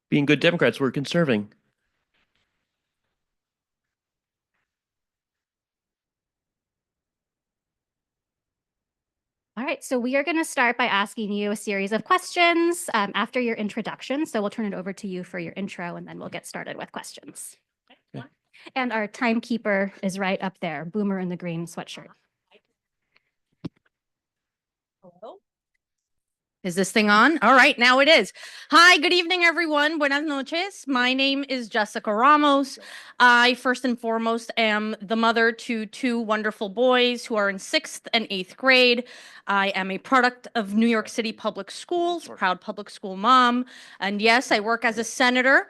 Being good Democrats, we're conserving. All right, so we are going to start by asking you a series of questions after your introduction. So we'll turn it over to you for your intro, and then we'll get started with questions. Okay. And our timekeeper is right up there, Boomer in the green sweatshirt. Hello? Is this thing on? All right, now it is. Hi, good evening, everyone. Buenas noches. My name is Jessica Ramos. I, first and foremost, am the mother to two wonderful boys who are in 6th and 8th grade. I am a product of New York City public schools, proud public school mom. And yes, I work as a senator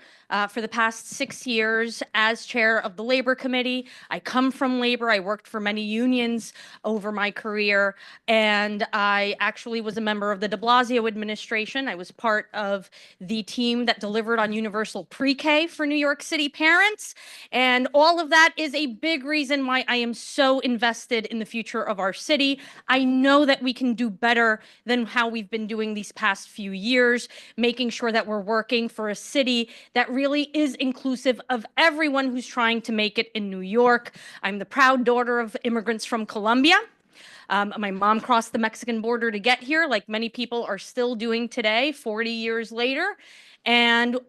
for the past 6 years as chair of the Labor Committee. I come from labor. I worked for many unions over my career, and I actually was a member of the de Blasio administration. I was part of the team that delivered on universal pre-K for New York City parents. And all of that is a big reason why I am so invested in the future of our city. I know that we can do better than how we've been doing these past few years, making sure that we're working for a city that really is inclusive of everyone who's trying to make it in New York. I'm the proud daughter of immigrants from Colombia. My mom crossed the Mexican border to get here, like many people are still doing today, 40 years later. And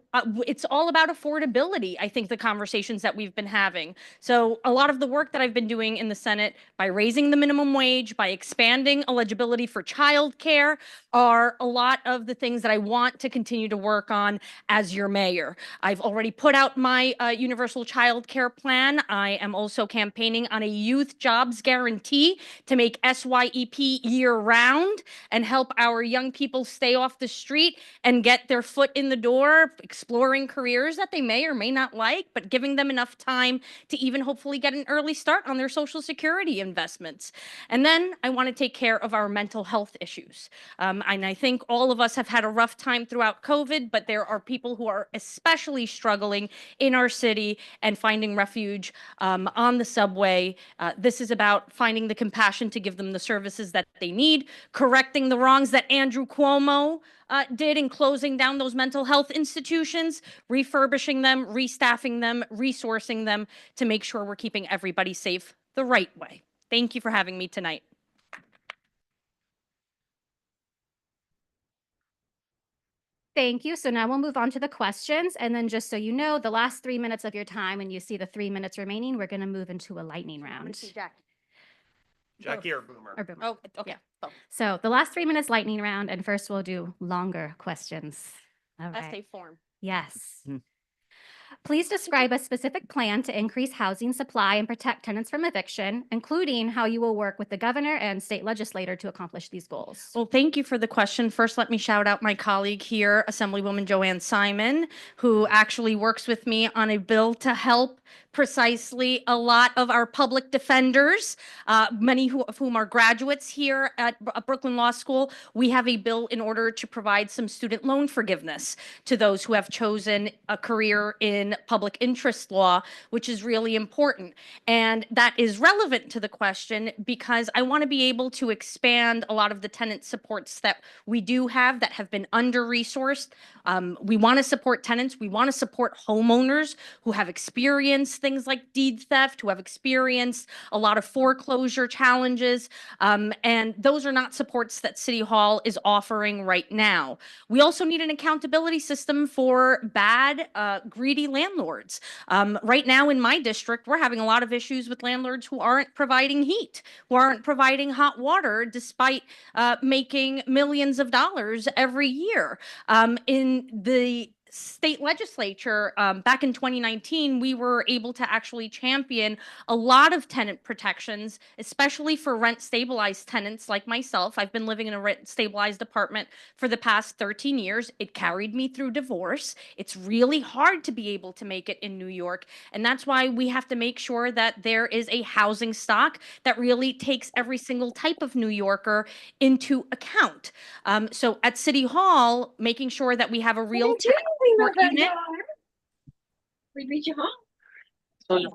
it's all about affordability, I think, the conversations that we've been having. So a lot of the work that I've been doing in the Senate by raising the minimum wage, by expanding eligibility for childcare, are a lot of the things that I want to continue to work on as your mayor. I've already put out my universal childcare plan. I am also campaigning on a youth jobs guarantee to make SYEP year round and help our young people stay off the street and get their foot in the door, exploring careers that they may or may not like, but giving them enough time to even hopefully get an early start on their Social Security investments. And then I want to take care of our mental health issues. And I think all of us have had a rough time throughout COVID, but there are people who are especially struggling in our city and finding refuge on the subway. This is about finding the compassion to give them the services that they need, correcting the wrongs that Andrew Cuomo did in closing down those mental health institutions, refurbishing them, restaffing them, resourcing them to make sure we're keeping everybody safe the right way. Thank you for having me tonight. Thank you. So now we'll move on to the questions. And then just so you know, the last 3 minutes of your time, and you see the 3 minutes remaining, we're going to move into a lightning round. Jackie or Boomer? Or Boomer. Oh, okay. Yeah. Oh. So the last 3 minutes lightning round, and first we'll do longer questions. All right. Essay form. Yes. Please describe a specific plan to increase housing supply and protect tenants from eviction, including how you will work with the governor and state legislator to accomplish these goals. Well, thank you for the question. First, let me shout out my colleague here, Assemblywoman Joanne Simon, who actually works with me on a bill to help precisely a lot of our public defenders, many of whom are graduates here at Brooklyn Law School. We have a bill in order to provide some student loan forgiveness to those who have chosen a career in public interest law, which is really important. And that is relevant to the question because I want to be able to expand a lot of the tenant supports that we do have that have been under-resourced. We want to support tenants. We want to support homeowners who have experienced things like deed theft, who have experienced a lot of foreclosure challenges. And those are not supports that City Hall is offering right now. We also need an accountability system for bad, greedy landlords. Right now in my district, we're having a lot of issues with landlords who aren't providing heat, who aren't providing hot water, despite making millions of dollars every year. In the state legislature, back in 2019, we were able to actually champion a lot of tenant protections, especially for rent stabilized tenants like myself. I've been living in a rent stabilized apartment for the past 13 years. It carried me through divorce. It's really hard to be able to make it in New York. And that's why we have to make sure that there is a housing stock that really takes every single type of New Yorker into account. So at City Hall, making sure that we have a real tenant support unit. We reach you home. Sounds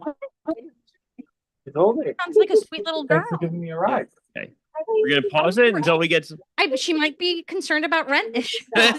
like a sweet little girl. Thanks for giving me a ride. Okay. We're going to pause it until we get some. She might be concerned about rent issues. Okay.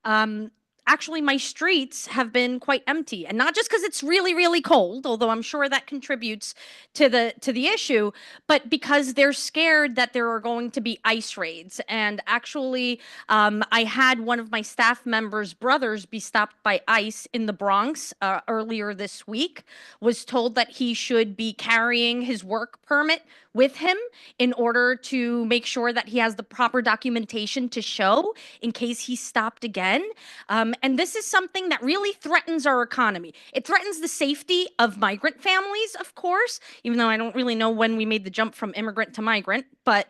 Actually, my streets have been quite empty, and not just because it's really, really cold, although I'm sure that contributes to the issue, but because they're scared that there are going to be ice raids. And actually, I had one of my staff members' brothers be stopped by ICE in the Bronx earlier this week. Was told that he should be carrying his work permit with him in order to make sure that he has the proper documentation to show in case he's stopped again. And this is something that really threatens our economy. It threatens the safety of migrant families, of course, even though I don't really know when we made the jump from immigrant to migrant, but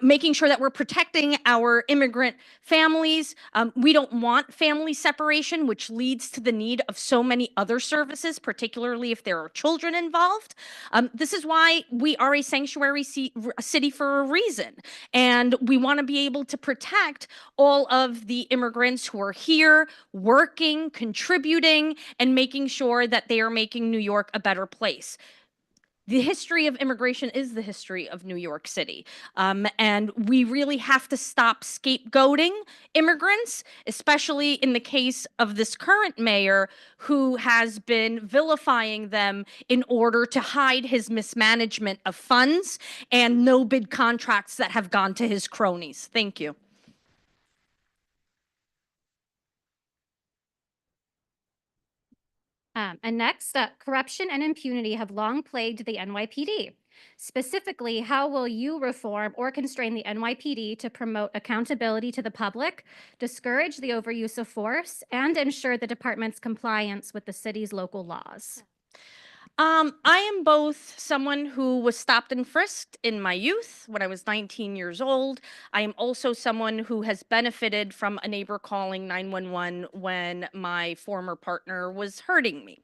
making sure that we're protecting our immigrant families. We don't want family separation, which leads to the need of so many other services, particularly if there are children involved. This is why we are a sanctuary city for a reason. And we want to be able to protect all of the immigrants who are here, working, contributing, and making sure that they are making New York a better place. The history of immigration is the history of New York City. And we really have to stop scapegoating immigrants, especially in the case of this current mayor who has been vilifying them in order to hide his mismanagement of funds and no bid contracts that have gone to his cronies. Thank you. And next, corruption and impunity have long plagued the NYPD. Specifically, how will you reform or constrain the NYPD to promote accountability to the public, discourage the overuse of force, and ensure the department's compliance with the city's local laws? I am both someone who was stopped and frisked in my youth when I was 19 years old. I am also someone who has benefited from a neighbor calling 911 when my former partner was hurting me.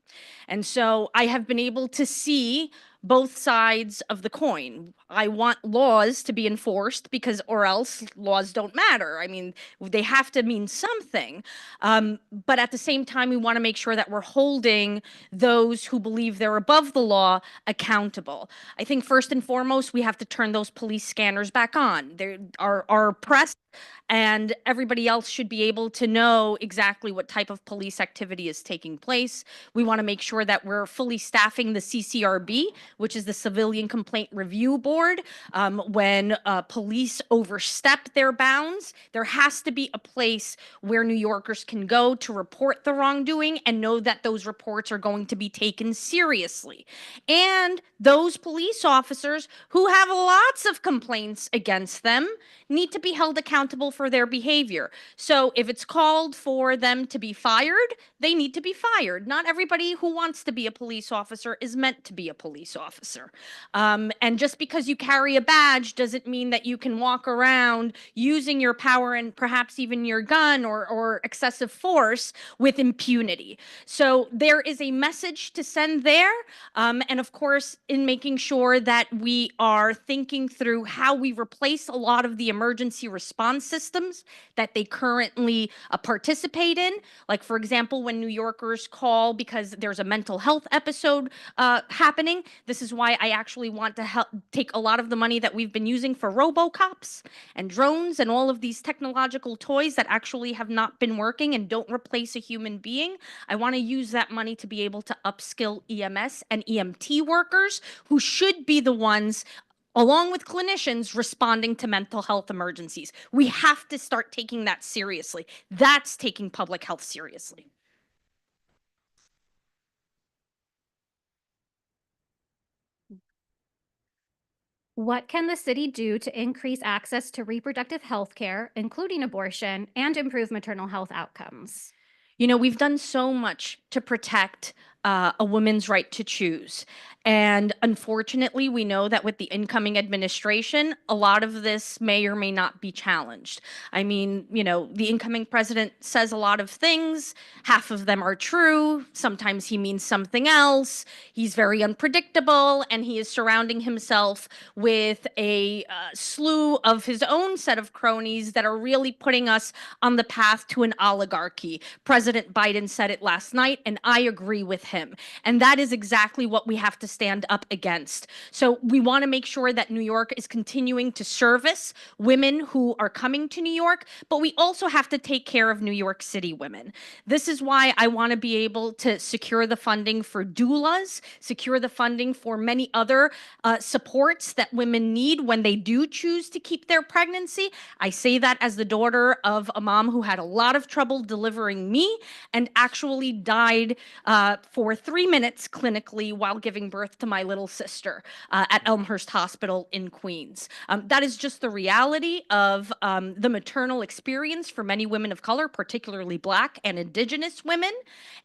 And so I have been able to see both sides of the coin. I want laws to be enforced because, or else laws don't matter. I mean, they have to mean something. But at the same time, we want to make sure that we're holding those who believe they're above the law accountable. I think first and foremost, we have to turn those police scanners back on. Our press and everybody else should be able to know exactly what type of police activity is taking place. We want to make sure that we're fully staffing the CCRB, which is the Civilian Complaint Review Board. When police overstep their bounds, there has to be a place where New Yorkers can go to report the wrongdoing and know that those reports are going to be taken seriously. And those police officers who have lots of complaints against them need to be held accountable for their behavior. So if it's called for them to be fired, they need to be fired. Not everybody who wants to be a police officer is meant to be a police officer. And just because you carry a badge doesn't mean that you can walk around using your power and perhaps even your gun or excessive force with impunity. So there is a message to send there. And of course, in making sure that we are thinking through how we replace a lot of the emergency response systems that they currently participate in. Like, for example, when New Yorkers call because there's a mental health episode happening, this is why I actually want to help take a lot of the money that we've been using for robocops and drones and all of these technological toys that actually have not been working and don't replace a human being. I want to use that money to be able to upskill EMS and EMT workers who should be the ones, along with clinicians, responding to mental health emergencies. We have to start taking that seriously. That's taking public health seriously. What can the city do to increase access to reproductive health care, including abortion, and improve maternal health outcomes? You know, we've done so much to protect a woman's right to choose. And unfortunately, we know that with the incoming administration, a lot of this may or may not be challenged. I mean, you know, the incoming president says a lot of things. Half of them are true. Sometimes he means something else. He's very unpredictable, and he is surrounding himself with a slew of his own set of cronies that are really putting us on the path to an oligarchy. President Biden said it last night, and I agree with him. And that is exactly what we have to stand up against. So we want to make sure that New York is continuing to service women who are coming to New York, but we also have to take care of New York City women. This is why I want to be able to secure the funding for doulas, secure the funding for many other supports that women need when they do choose to keep their pregnancy. I say that as the daughter of a mom who had a lot of trouble delivering me and actually died for 3 minutes clinically while giving birth to my little sister at Elmhurst Hospital in Queens. That is just the reality of the maternal experience for many women of color, particularly Black and Indigenous women.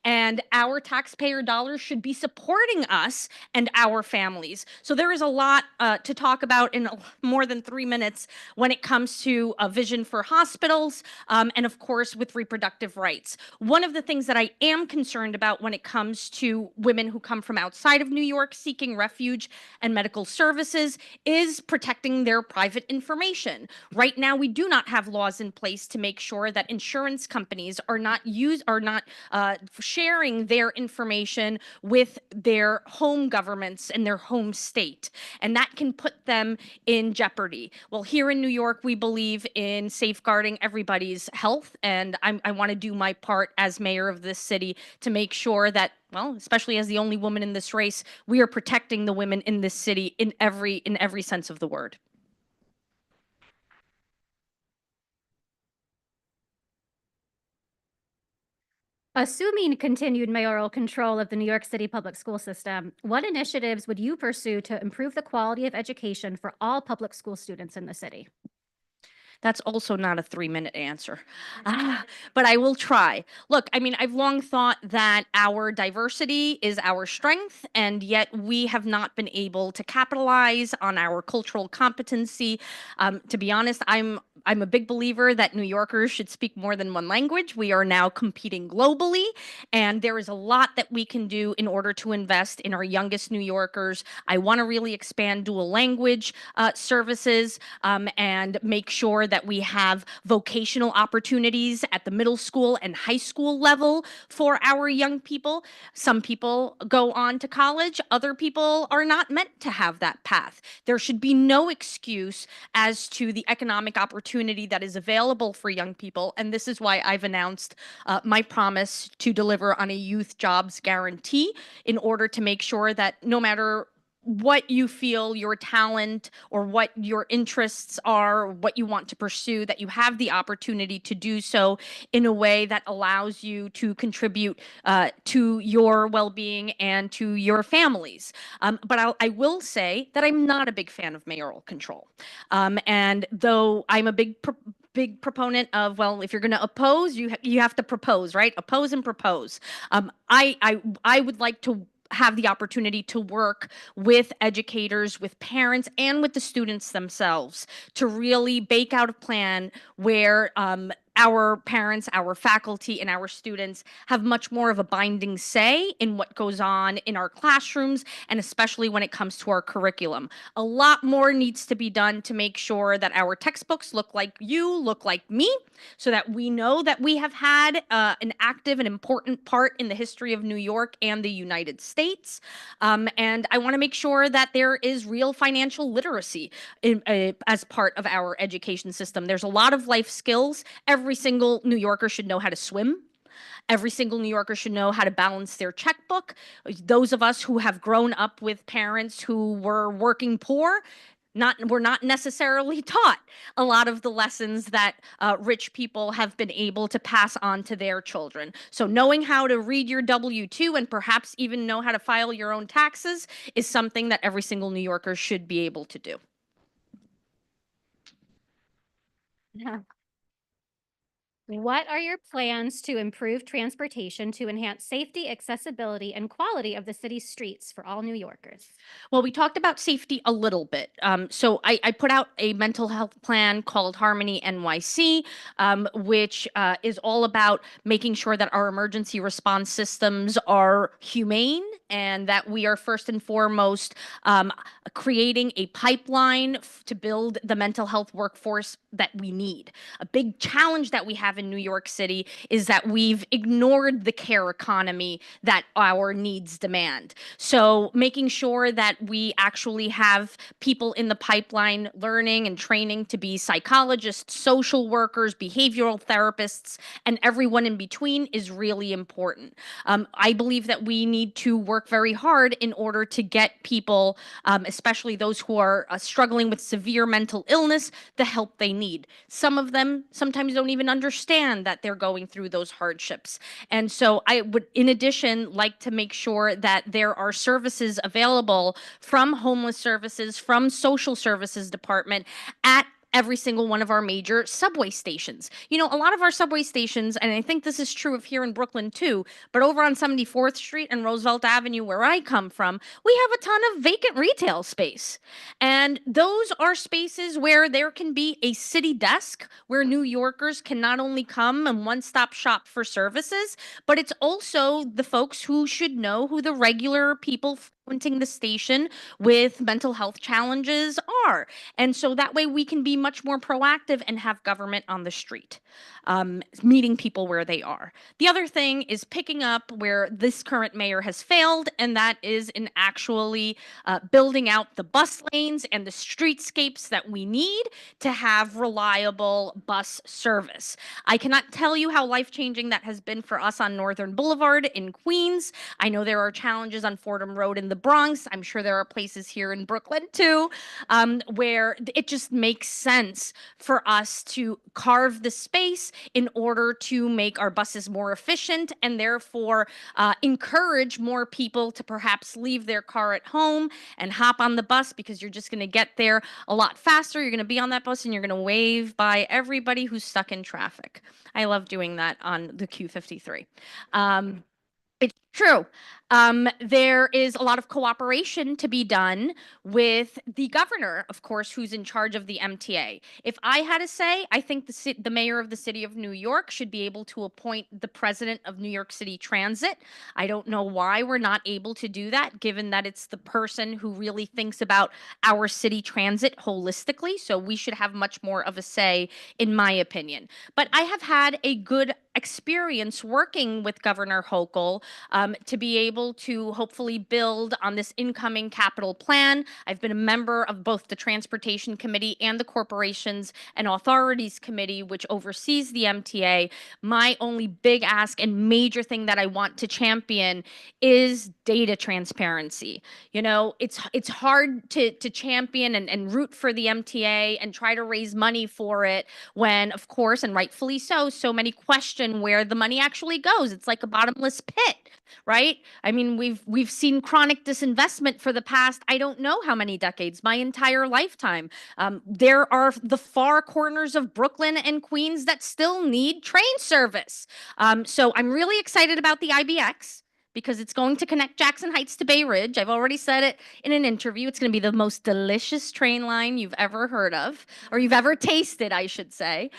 And our taxpayer dollars should be supporting us and our families. So there is a lot to talk about in more than 3 minutes when it comes to a vision for hospitals and, of course, with reproductive rights. One of the things that I am concerned about when it comes to women who come from outside of New York seeking refuge and medical services is protecting their private information. Right now, we do not have laws in place to make sure that insurance companies are not sharing their information with their home governments and their home state, and that can put them in jeopardy. Well, here in New York, we believe in safeguarding everybody's health, and I want to do my part as mayor of this city to make sure that, well, especially as the only woman in this race, we are protecting the women in this city in every sense of the word. Assuming continued mayoral control of the New York City public school system, what initiatives would you pursue to improve the quality of education for all public school students in the city? That's also not a 3-minute answer, but I will try. Look, I mean, I've long thought that our diversity is our strength, and yet we have not been able to capitalize on our cultural competency. To be honest, I'm a big believer that New Yorkers should speak more than one language. We are now competing globally, and there is a lot that we can do in order to invest in our youngest New Yorkers. I want to really expand dual language services and make sure that we have vocational opportunities at the middle school and high school level for our young people. Some people go on to college. Other people are not meant to have that path. There should be no excuse as to the economic opportunity that is available for young people. And this is why I've announced my promise to deliver on a youth jobs guarantee in order to make sure that no matter what you feel your talent or what your interests are, what you want to pursue, that you have the opportunity to do so in a way that allows you to contribute to your well-being and to your families. But I will say that I'm not a big fan of mayoral control. And though I'm a big proponent of, well, if you're going to oppose, you have to propose, right? Oppose and propose. I would like to have the opportunity to work with educators, with parents, and with the students themselves to really bake out a plan where our parents, our faculty, and our students have much more of a binding say in what goes on in our classrooms, and especially when it comes to our curriculum. A lot more needs to be done to make sure that our textbooks look like you, look like me, so that we know that we have had an active and important part in the history of New York and the United States. And I want to make sure that there is real financial literacy as part of our education system. There's a lot of life skills. Every single New Yorker should know how to swim. Every single New Yorker should know how to balance their checkbook. Those of us who have grown up with parents who were working poor, were not necessarily taught a lot of the lessons that rich people have been able to pass on to their children. So knowing how to read your W-2 and perhaps even know how to file your own taxes is something that every single New Yorker should be able to do. Yeah. What are your plans to improve transportation to enhance safety, accessibility, and quality of the city's streets for all New Yorkers? Well, we talked about safety a little bit. So I put out a mental health plan called Harmony NYC, which is all about making sure that our emergency response systems are humane and that we are first and foremost creating a pipeline to build the mental health workforce that we need. A big challenge that we have in New York City is that we've ignored the care economy that our needs demand. So making sure that we actually have people in the pipeline learning and training to be psychologists, social workers, behavioral therapists, and everyone in between is really important. I believe that we need to work very hard in order to get people, especially those who are struggling with severe mental illness, the help they need. Some of them sometimes don't even understand that they're going through those hardships. And so I would, in addition, like to make sure that there are services available from homeless services, from social services department at every single one of our major subway stations. You know, a lot of our subway stations, and I think this is true of here in Brooklyn too, but over on 74th Street and Roosevelt Avenue, where I come from, we have a ton of vacant retail space. And those are spaces where there can be a city desk where New Yorkers can not only come and one-stop shop for services, but it's also the folks who should know who the regular people frequenting the station with mental health challenges are. And so that way we can be much more proactive and have government on the street, meeting people where they are. The other thing is picking up where this current mayor has failed, and that is in actually building out the bus lanes and the streetscapes that we need to have reliable bus service. I cannot tell you how life-changing that has been for us on Northern Boulevard in Queens. I know there are challenges on Fordham Road in the Bronx. I'm sure there are places here in Brooklyn too, where it just makes sense for us to carve the space in order to make our buses more efficient and therefore encourage more people to perhaps leave their car at home and hop on the bus, because you're just going to get there a lot faster. You're going to be on that bus and you're going to wave by everybody who's stuck in traffic. I love doing that on the Q53. It's true. There is a lot of cooperation to be done with the governor, of course, who's in charge of the MTA. If I had to say, I think the mayor of the city of New York should be able to appoint the president of New York City Transit. I don't know why we're not able to do that, given that it's the person who really thinks about our city transit holistically. So we should have much more of a say, in my opinion. But I have had a good experience working with Governor Hochul to be able to hopefully build on this incoming capital plan. I've been a member of both the Transportation Committee and the Corporations and Authorities Committee, which oversees the MTA. My only big ask and major thing that I want to champion is data transparency. You know, it's hard to champion and root for the MTA and try to raise money for it when, of course, and rightfully so many question where the money actually goes. It's like a bottomless pit, right? I mean, we've seen chronic disinvestment for the past, I don't know how many decades, my entire lifetime. There are the far corners of Brooklyn and Queens that still need train service. So I'm really excited about the IBX, because it's going to connect Jackson Heights to Bay Ridge. I've already said it in an interview. It's going to be the most delicious train line you've ever heard of, or you've ever tasted, I should say.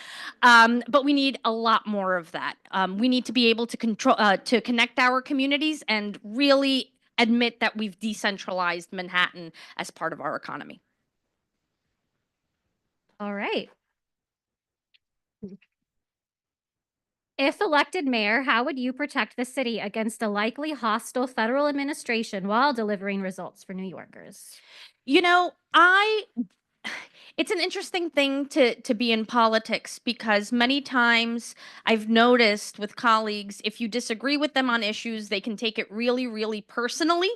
But we need a lot more of that. We need to be able to connect our communities and really admit that we've decentralized Manhattan as part of our economy. All right. If elected mayor, how would you protect the city against a likely hostile federal administration while delivering results for New Yorkers? You know, it's an interesting thing to be in politics, because many times I've noticed with colleagues, if you disagree with them on issues, they can take it really, really personally,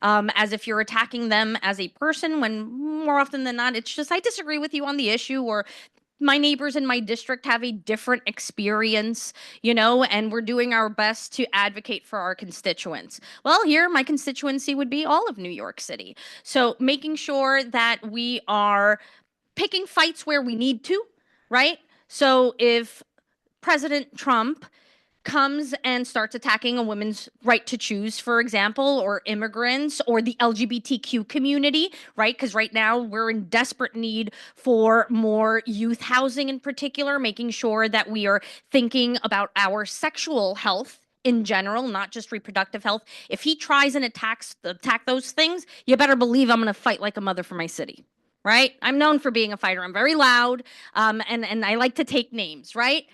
as if you're attacking them as a person, when more often than not, it's just, I disagree with you on the issue, or my neighbors in my district have a different experience, you know, and we're doing our best to advocate for our constituents. Well, here, my constituency would be all of New York City. So making sure that we are picking fights where we need to, right? So if President Trump comes and starts attacking a woman's right to choose, for example, or immigrants or the LGBTQ community, right? Because right now we're in desperate need for more youth housing in particular, making sure that we are thinking about our sexual health in general, not just reproductive health, if he tries and attack those things, you better believe I'm going to fight like a mother for my city. Right? I'm known for being a fighter. I'm very loud, and I like to take names, right?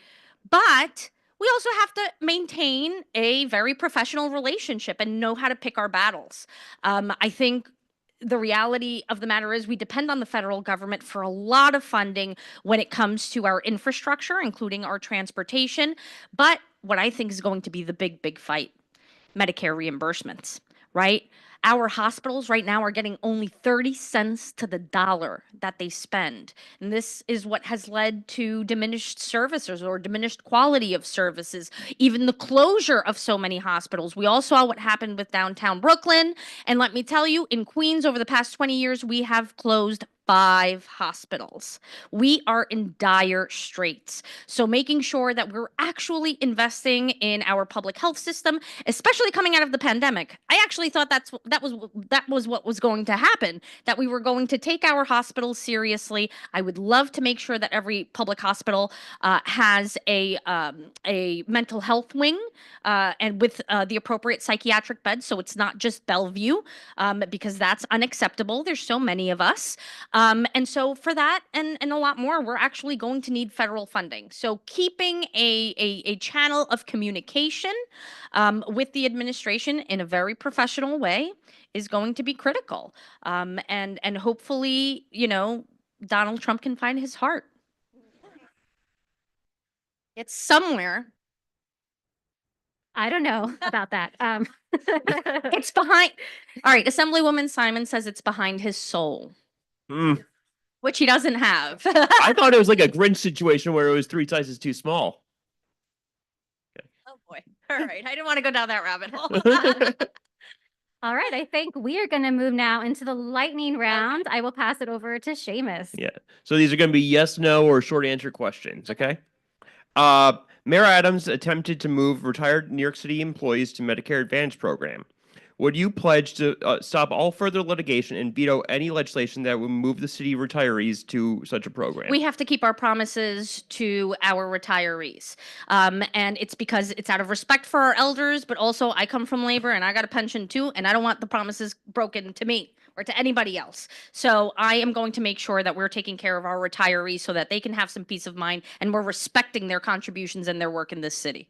But we also have to maintain a very professional relationship and know how to pick our battles. I think the reality of the matter is we depend on the federal government for a lot of funding when it comes to our infrastructure, including our transportation. But what I think is going to be the big fight, Medicare reimbursements, right? Our hospitals right now are getting only 30 cents to the dollar that they spend. And this is what has led to diminished services or diminished quality of services, even the closure of so many hospitals. We all saw what happened with downtown Brooklyn. And let me tell you, in Queens, over the past 20 years, we have closed 5 hospitals. We are in dire straits. So making sure that we're actually investing in our public health system, especially coming out of the pandemic. I actually thought that was what was going to happen, that we were going to take our hospitals seriously. I would love to make sure that every public hospital has a mental health wing and with the appropriate psychiatric beds, so it's not just Bellevue, because that's unacceptable. There's so many of us. And so for that and a lot more, we're actually going to need federal funding. So keeping a channel of communication with the administration in a very professional way is going to be critical. And hopefully, Donald Trump can find his heart. It's somewhere. I don't know about that. It's behind. All right, Assemblywoman Simon says it's behind his soul, which he doesn't have. I thought it was like a Grinch situation where it was 3 sizes too small. Oh boy. All right. I didn't want to go down that rabbit hole. All right, I think we are going to move now into the lightning round. I will pass it over to Seamus. Yeah. So these are going to be yes, no, or short answer questions. Okay. Mayor Adams attempted to move retired New York City employees to Medicare Advantage program. Would you pledge to stop all further litigation and veto any legislation that would move the city retirees to such a program? We have to keep our promises to our retirees. And it's because it's out of respect for our elders, but also I come from labor and I got a pension too, and I don't want the promises broken to me or to anybody else. So I am going to make sure that we're taking care of our retirees so that they can have some peace of mind and we're respecting their contributions and their work in this city.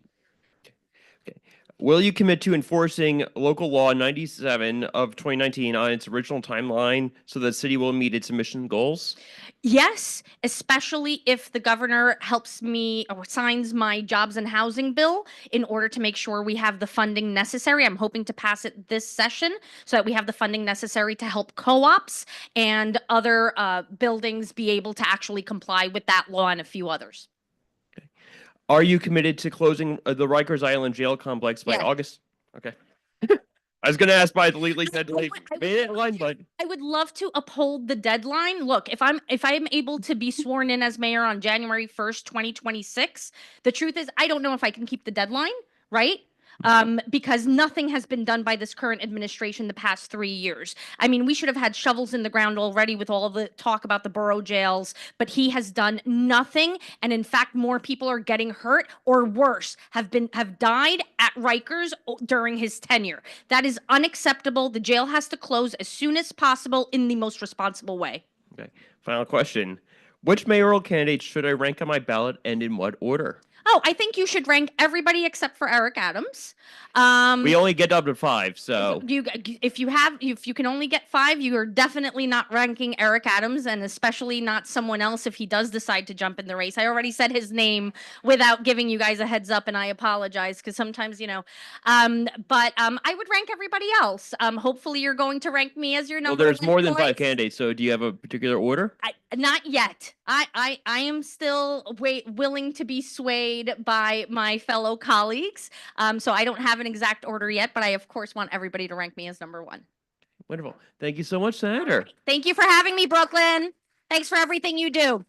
Will you commit to enforcing Local Law 97 of 2019 on its original timeline so that the city will meet its emission goals? Yes, especially if the governor helps me or signs my jobs and housing bill in order to make sure we have the funding necessary. I'm hoping to pass it this session so that we have the funding necessary to help co-ops and other buildings be able to actually comply with that law and a few others. Are you committed to closing the Rikers Island jail complex by Yes. August? Okay. I was going to ask by the legally deadline, but I would love to uphold the deadline. Look, if I'm able to be sworn in as mayor on January 1st, 2026, the truth is I don't know if I can keep the deadline, right? Because nothing has been done by this current administration the past 3 years. I mean, we should have had shovels in the ground already with all the talk about the borough jails, but he has done nothing. And in fact, more people are getting hurt or worse, have died at Rikers during his tenure. That is unacceptable. The jail has to close as soon as possible in the most responsible way. okay. Final question. Which mayoral candidates should I rank on my ballot and in what order? Oh, I think you should rank everybody except for Eric Adams. We only get up to 5, so If you can only get 5, you are definitely not ranking Eric Adams, and especially not someone else if he does decide to jump in the race. I already said his name without giving you guys a heads up, and I apologize because sometimes but I would rank everybody else. Hopefully you're going to rank me as your well, number. there's one more than 5 choice. candidates. So do you have a particular order? Not yet. I am still willing to be swayed by my fellow colleagues. So I don't have an exact order yet, but I of course want everybody to rank me as number 1. Wonderful. Thank you so much, Senator. Thank you for having me, Brooklyn. Thanks for everything you do.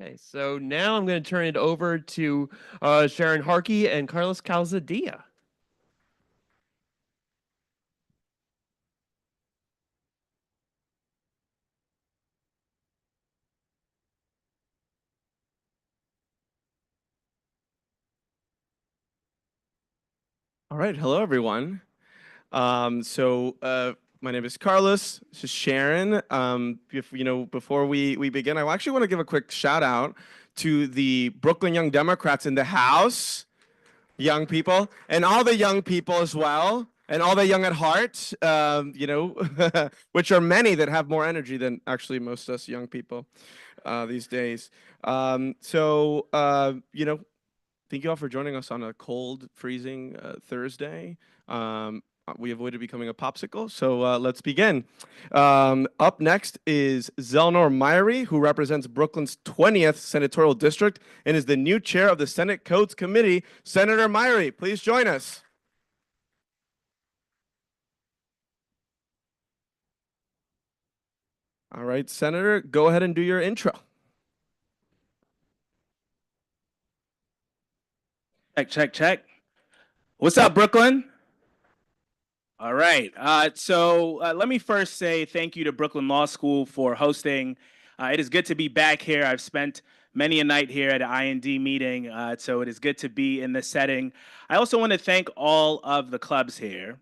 Okay, so now I'm going to turn it over to Sharon Harkey and Carlos Calzadilla. right, hello everyone. My name is Carlos. This is Sharon. Before we begin, I actually want to give a quick shout out to the Brooklyn Young Democrats in the House, young people, and all the young people as well, and all the young at heart. Which are many that have more energy than actually most of us young people these days. Thank you all for joining us on a cold, freezing Thursday. We avoided becoming a popsicle, so let's begin. Up next is Zelnor Myrie, who represents Brooklyn's 20th Senatorial District and is the new chair of the Senate Codes Committee. Senator Myrie, please join us. All right, Senator, go ahead and do your intro. Check. What's up, Brooklyn? All right. Let me first say thank you to Brooklyn Law School for hosting. It is good to be back here. I've spent many a night here at an IND meeting, so it is good to be in this setting. I also want to thank all of the clubs here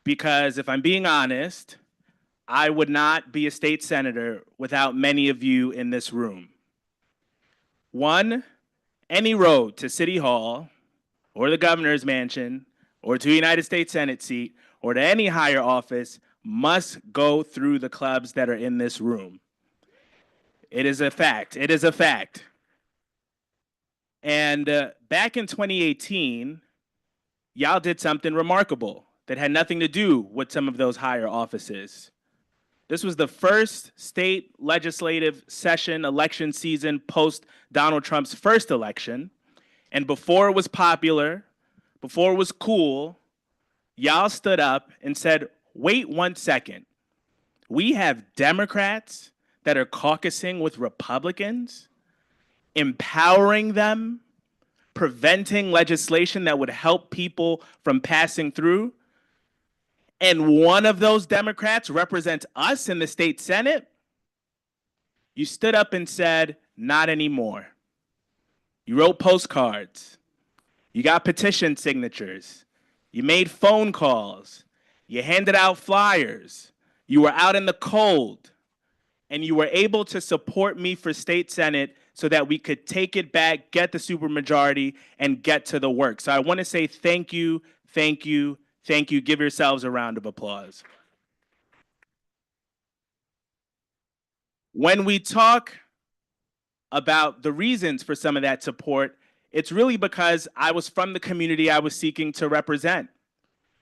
because if I'm being honest, I would not be a state senator without many of you in this room. One, any road to City Hall or the governor's mansion or to a United States Senate seat or to any higher office must go through the clubs that are in this room. It is a fact. It is a fact. And back in 2018, y'all did something remarkable that had nothing to do with some of those higher offices. This was the first state legislative session election season post Donald Trump's first election. And before it was popular, before it was cool, y'all stood up and said, wait 1 second. We have Democrats that are caucusing with Republicans, empowering them, preventing legislation that would help people from passing through. And one of those Democrats represents us in the state Senate. You stood up and said, not anymore. You wrote postcards. You got petition signatures. You made phone calls. You handed out flyers. You were out in the cold. And you were able to support me for state Senate so that we could take it back, get the supermajority, and get to the work. So I want to say thank you, thank you, thank you. Give yourselves a round of applause. When we talk about the reasons for some of that support, it's really because I was from the community I was seeking to represent.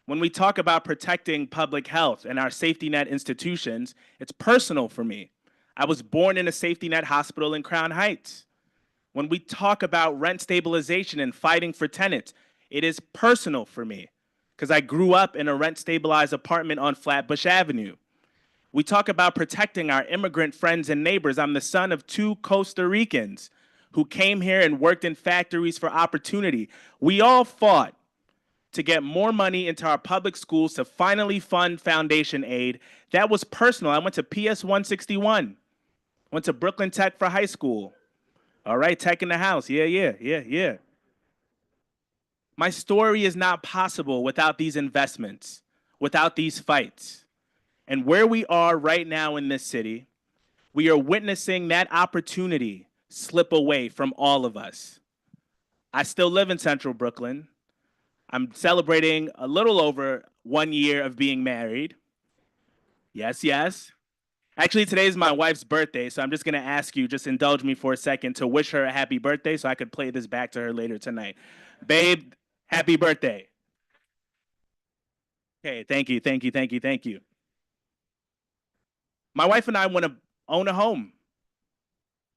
When we talk about protecting public health and our safety net institutions, it's personal for me. I was born in a safety net hospital in Crown Heights. When we talk about rent stabilization and fighting for tenants, it is personal for me because I grew up in a rent stabilized apartment on Flatbush Avenue. We talk about protecting our immigrant friends and neighbors. I'm the son of 2 Costa Ricans who came here and worked in factories for opportunity. We all fought to get more money into our public schools to finally fund foundation aid. That was personal. I went to PS 161, went to Brooklyn Tech for high school. All right, Tech in the house. Yeah. My story is not possible without these investments, without these fights. And where we are right now in this city, we are witnessing that opportunity slip away from all of us. I still live in Central Brooklyn. I'm celebrating a little over 1 year of being married. Yes. Actually, today is my wife's birthday, so I'm just going to ask you, just indulge me for a second to wish her a happy birthday so I could play this back to her later tonight. Babe, happy birthday. Okay, thank you. My wife and I want to own a home.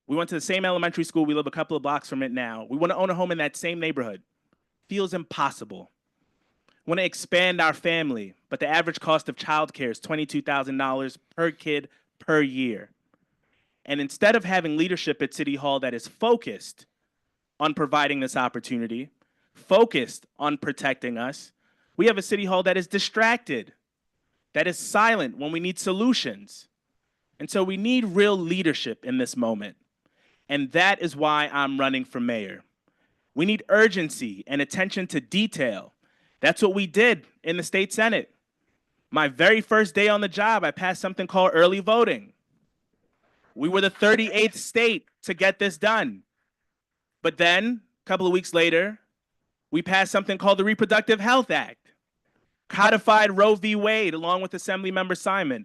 We went to the same elementary school. We live a couple of blocks from it now. We want to own a home in that same neighborhood. Feels impossible. Want to expand our family, but the average cost of childcare is $22,000 per kid per year. And instead of having leadership at City Hall that is focused on providing this opportunity, focused on protecting us, we have a City Hall that is distracted, that is silent when we need solutions. And so we need real leadership in this moment. And that is why I'm running for mayor. We need urgency and attention to detail That's what we did in the state Senate. My very first day on the job, I passed something called early voting. We were the 38th state to get this done. But then, a couple of weeks later, we passed something called the Reproductive Health Act, codified Roe v. Wade along with Assemblymember Simon,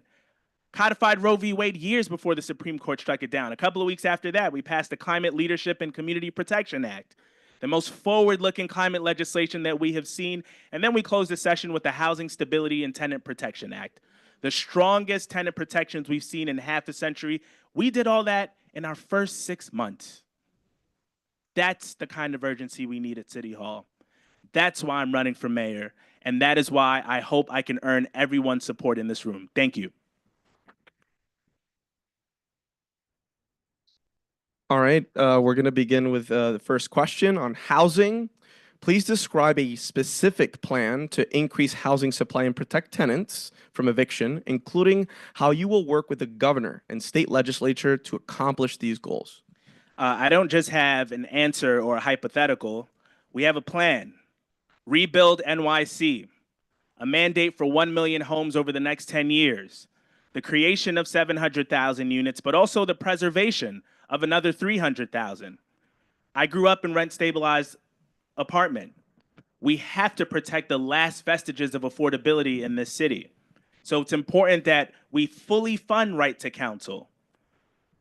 codified Roe v. Wade years before the Supreme Court struck it down. A couple of weeks after that, we passed the Climate Leadership and Community Protection Act, the most forward-looking climate legislation that we have seen. And then we closed the session with the Housing Stability and Tenant Protection Act, the strongest tenant protections we've seen in half a century. We did all that in our first 6 months. That's the kind of urgency we need at City Hall. That's why I'm running for mayor. And that is why I hope I can earn everyone's support in this room. Thank you. All right, we're going to begin with the first question on housing. Please describe a specific plan to increase housing supply and protect tenants from eviction, including how you will work with the governor and state legislature to accomplish these goals. I don't just have an answer or a hypothetical. We have a plan. Rebuild NYC, a mandate for 1 million homes over the next 10 years, the creation of 700,000 units, but also the preservation of another 300,000. I grew up in rent-stabilized apartment. We have to protect the last vestiges of affordability in this city. So it's important that we fully fund right to counsel,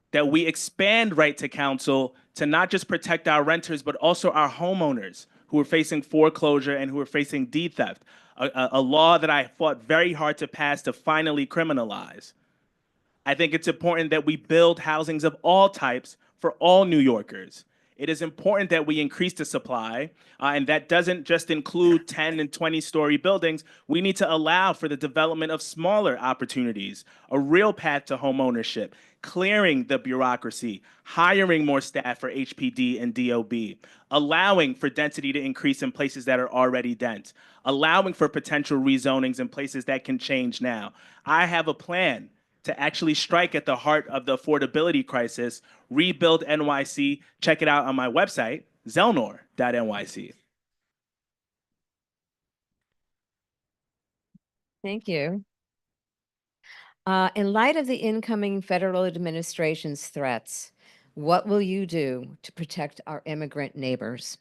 that we expand right to counsel to not just protect our renters, but also our homeowners who are facing foreclosure and who are facing deed theft, a law that I fought very hard to pass to finally criminalize. I think it's important that we build housings of all types for all New Yorkers. It is important that we increase the supply, and that doesn't just include 10 and 20-story buildings. We need to allow for the development of smaller opportunities, a real path to home ownership, clearing the bureaucracy, hiring more staff for HPD and DOB, allowing for density to increase in places that are already dense, allowing for potential rezonings in places that can change now. I have a plan to actually strike at the heart of the affordability crisis, rebuild NYC. Check it out on my website, zelnor.nyc. Thank you. In light of the incoming federal administration's threats, what will you do to protect our immigrant neighbors?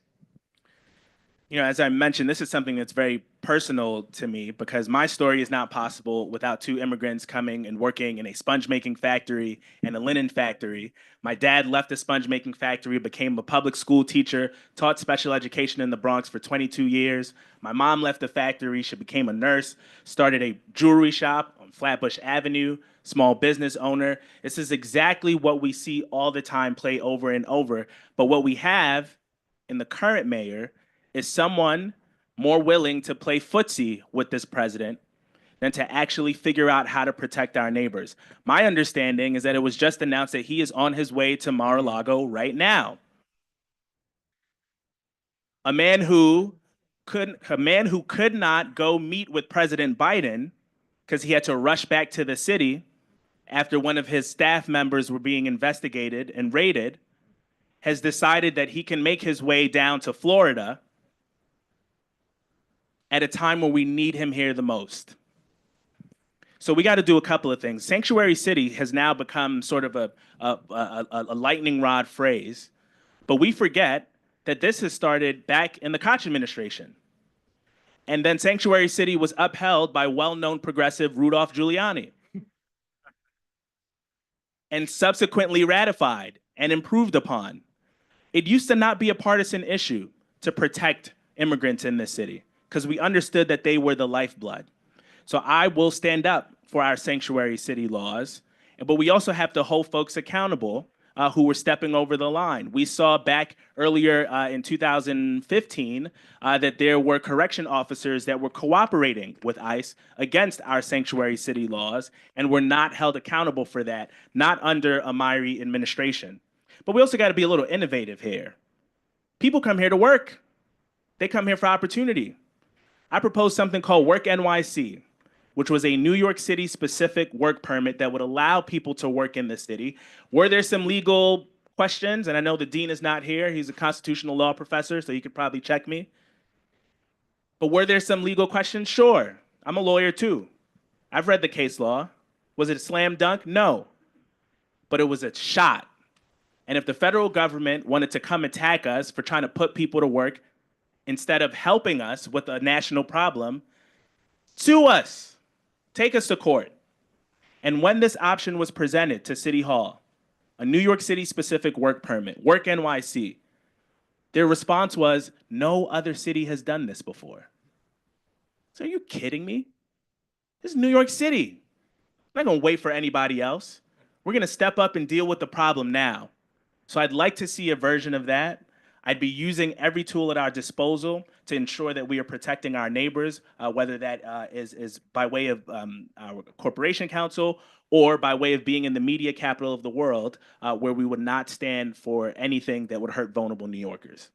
You know, as I mentioned, this is something that's very personal to me because my story is not possible without two immigrants coming and working in a sponge making factory and a linen factory. My dad left the sponge making factory, became a public school teacher, taught special education in the Bronx for 22 years. My mom left the factory. She became a nurse, started a jewelry shop on Flatbush Avenue, small business owner. This is exactly what we see all the time play over and over. But what we have in the current mayor is someone more willing to play footsie with this president than to actually figure out how to protect our neighbors. My understanding is that it was just announced that he is on his way to Mar-a-Lago right now. A man who could not go meet with President Biden because he had to rush back to the city after one of his staff members were being investigated and raided, has decided that he can make his way down to Florida at a time when we need him here the most. So we got to do a couple of things. Sanctuary City has now become sort of a lightning rod phrase, but we forget that this has started back in the Koch administration. And then Sanctuary City was upheld by well-known progressive Rudolph Giuliani and subsequently ratified and improved upon. It used to not be a partisan issue to protect immigrants in this city, because we understood that they were the lifeblood. So I will stand up for our sanctuary city laws, but we also have to hold folks accountable who were stepping over the line. We saw back earlier in 2015 that there were correction officers that were cooperating with ICE against our sanctuary city laws and were not held accountable for that, not under a Myrie administration. But we also got to be a little innovative here. People come here to work. They come here for opportunity. I proposed something called Work NYC, which was a New York City specific work permit that would allow people to work in the city. Were there some legal questions? And I know the dean is not here. He's a constitutional law professor, so he could probably check me. But were there some legal questions? Sure. I'm a lawyer too. I've read the case law. Was it a slam dunk? No. But it was a shot. And if the federal government wanted to come attack us for trying to put people to work instead of helping us with a national problem, sue us, take us to court. And when this option was presented to City Hall, a New York City specific work permit, Work NYC, their response was, no other city has done this before. So are you kidding me? This is New York City. I'm not gonna wait for anybody else. We're gonna step up and deal with the problem now. So I'd like to see a version of that. I'd be using every tool at our disposal to ensure that we are protecting our neighbors, whether that is by way of our corporation counsel or by way of being in the media capital of the world, where we would not stand for anything that would hurt vulnerable New Yorkers.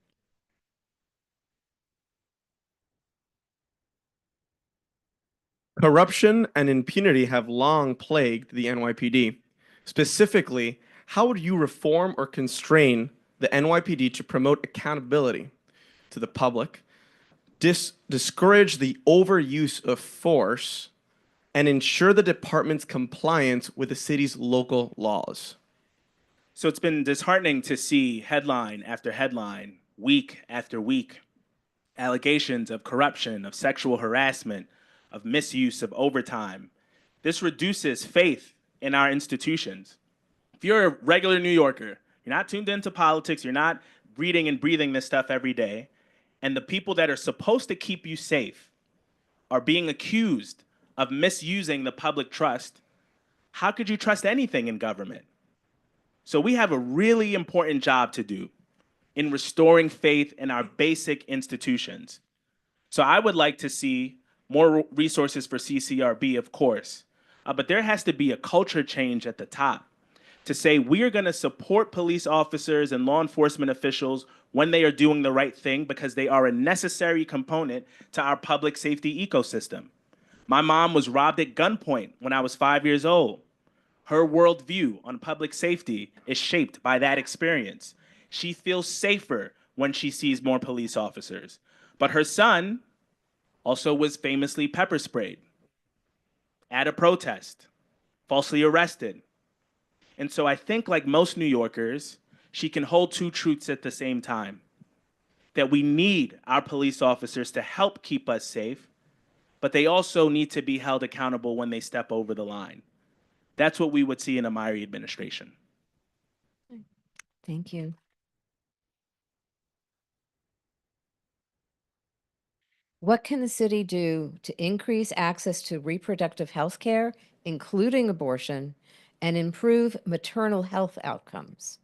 Corruption and impunity have long plagued the NYPD. Specifically, how would you reform or constrain the NYPD to promote accountability to the public, discourage the overuse of force, and ensure the department's compliance with the city's local laws? So it's been disheartening to see headline after headline, week after week, allegations of corruption, of sexual harassment, of misuse of overtime. This reduces faith in our institutions. If you're a regular New Yorker, you're not tuned into politics, you're not reading and breathing this stuff every day, and the people that are supposed to keep you safe are being accused of misusing the public trust, how could you trust anything in government? So we have a really important job to do in restoring faith in our basic institutions. So I would like to see more resources for CCRB, of course, but there has to be a culture change at the top to say we are going to support police officers and law enforcement officials when they are doing the right thing because they are a necessary component to our public safety ecosystem. My mom was robbed at gunpoint when I was 5 years old. Her worldview on public safety is shaped by that experience. She feels safer when she sees more police officers. But her son also was famously pepper sprayed at a protest, falsely arrested. And so I think, like most New Yorkers, she can hold two truths at the same time. That we need our police officers to help keep us safe, but they also need to be held accountable when they step over the line. That's what we would see in a Myrie administration. Thank you. What can the city do to increase access to reproductive health care, including abortion, and improve maternal health outcomes?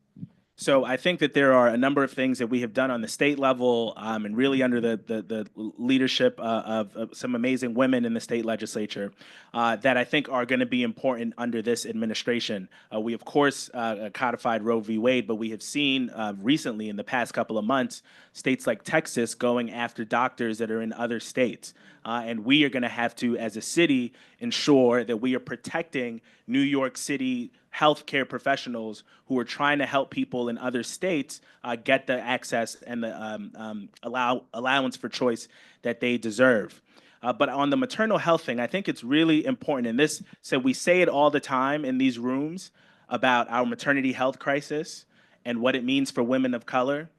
So I think that there are a number of things that we have done on the state level and really under the leadership of some amazing women in the state legislature that I think are going to be important under this administration. We, of course, codified Roe v. Wade, but we have seen recently in the past couple of months, states like Texas going after doctors that are in other states. And we are going to have to, as a city, ensure that we are protecting New York City healthcare professionals who are trying to help people in other states get the access and the allowance for choice that they deserve. But on the maternal health thing, I think it's really important. And this, so we say it all the time in these rooms about our maternity health crisis and what it means for women of color.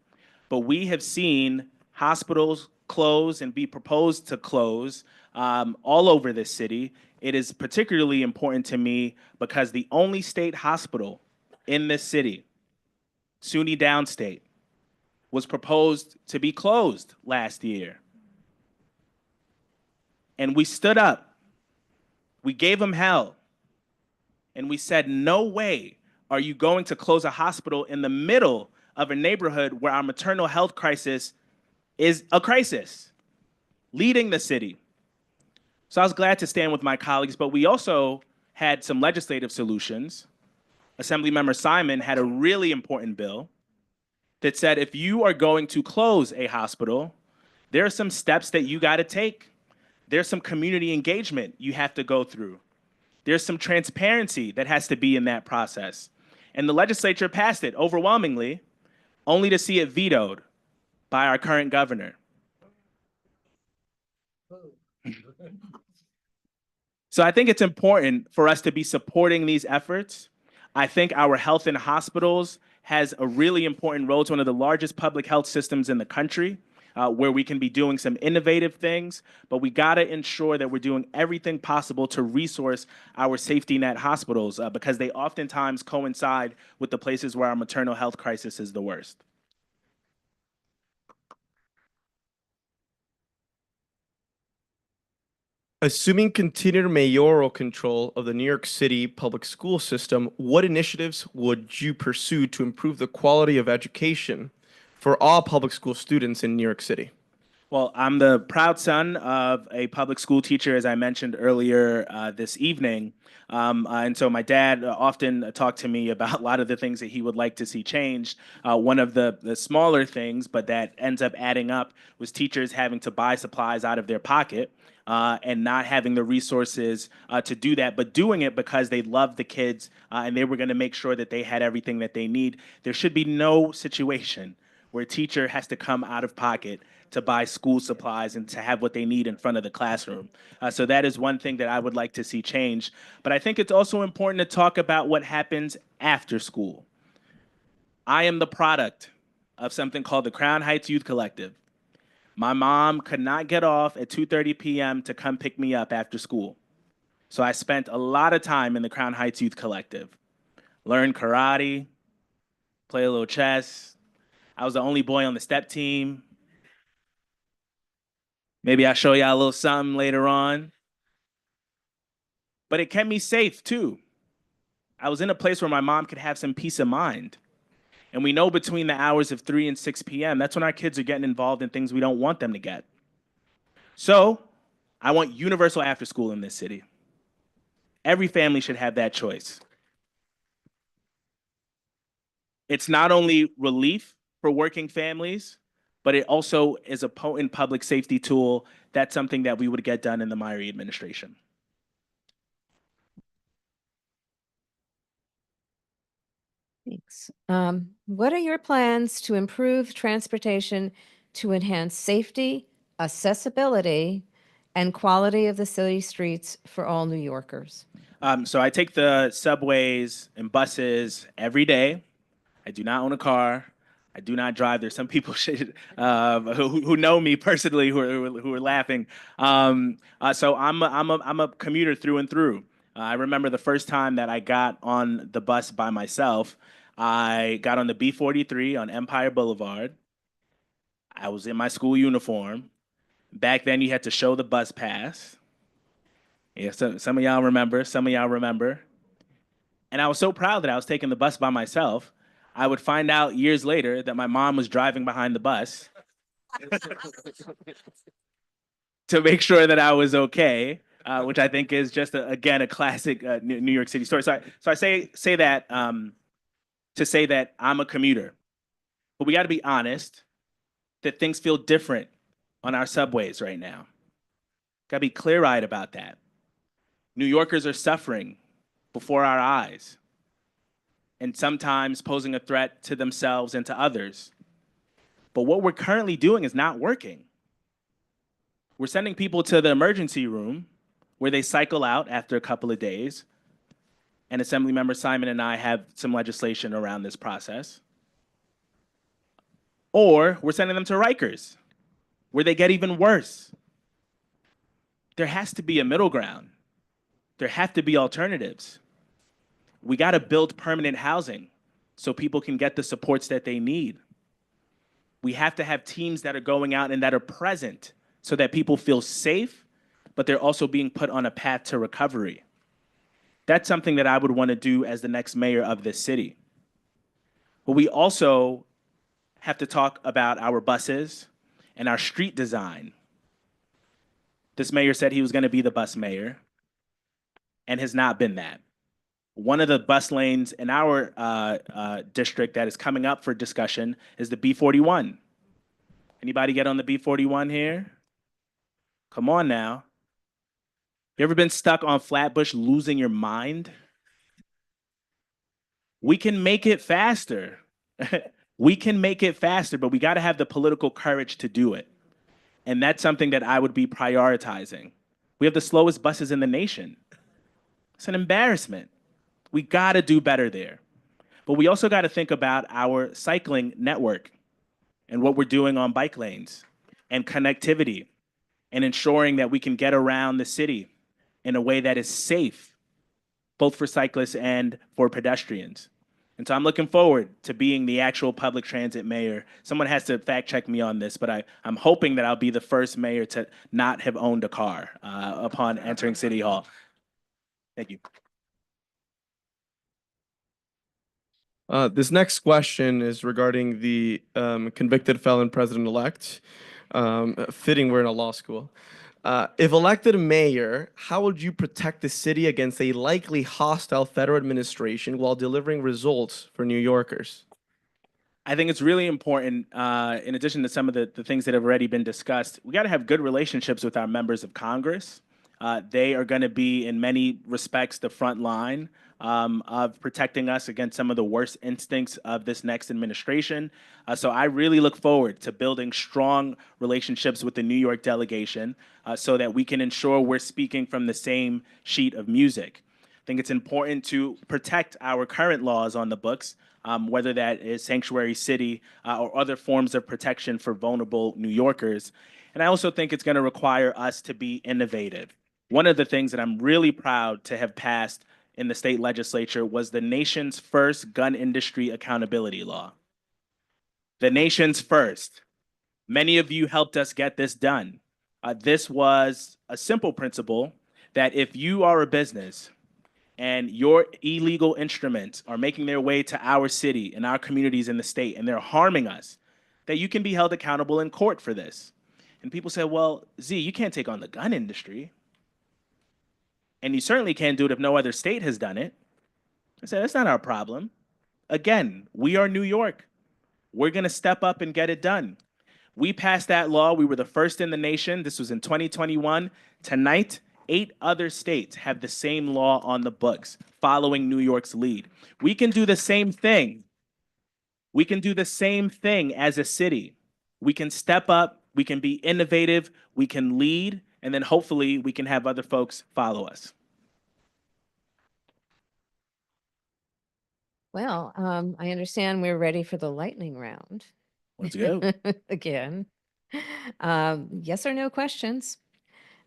But we have seen hospitals close and be proposed to close all over this city. It is particularly important to me because the only state hospital in this city, SUNY Downstate, was proposed to be closed last year. And we stood up, we gave them hell, and we said, no way are you going to close a hospital in the middle of a neighborhood where our maternal health crisis is a crisis, leading the city. So I was glad to stand with my colleagues, but we also had some legislative solutions. Assemblymember Simon had a really important bill that said if you are going to close a hospital, there are some steps that you got to take. There's some community engagement you have to go through. There's some transparency that has to be in that process. And the legislature passed it overwhelmingly, only to see it vetoed by our current governor. So I think it's important for us to be supporting these efforts. I think our health in hospitals has a really important role. It's one of the largest public health systems in the country, where we can be doing some innovative things, but we gotta ensure that we're doing everything possible to resource our safety net hospitals, because they oftentimes coincide with the places where our maternal health crisis is the worst. Assuming continued mayoral control of the New York City public school system, what initiatives would you pursue to improve the quality of education for all public school students in New York City? Well, I'm the proud son of a public school teacher, as I mentioned earlier this evening. And so my dad often talked to me about a lot of the things that he would like to see changed. One of the smaller things, but that ends up adding up, was teachers having to buy supplies out of their pocket. And not having the resources to do that, but doing it because they love the kids and they were going to make sure that they had everything that they need. There should be no situation where a teacher has to come out of pocket to buy school supplies and to have what they need in front of the classroom. So that is one thing that I would like to see change. But I think it's also important to talk about what happens after school. I am the product of something called the Crown Heights Youth Collective. My mom could not get off at 2:30 p.m. to come pick me up after school. So I spent a lot of time in the Crown Heights Youth Collective. Learned karate, play a little chess. I was the only boy on the step team. Maybe I'll show y'all a little something later on. But it kept me safe too. I was in a place where my mom could have some peace of mind. And we know between the hours of 3 and 6 p.m., that's when our kids are getting involved in things we don't want them to get. So I want universal after school in this city. Every family should have that choice. It's not only relief for working families, but it also is a potent public safety tool. That's something that we would get done in the Myrie administration. Thanks. What are your plans to improve transportation to enhance safety, accessibility, and quality of the city streets for all New Yorkers? So I take the subways and buses every day. I do not own a car. I do not drive. There's some people who know me personally who are laughing. So I'm a commuter through and through. I remember the first time that I got on the bus by myself. I got on the B43 on Empire Boulevard. I was in my school uniform. Back then, you had to show the bus pass. Yeah, so some of y'all remember. Some of y'all remember. And I was so proud that I was taking the bus by myself. I would find out years later that my mom was driving behind the bus to make sure that I was okay, which I think is just, again, a classic New York City story. So I say that to say that I'm a commuter. But we got to be honest that things feel different on our subways right now. Got to be clear-eyed about that. New Yorkers are suffering before our eyes, and sometimes posing a threat to themselves and to others. But what we're currently doing is not working. We're sending people to the emergency room where they cycle out after a couple of days. And Assemblymember Simon and I have some legislation around this process. Or we're sending them to Rikers, where they get even worse. There has to be a middle ground. There have to be alternatives. We got to build permanent housing so people can get the supports that they need. We have to have teams that are going out and that are present so that people feel safe, but they're also being put on a path to recovery. That's something that I would want to do as the next mayor of this city. But we also have to talk about our buses and our street design. This mayor said he was going to be the bus mayor and has not been that. One of the bus lanes in our district that is coming up for discussion is the B41. Anybody get on the B41 here? Come on now. You ever been stuck on Flatbush losing your mind? We can make it faster. We can make it faster, but we got to have the political courage to do it. And that's something that I would be prioritizing. We have the slowest buses in the nation. It's an embarrassment. We got to do better there. But we also got to think about our cycling network and what we're doing on bike lanes and connectivity and ensuring that we can get around the city in a way that is safe, both for cyclists and for pedestrians. And so I'm looking forward to being the actual public transit mayor. Someone has to fact check me on this, but I'm hoping that I'll be the first mayor to not have owned a car upon entering City Hall. Thank you. This next question is regarding the convicted felon president-elect. Fitting we're in a law school. If elected mayor, how would you protect the city against a likely hostile federal administration while delivering results for New Yorkers? I think it's really important, in addition to some of the things that have already been discussed, we got to have good relationships with our members of Congress. They are going to be, in many respects, the front line of protecting us against some of the worst instincts of this next administration. So I really look forward to building strong relationships with the New York delegation so that we can ensure we're speaking from the same sheet of music. I think it's important to protect our current laws on the books, whether that is sanctuary city or other forms of protection for vulnerable New Yorkers. And I also think it's going to require us to be innovative. One of the things that I'm really proud to have passed in the state legislature was the nation's first gun industry accountability law. The nation's first. Many of you helped us get this done. This was a simple principle that if you are a business and your illegal instruments are making their way to our city and our communities in the state and they're harming us, that you can be held accountable in court for this. And people say, well, Z, you can't take on the gun industry. And you certainly can't do it if no other state has done it. I said, that's not our problem. Again, we are New York. We're going to step up and get it done. We passed that law. We were the first in the nation. This was in 2021. Tonight, 8 other states have the same law on the books, following New York's lead. We can do the same thing. We can do the same thing as a city. We can step up. We can be innovative. We can lead. And then hopefully we can have other folks follow us. Well, I understand we're ready for the lightning round. Let's go. Again. Yes or no questions.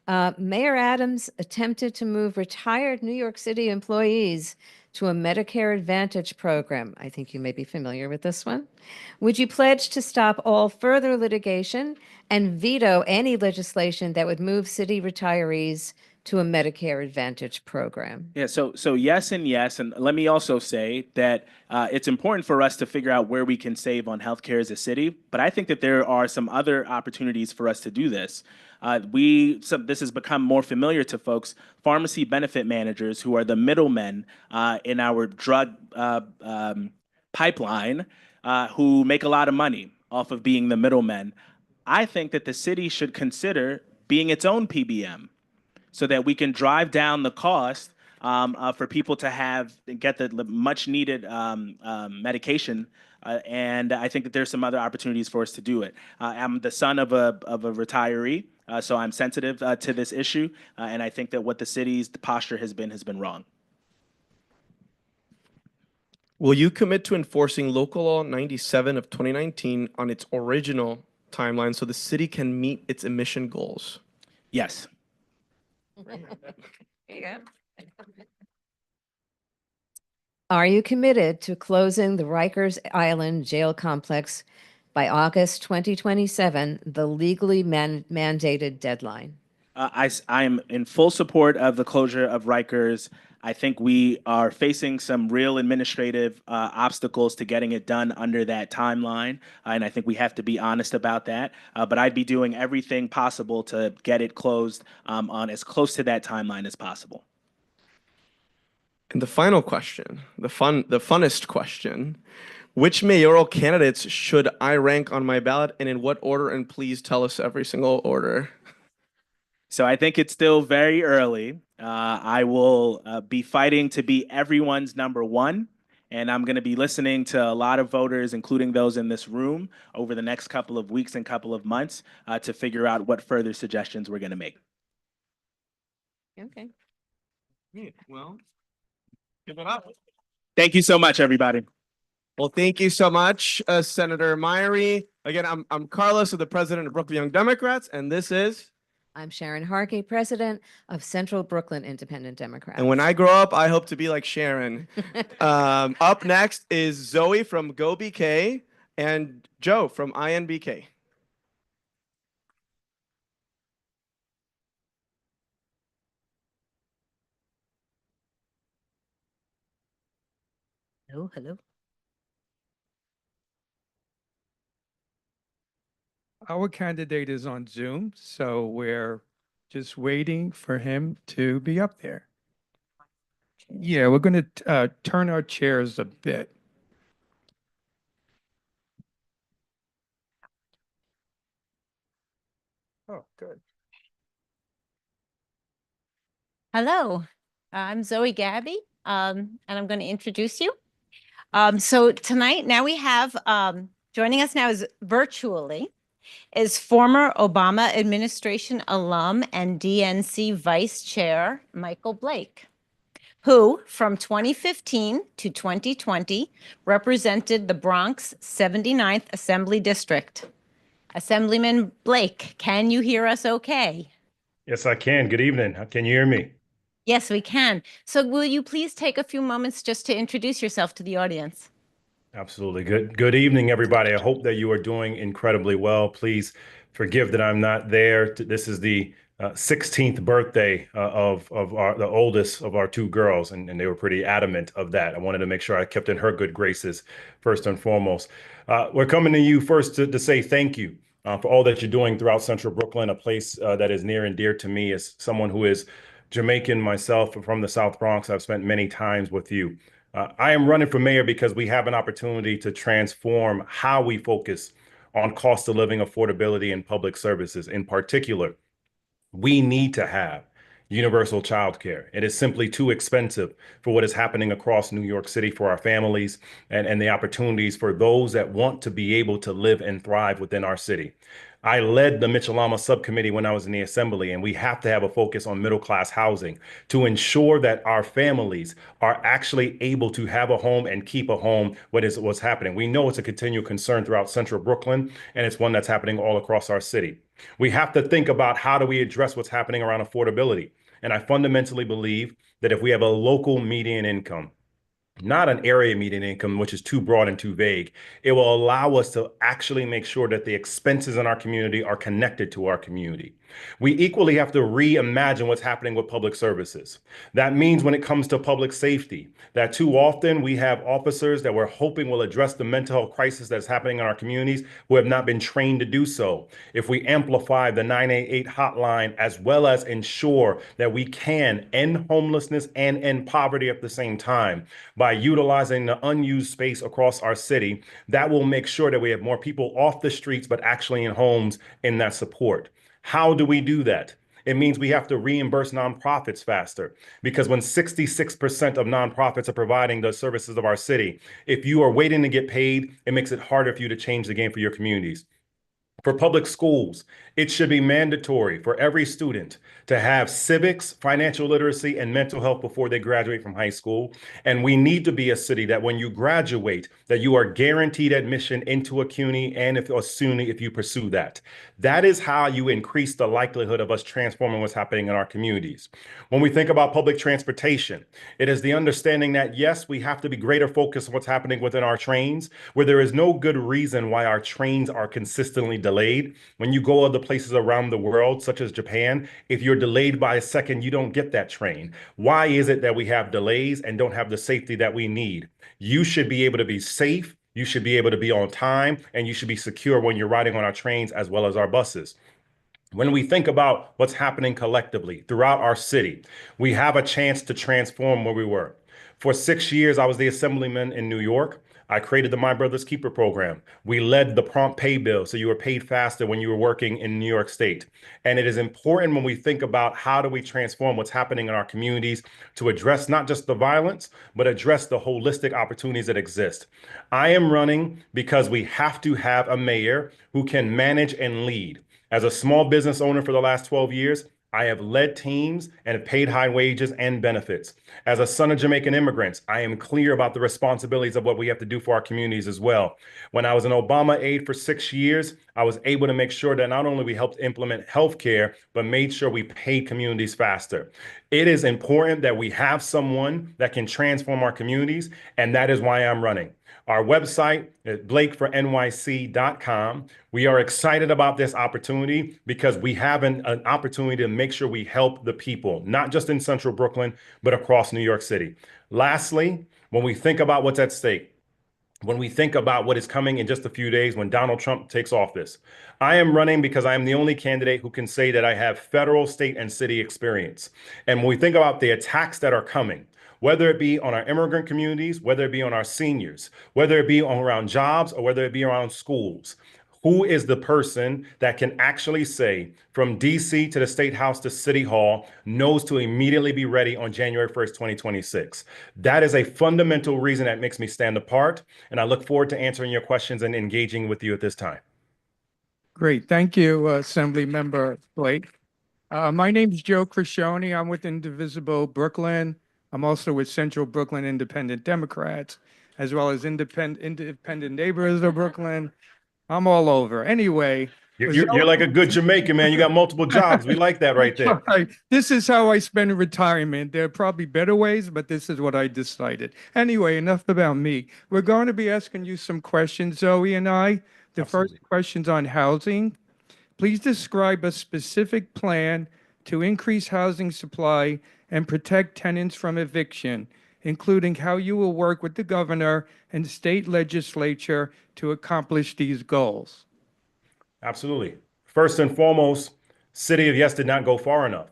Mayor Adams attempted to move retired New York City employees to a Medicare Advantage program. I think you may be familiar with this one. Would you pledge to stop all further litigation and veto any legislation that would move city retirees to a Medicare Advantage program? Yeah, so yes and yes. And let me also say that it's important for us to figure out where we can save on healthcare as a city. But I think that there are some other opportunities for us to do this. This has become more familiar to folks, pharmacy benefit managers who are the middlemen in our drug pipeline who make a lot of money off of being the middlemen. I think that the city should consider being its own PBM so that we can drive down the cost for people to get the much needed medication. And I think that there's some other opportunities for us to do it. I'm the son of a retiree, so I'm sensitive to this issue. And I think that what the city's posture has been wrong. Will you commit to enforcing Local Law 97 of 2019 on its original timeline so the city can meet its emission goals? Yes. Are you committed to closing the Rikers Island jail complex by August 2027, the legally mandated deadline? I am in full support of the closure of Rikers. I think we are facing some real administrative obstacles to getting it done under that timeline. And I think we have to be honest about that. But I'd be doing everything possible to get it closed on as close to that timeline as possible. And the final question, the funnest question, which mayoral candidates should I rank on my ballot and in what order? And please tell us every single order. So I think it's still very early. I will be fighting to be everyone's number one And I'm going to be listening to a lot of voters, including those in this room, over the next couple of weeks and couple of months to figure out what further suggestions we're going to make. Okay. Well, give it up. Thank you so much, everybody. Well, thank you so much, Senator Myrie. Again, I'm Carlos, the president of Brooklyn Young Democrats, and this is. I'm Sharon Harkey, president of Central Brooklyn Independent Democrats. And when I grow up, I hope to be like Sharon. Up next is Zoe from Go BK and Joe from INBK. Hello, hello. Our candidate is on Zoom, so we're just waiting for him to be up there. Yeah, we're going to turn our chairs a bit. Oh, good. Hello, I'm Zoe Gabby, and I'm going to introduce you. So tonight, now we have joining us now is virtually is former Obama administration alum and DNC Vice Chair Michael Blake, who from 2015 to 2020 represented the Bronx 79th Assembly District. Assemblyman Blake, can you hear us okay? Yes, I can. Good evening. Can you hear me? Yes, we can. So will you please take a few moments just to introduce yourself to the audience? Absolutely. Good evening, everybody. I hope that you are doing incredibly well. Please forgive that I'm not there. This is the 16th birthday of the oldest of our two girls, and they were pretty adamant of that. I wanted to make sure I kept in her good graces first and foremost. We're coming to you first to say thank you for all that you're doing throughout Central Brooklyn, a place that is near and dear to me as someone who is Jamaican myself from the South Bronx. I've spent many times with you. I am running for mayor because we have an opportunity to transform how we focus on cost of living, affordability, and public services. In particular, we need to have universal child care. It is simply too expensive for what is happening across New York City for our families and the opportunities for those that want to be able to live and thrive within our city. I led the Mitchell-Lama subcommittee when I was in the assembly, and we have to have a focus on middle-class housing to ensure that our families are actually able to have a home and keep a home. What's happening? We know it's a continual concern throughout Central Brooklyn, and it's one that's happening all across our city. We have to think about how do we address what's happening around affordability. And I fundamentally believe that if we have a local median income, not an area median income, which is too broad and too vague, it will allow us to actually make sure that the expenses in our community are connected to our community. We equally have to reimagine what's happening with public services. That means when it comes to public safety, that too often we have officers that we're hoping will address the mental health crisis that's happening in our communities who have not been trained to do so. If we amplify the 988 hotline, as well as ensure that we can end homelessness and end poverty at the same time by utilizing the unused space across our city, that will make sure that we have more people off the streets, but actually in homes in that support. How do we do that? It means we have to reimburse nonprofits faster, because when 66% of nonprofits are providing the services of our city, if you are waiting to get paid, it makes it harder for you to change the game for your communities. For public schools, it should be mandatory for every student to have civics, financial literacy, and mental health before they graduate from high school. And we need to be a city that when you graduate, that you are guaranteed admission into a CUNY and if a SUNY if you pursue that. That is how you increase the likelihood of us transforming what's happening in our communities. When we think about public transportation, it is the understanding that, yes, we have to be greater focused on what's happening within our trains, where there is no good reason why our trains are consistently delayed. When you go other places around the world, such as Japan, if you're delayed by a second, you don't get that train. Why is it that we have delays and don't have the safety that we need? You should be able to be safe, you should be able to be on time, and you should be secure when you're riding on our trains as well as our buses. When we think about what's happening collectively throughout our city, we have a chance to transform where we were. For 6 years, I was the assemblyman in New York. I created the My Brother's Keeper program. We led the prompt pay bill, so you were paid faster when you were working in New York State. And it is important when we think about how do we transform what's happening in our communities to address not just the violence, but address the holistic opportunities that exist. I am running because we have to have a mayor who can manage and lead. As a small business owner for the last 12 years, I have led teams and have paid high wages and benefits. As a son of Jamaican immigrants, I am clear about the responsibilities of what we have to do for our communities as well. When I was an Obama aide for 6 years, I was able to make sure that not only we helped implement healthcare, but made sure we paid communities faster. It is important that we have someone that can transform our communities, and that is why I'm running. Our website is blakefornyc.com. We are excited about this opportunity because we have an opportunity to make sure we help the people, not just in Central Brooklyn, but across New York City. Lastly, when we think about what's at stake, when we think about what is coming in just a few days when Donald Trump takes office, I am running because I am the only candidate who can say that I have federal, state, and city experience. And when we think about the attacks that are coming, whether it be on our immigrant communities, whether it be on our seniors, whether it be around jobs, or whether it be around schools, who is the person that can actually say from DC to the State House to City Hall knows to immediately be ready on January 1st, 2026? That is a fundamental reason that makes me stand apart. And I look forward to answering your questions and engaging with you at this time. Great. Thank you, Assembly Member Blake. My name's Joe Crescione. I'm with Indivisible Brooklyn. I'm also with Central Brooklyn Independent Democrats, as well as Independent Neighbors of Brooklyn. I'm all over. Anyway. You're like a good Jamaican, man. You got multiple jobs. We like that right there. This is how I spend retirement. There are probably better ways, but this is what I decided. Anyway, enough about me. We're going to be asking you some questions, Zoe and I. The first question's on housing. Please describe a specific plan to increase housing supply and protect tenants from eviction, including how you will work with the governor and state legislature to accomplish these goals. Absolutely. First and foremost, City of Yes did not go far enough.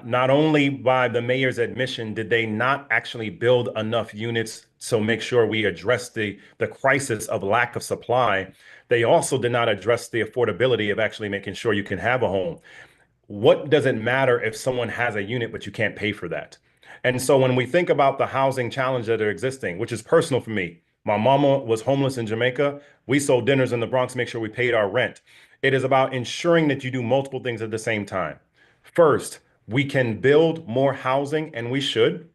Not only by the mayor's admission did they not actually build enough units to make sure we address the crisis of lack of supply, they also did not address the affordability of actually making sure you can have a home. What does it matter if someone has a unit, but you can't pay for that? And so when we think about the housing challenge that are existing, which is personal for me, my mama was homeless in Jamaica. We sold dinners in the Bronx to make sure we paid our rent. It is about ensuring that you do multiple things at the same time. First, we can build more housing, and we should.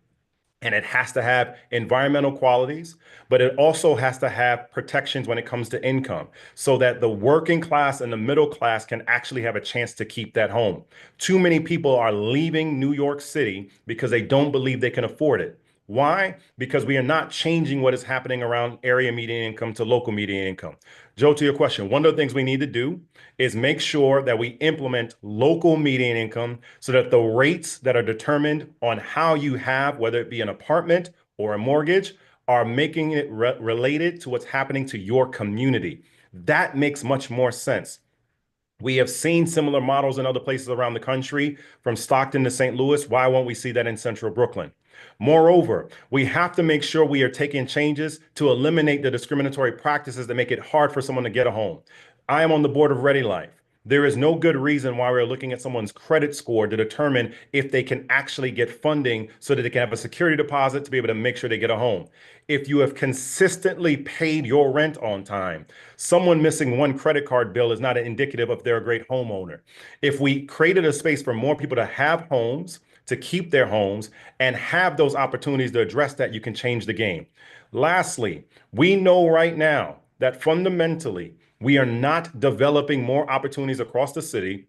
And it has to have environmental qualities, but it also has to have protections when it comes to income so that the working class and the middle class can actually have a chance to keep that home. Too many people are leaving New York City because they don't believe they can afford it. Why? Because we are not changing what is happening around area median income to local median income. Joe, to your question, one of the things we need to do is make sure that we implement local median income so that the rates that are determined on how you have, whether it be an apartment or a mortgage, are making it related to what's happening to your community. That makes much more sense. We have seen similar models in other places around the country, from Stockton to St. Louis. Why won't we see that in Central Brooklyn? Moreover, we have to make sure we are taking changes to eliminate the discriminatory practices that make it hard for someone to get a home. I am on the board of Ready Life. There is no good reason why we're looking at someone's credit score to determine if they can actually get funding so that they can have a security deposit to be able to make sure they get a home. If you have consistently paid your rent on time, someone missing one credit card bill is not indicative of they're a great homeowner. If we created a space for more people to have homes, to keep their homes, and have those opportunities to address that, you can change the game. Lastly, we know right now that fundamentally, we are not developing more opportunities across the city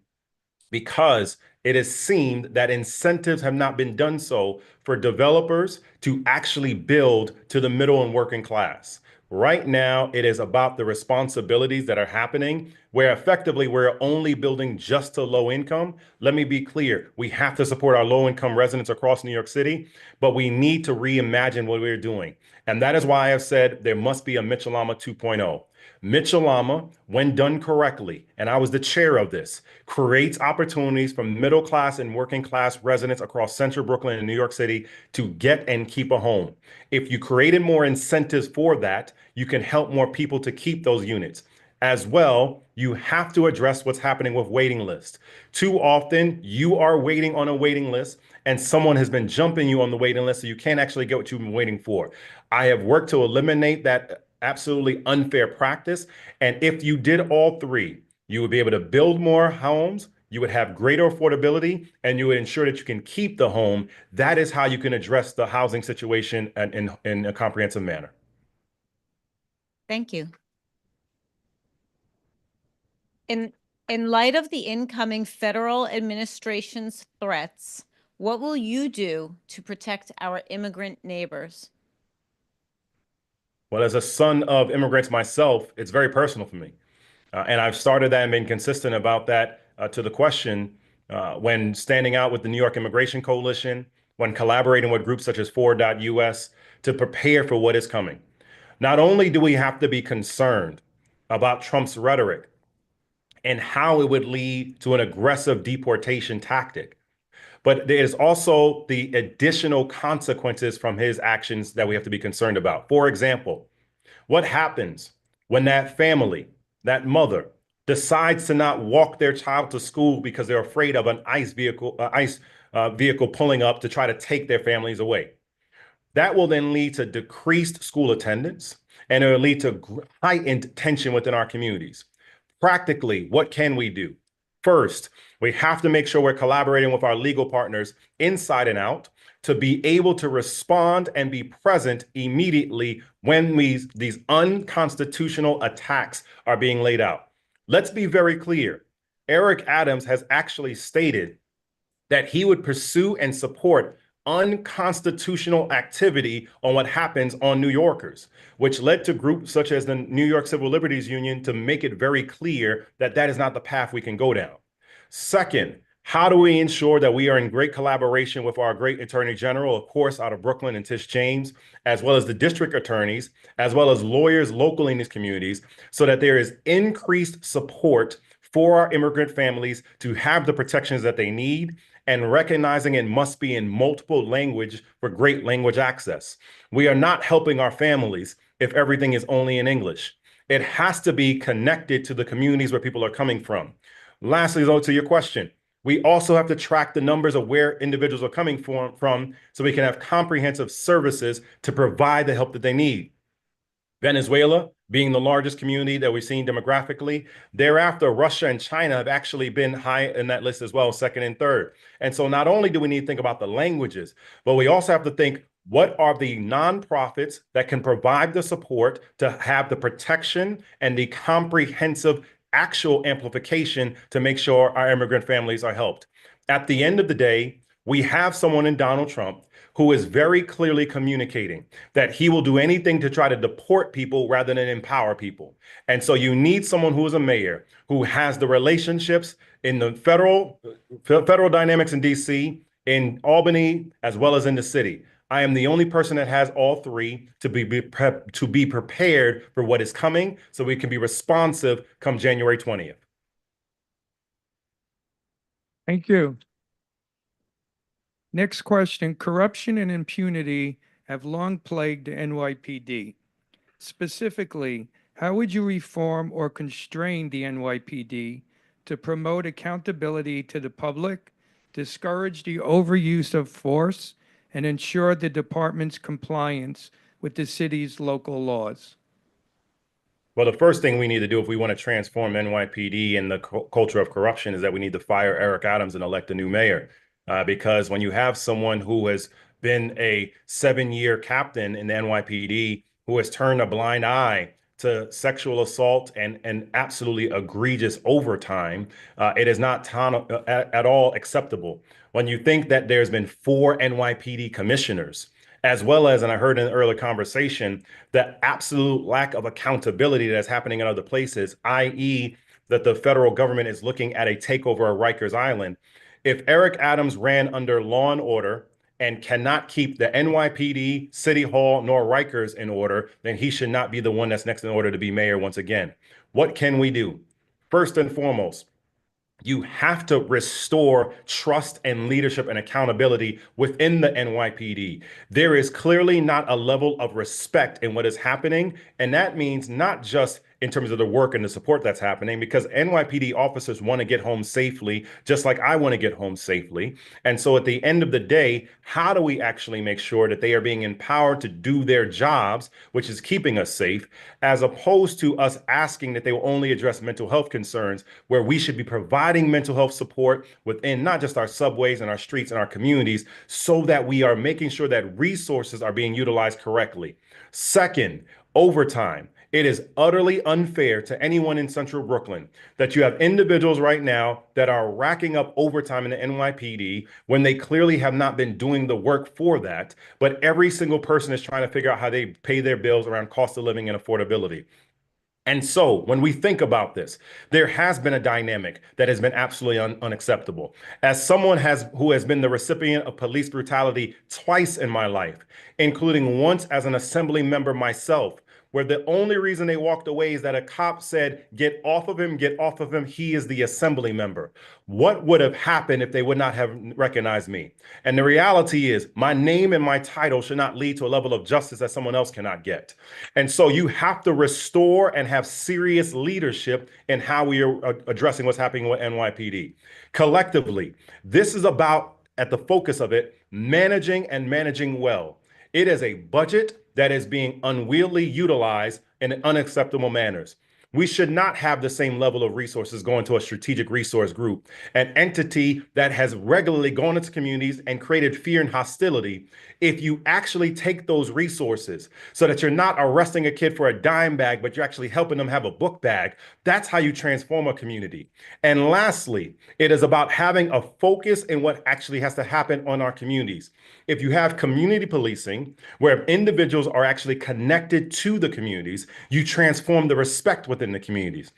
because it has seemed that incentives have not been done so for developers to actually build to the middle and working class. Right now, it is about the responsibilities that are happening where effectively we're only building just to low income. Let me be clear. We have to support our low income residents across New York City, but we need to reimagine what we're doing. And that is why I've said there must be a Mitchell-Lama 2.0. Mitchell-Lama, when done correctly, and I was the chair of this, creates opportunities for middle class and working class residents across central Brooklyn and New York City to get and keep a home. If you created more incentives for that, you can help more people to keep those units. As well, you have to address what's happening with waiting lists. Too often, you are waiting on a waiting list and someone has been jumping you on the waiting list, so you can't actually get what you've been waiting for. I have worked to eliminate that absolutely unfair practice. And if you did all three, you would be able to build more homes, you would have greater affordability, and you would ensure that you can keep the home. That is how you can address the housing situation in a comprehensive manner. Thank you. In light of the incoming federal administration's threats, what will you do to protect our immigrant neighbors? Well, as a son of immigrants myself, it's very personal for me. And I've started that and been consistent about that to the question when standing out with the New York Immigration Coalition, when collaborating with groups such as Forward.us to prepare for what is coming. Not only do we have to be concerned about Trump's rhetoric and how it would lead to an aggressive deportation tactic, but there is also the additional consequences from his actions that we have to be concerned about. For example, what happens when that family, that mother, decides to not walk their child to school because they're afraid of an ICE vehicle pulling up to try to take their families away? That will then lead to decreased school attendance, and it will lead to heightened tension within our communities. Practically, what can we do? First, we have to make sure we're collaborating with our legal partners inside and out to be able to respond and be present immediately when these unconstitutional attacks are being laid out. Let's be very clear. Eric Adams has actually stated that he would pursue and support unconstitutional activity on what happens on New Yorkers, which led to groups such as the New York Civil Liberties Union to make it very clear that that is not the path we can go down. Second, how do we ensure that we are in great collaboration with our great Attorney General, of course, out of Brooklyn and Tish James, as well as the district attorneys, as well as lawyers locally in these communities, so that there is increased support for our immigrant families to have the protections that they need, and recognizing it must be in multiple language for great language access. We are not helping our families if everything is only in English. It has to be connected to the communities where people are coming from. Lastly, though, to your question, we also have to track the numbers of where individuals are coming from so we can have comprehensive services to provide the help that they need. Venezuela being the largest community that we've seen demographically. Thereafter, Russia and China have actually been high in that list as well, second and third. And so not only do we need to think about the languages, but we also have to think, what are the nonprofits that can provide the support to have the protection and the comprehensive actual amplification to make sure our immigrant families are helped? At the end of the day, we have someone in Donald Trump who is very clearly communicating that he will do anything to try to deport people rather than empower people. And so you need someone who is a mayor, who has the relationships in the federal dynamics in DC, in Albany, as well as in the city. I am the only person that has all three to be prepared for what is coming so we can be responsive come January 20th. Thank you. Next question. Corruption and impunity have long plagued the NYPD. Specifically, how would you reform or constrain the NYPD to promote accountability to the public, discourage the overuse of force, and ensure the department's compliance with the city's local laws? Well, the first thing we need to do if we want to transform NYPD and the culture of corruption is that we need to fire Eric Adams and elect a new mayor. Because when you have someone who has been a 7-year captain in the NYPD, who has turned a blind eye to sexual assault and absolutely egregious overtime, it is not at all acceptable. When you think that there's been 4 NYPD commissioners, as well as, and I heard in an earlier conversation, the absolute lack of accountability that's happening in other places, i.e. that the federal government is looking at a takeover of Rikers Island. If Eric Adams ran under law and order and cannot keep the NYPD, City Hall, nor Rikers in order, then he should not be the one that's next in order to be mayor once again. What can we do? First and foremost, you have to restore trust and leadership and accountability within the NYPD. There is clearly not a level of respect in what is happening. And that means not just in terms of the work and the support that's happening, because NYPD officers want to get home safely, just like I want to get home safely. And so at the end of the day, how do we actually make sure that they are being empowered to do their jobs, which is keeping us safe, as opposed to us asking that they will only address mental health concerns, where we should be providing mental health support within not just our subways and our streets and our communities, so that we are making sure that resources are being utilized correctly. Second, overtime. It is utterly unfair to anyone in Central Brooklyn that you have individuals right now that are racking up overtime in the NYPD when they clearly have not been doing the work for that. But every single person is trying to figure out how they pay their bills around cost of living and affordability. And so when we think about this, there has been a dynamic that has been absolutely unacceptable. As someone who has been the recipient of police brutality twice in my life, including once as an assembly member myself, where the only reason they walked away is that a cop said, get off of him, he is the assembly member. What would have happened if they would not have recognized me? And the reality is, my name and my title should not lead to a level of justice that someone else cannot get. And so you have to restore and have serious leadership in how we are addressing what's happening with NYPD. Collectively, this is about, at the focus of it, managing and managing well. It is a budget that is being unwieldily utilized in unacceptable manners. We should not have the same level of resources going to a strategic resource group, an entity that has regularly gone into communities and created fear and hostility. If you actually take those resources so that you're not arresting a kid for a dime bag, but you're actually helping them have a book bag, that's how you transform a community. And lastly, it is about having a focus in what actually has to happen on our communities. If you have community policing, where individuals are actually connected to the communities, you transform the respect within the communities.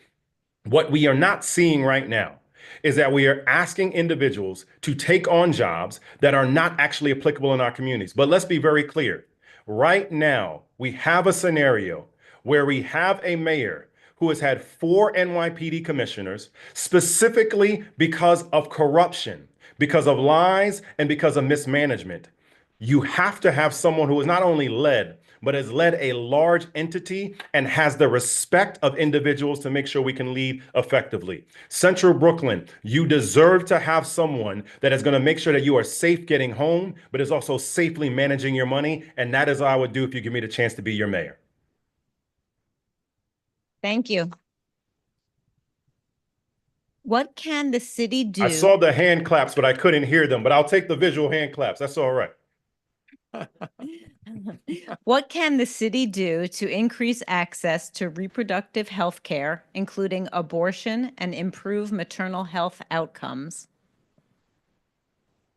What we are not seeing right now is that we are asking individuals to take on jobs that are not actually applicable in our communities. But let's be very clear. Right now, we have a scenario where we have a mayor who has had 4 NYPD commissioners specifically because of corruption, because of lies, and because of mismanagement. You have to have someone who is not only led, but has led a large entity and has the respect of individuals to make sure we can lead effectively. Central Brooklyn, you deserve to have someone that is going to make sure that you are safe getting home, but is also safely managing your money. And that is what I would do if you give me the chance to be your mayor. Thank you. What can the city do? I saw the hand claps, but I couldn't hear them, but I'll take the visual hand claps. That's all right. What can the city do to increase access to reproductive health care, including abortion, and improve maternal health outcomes?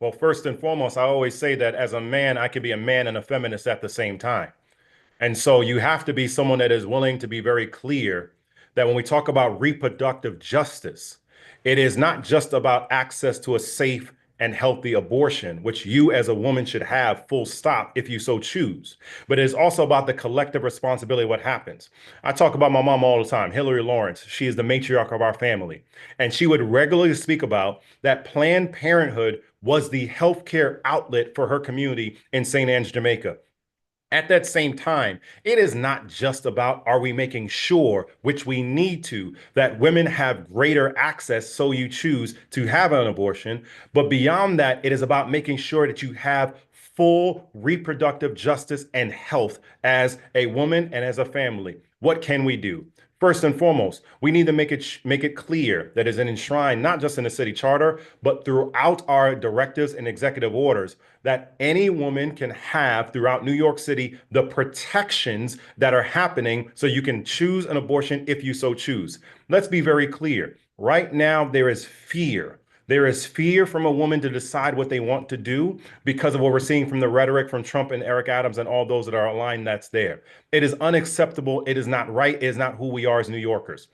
Well, first and foremost, I always say that as a man, I can be a man and a feminist at the same time. And so you have to be someone that is willing to be very clear that when we talk about reproductive justice, it is not just about access to a safe and healthy abortion, which you as a woman should have, full stop, if you so choose. But it is also about the collective responsibility of what happens. I talk about my mom all the time, Hillary Lawrence. She is the matriarch of our family. And she would regularly speak about that Planned Parenthood was the healthcare outlet for her community in St. Anne's, Jamaica. At that same time, it is not just about, are we making sure, which we need to, that women have greater access so you choose to have an abortion, but beyond that, it is about making sure that you have full reproductive justice and health as a woman and as a family. What can we do? First and foremost, we need to make it clear that is enshrined not just in the city charter, but throughout our directives and executive orders, that any woman can have throughout New York City the protections that are happening so you can choose an abortion if you so choose. Let's be very clear. Right now, there is fear. There is fear from a woman to decide what they want to do because of what we're seeing from the rhetoric from Trump and Eric Adams and all those that are aligned that's there. It is unacceptable. It is not right. It is not who we are as New Yorkers.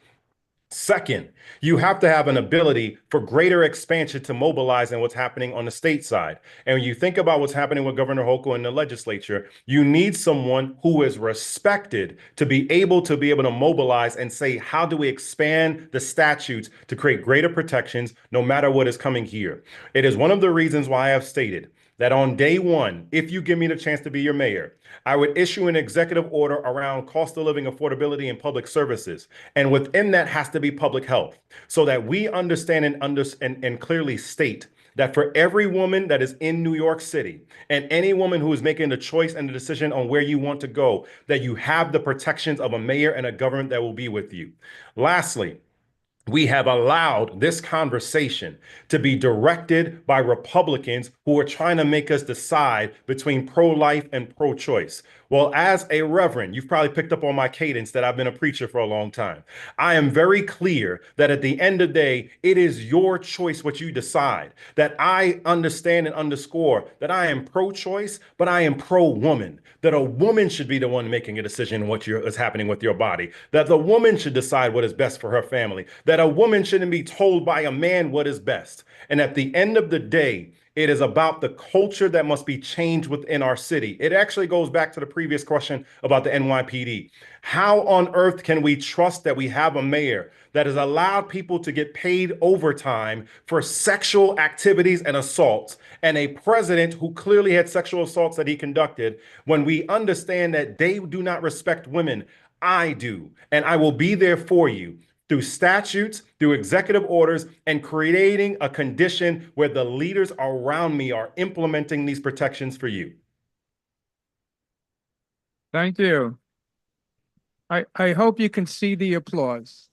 Second, you have to have an ability for greater expansion to mobilize in what's happening on the state side. And when you think about what's happening with Governor Hochul in the legislature, you need someone who is respected to be able to mobilize and say, how do we expand the statutes to create greater protections no matter what is coming here? It is one of the reasons why I have stated that on day one, if you give me the chance to be your mayor, I would issue an executive order around cost of living affordability and public services. And within that has to be public health, so that we understand and clearly state that for every woman that is in New York City and any woman who is making the choice and the decision on where you want to go, that you have the protections of a mayor and a government that will be with you. Lastly, we have allowed this conversation to be directed by Republicans who are trying to make us decide between pro-life and pro-choice. Well, as a reverend, you've probably picked up on my cadence that I've been a preacher for a long time. I am very clear that at the end of the day, it is your choice what you decide. That I understand and underscore that I am pro-choice, but I am pro-woman. That a woman should be the one making a decision on what is happening with your body. That the woman should decide what is best for her family. That a woman shouldn't be told by a man what is best. And at the end of the day, it is about the culture that must be changed within our city. It actually goes back to the previous question about the NYPD. How on earth can we trust that we have a mayor that has allowed people to get paid overtime for sexual activities and assaults, and a president who clearly had sexual assaults that he conducted, when we understand that they do not respect women? I do, and I will be there for you through statutes, through executive orders, and creating a condition where the leaders around me are implementing these protections for you. Thank you. I hope you can see the applause.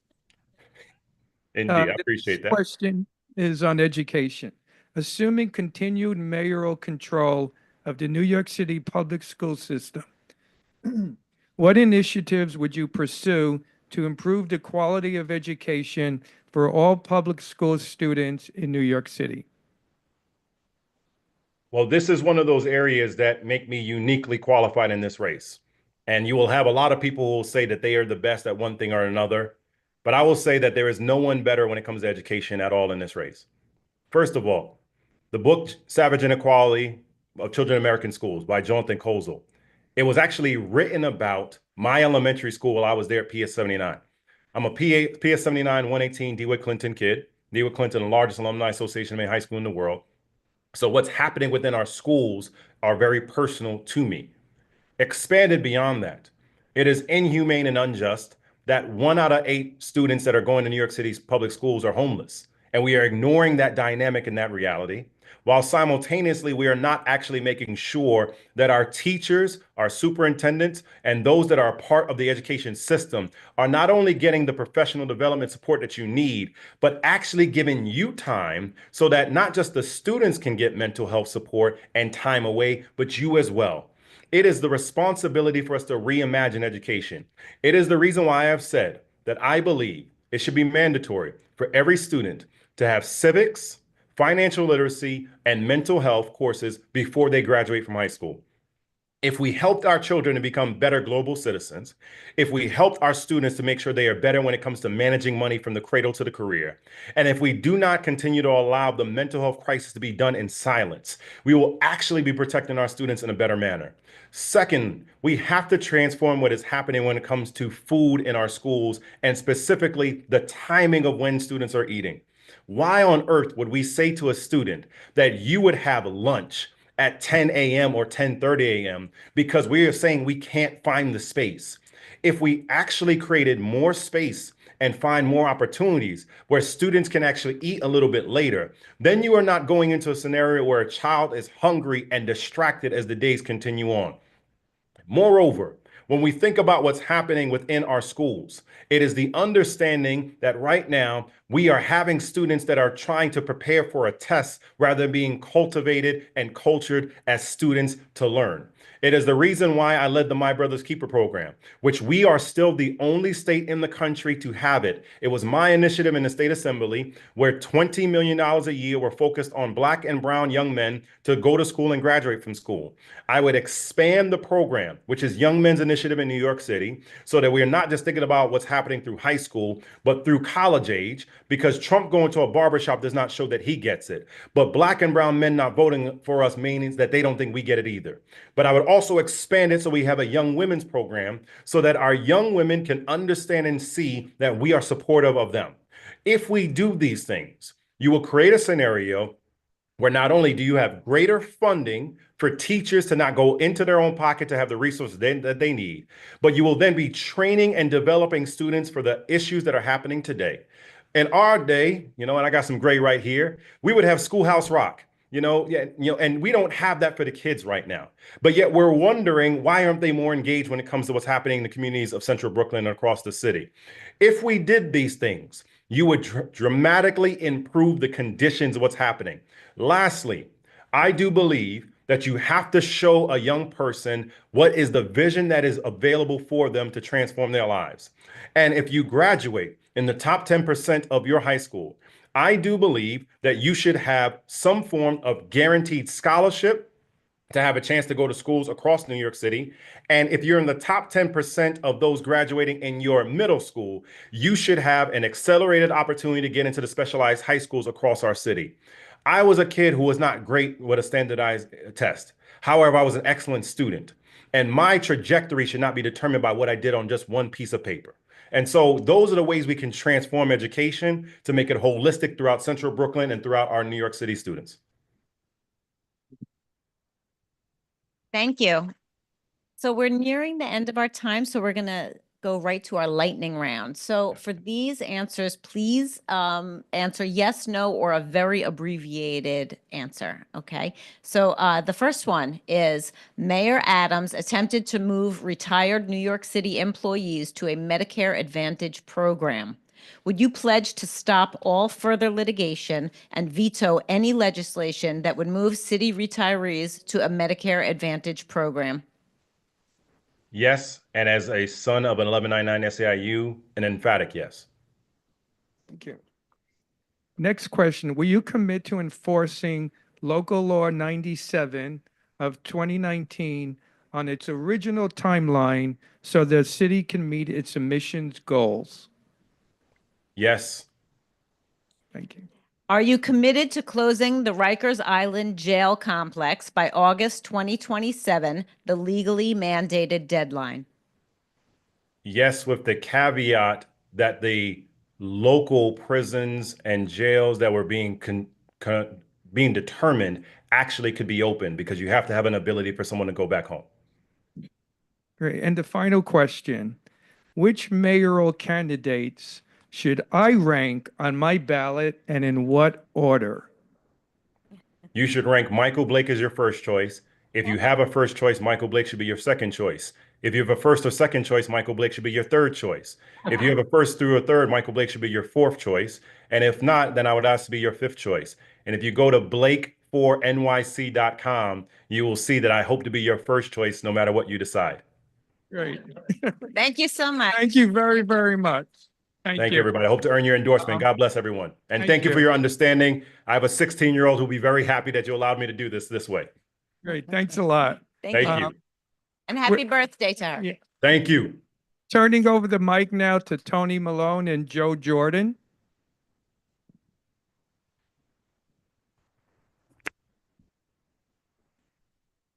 Indeed, I The appreciate next that. question is on education. Assuming continued mayoral control of the New York City public school system, what initiatives would you pursue to improve the quality of education for all public school students in New York City? Well, this is one of those areas that make me uniquely qualified in this race. And you will have a lot of people who will say that they are the best at one thing or another. But I will say that there is no one better when it comes to education at all in this race. First of all, the book Savage Inequality of Children in American Schools by Jonathan Kozol. It was actually written about my elementary school while I was there at PS 79. I'm a PS 79 118 DeWitt Clinton kid. DeWitt Clinton, the largest alumni association of high school in the world. So what's happening within our schools are very personal to me. Expanded beyond that, it is inhumane and unjust that 1 out of 8 students that are going to New York City's public schools are homeless. And we are ignoring that dynamic and that reality, while simultaneously we are not actually making sure that our teachers, our superintendents, and those that are a part of the education system are not only getting the professional development support that you need, but actually giving you time so that not just the students can get mental health support and time away, but you as well. It is the responsibility for us to reimagine education. It is the reason why I have said that I believe it should be mandatory for every student to have civics, financial literacy, and mental health courses before they graduate from high school. If we helped our children to become better global citizens, if we helped our students to make sure they are better when it comes to managing money from the cradle to the career, and if we do not continue to allow the mental health crisis to be done in silence, we will actually be protecting our students in a better manner. Second, we have to transform what is happening when it comes to food in our schools, and specifically the timing of when students are eating. Why on earth would we say to a student that you would have lunch at 10 a.m. or 10:30 a.m. because we are saying we can't find the space? If we actually created more space and find more opportunities where students can actually eat a little bit later, then you are not going into a scenario where a child is hungry and distracted as the days continue on. Moreover, when we think about what's happening within our schools, it is the understanding that right now We are having students that are trying to prepare for a test rather than being cultivated and cultured as students to learn. It is the reason why I led the My Brother's Keeper program, which we are still the only state in the country to have it. It was my initiative in the state assembly where $20 million a year were focused on Black and brown young men to go to school and graduate from school. I would expand the program, which is Young Men's Initiative in New York City, so that we are not just thinking about what's happening through high school, but through college age, because Trump going to a barbershop does not show that he gets it. But Black and brown men not voting for us means that they don't think we get it either. But I would also expand it so we have a young women's program so that our young women can understand and see that we are supportive of them. If we do these things, you will create a scenario where not only do you have greater funding for teachers to not go into their own pocket to have the resources that they need, but you will then be training and developing students for the issues that are happening today. In our day, and I got some gray right here, we would have Schoolhouse Rock. And we don't have that for the kids right now. But yet we're wondering, why aren't they more engaged when it comes to what's happening in the communities of Central Brooklyn and across the city? If we did these things, you would dramatically improve the conditions of what's happening. Lastly, I do believe that you have to show a young person what is the vision that is available for them to transform their lives. And if you graduate in the top 10% of your high school, I do believe that you should have some form of guaranteed scholarship to have a chance to go to schools across New York City. And if you're in the top 10% of those graduating in your middle school, you should have an accelerated opportunity to get into the specialized high schools across our city. I was a kid who was not great with a standardized test. However, I was an excellent student. And my trajectory should not be determined by what I did on just one piece of paper. And so those are the ways we can transform education to make it holistic throughout Central Brooklyn and throughout our New York City students. Thank you. So we're nearing the end of our time, so we're going to go right to our lightning round. So for these answers, please answer yes, no, or a very abbreviated answer, okay? So the first one is Mayor Adams attempted to move retired New York City employees to a Medicare Advantage program. Would you pledge to stop all further litigation and veto any legislation that would move city retirees to a Medicare Advantage program? Yes, and as a son of an 1199 SAIU, an emphatic yes. Thank you. Next question. Will you commit to enforcing Local Law 97 of 2019 on its original timeline so the city can meet its emissions goals? Yes. Thank you. Are you committed to closing the Rikers Island jail complex by August 2027, the legally mandated deadline? Yes, with the caveat that the local prisons and jails that were being determined actually could be open, because you have to have an ability for someone to go back home. Great. And the final question, which mayoral candidates should I rank on my ballot and in what order? You should rank Michael Blake as your first choice. If you have a first choice, Michael Blake should be your second choice. If you have a first or second choice, Michael Blake should be your third choice. If you have a first through a third, Michael Blake should be your fourth choice. And if not, then I would ask to be your fifth choice. And if you go to blake4nyc.com, you will see that I hope to be your first choice no matter what you decide. Great. Thank you so much. Thank you very, very much. Thank you, everybody. I hope to earn your endorsement. God bless everyone. And thank you for your understanding. I have a 16-year-old who'll be very happy that you allowed me to do this way. Great. Thanks a lot. Thank you. And happy birthday to her. Yeah. Thank you. Turning over the mic now to Tony Malone and Joe Jordan.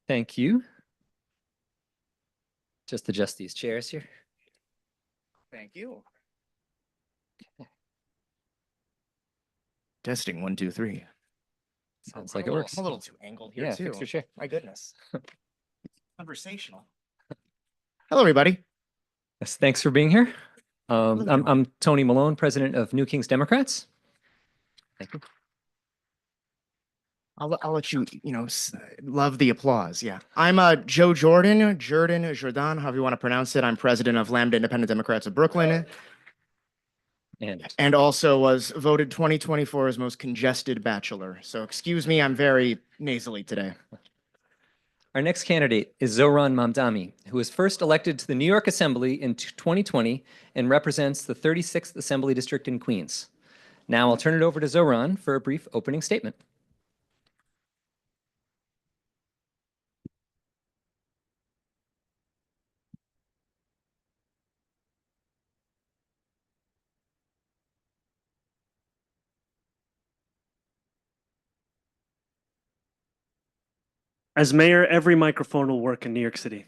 Thank you. Just adjust these chairs here. Thank you. Testing 1, 2, 3. Sounds like it works. I'm a little too angled here Yeah, too. fix your chair. My goodness. Conversational. Hello, everybody. Yes, thanks for being here. I'm Tony Malone, president of New Kings Democrats. Thank you. I'll let you, love the applause. Yeah. I'm Joe Jordan, Jordan, however you want to pronounce it. I'm president of Lambda Independent Democrats of Brooklyn. And also was voted 2024 as most congested bachelor. So excuse me, I'm very nasally today. our next candidate is Zohran Mamdani, who was first elected to the New York Assembly in 2020 and represents the 36th Assembly District in Queens. Now I'll turn it over to Zohran for a brief opening statement. As mayor, every microphone will work in New York City.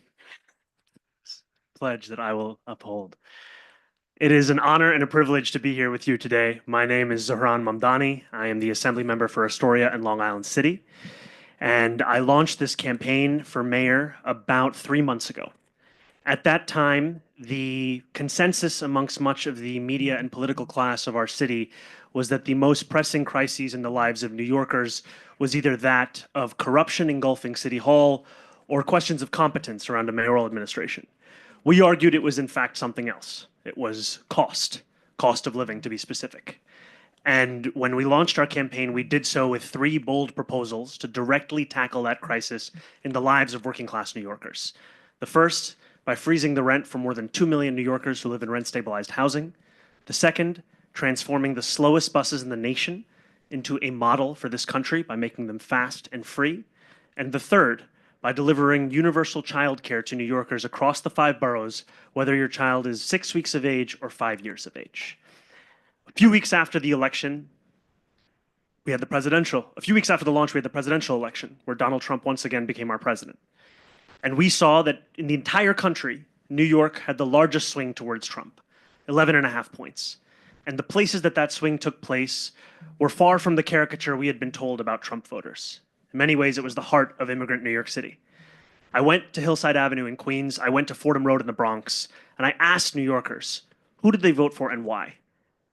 Pledge that I will uphold. It is an honor and a privilege to be here with you today. My name is Zohran Mamdani. I am the Assembly member for Astoria and Long Island City. And I launched this campaign for mayor about 3 months ago. At that time, the consensus amongst much of the media and political class of our city was that the most pressing crises in the lives of New Yorkers was either that of corruption engulfing City Hall or questions of competence around a mayoral administration. We argued it was in fact something else. It was cost of living to be specific. And when we launched our campaign, we did so with 3 bold proposals to directly tackle that crisis in the lives of working class New Yorkers. The first, by freezing the rent for more than 2 million New Yorkers who live in rent-stabilized housing. The second, transforming the slowest buses in the nation into a model for this country by making them fast and free. And the third, by delivering universal childcare to New Yorkers across the 5 boroughs, whether your child is 6 weeks of age or 5 years of age. A few weeks after the election, a few weeks after the launch, we had the presidential election, where Donald Trump once again became our president. And we saw that in the entire country, New York had the largest swing towards Trump, 11.5 points. And the places that swing took place were far from the caricature we had been told about Trump voters. In many ways, it was the heart of immigrant New York City. I went to Hillside Avenue in Queens, I went to Fordham Road in the Bronx, and I asked New Yorkers, who did they vote for and why?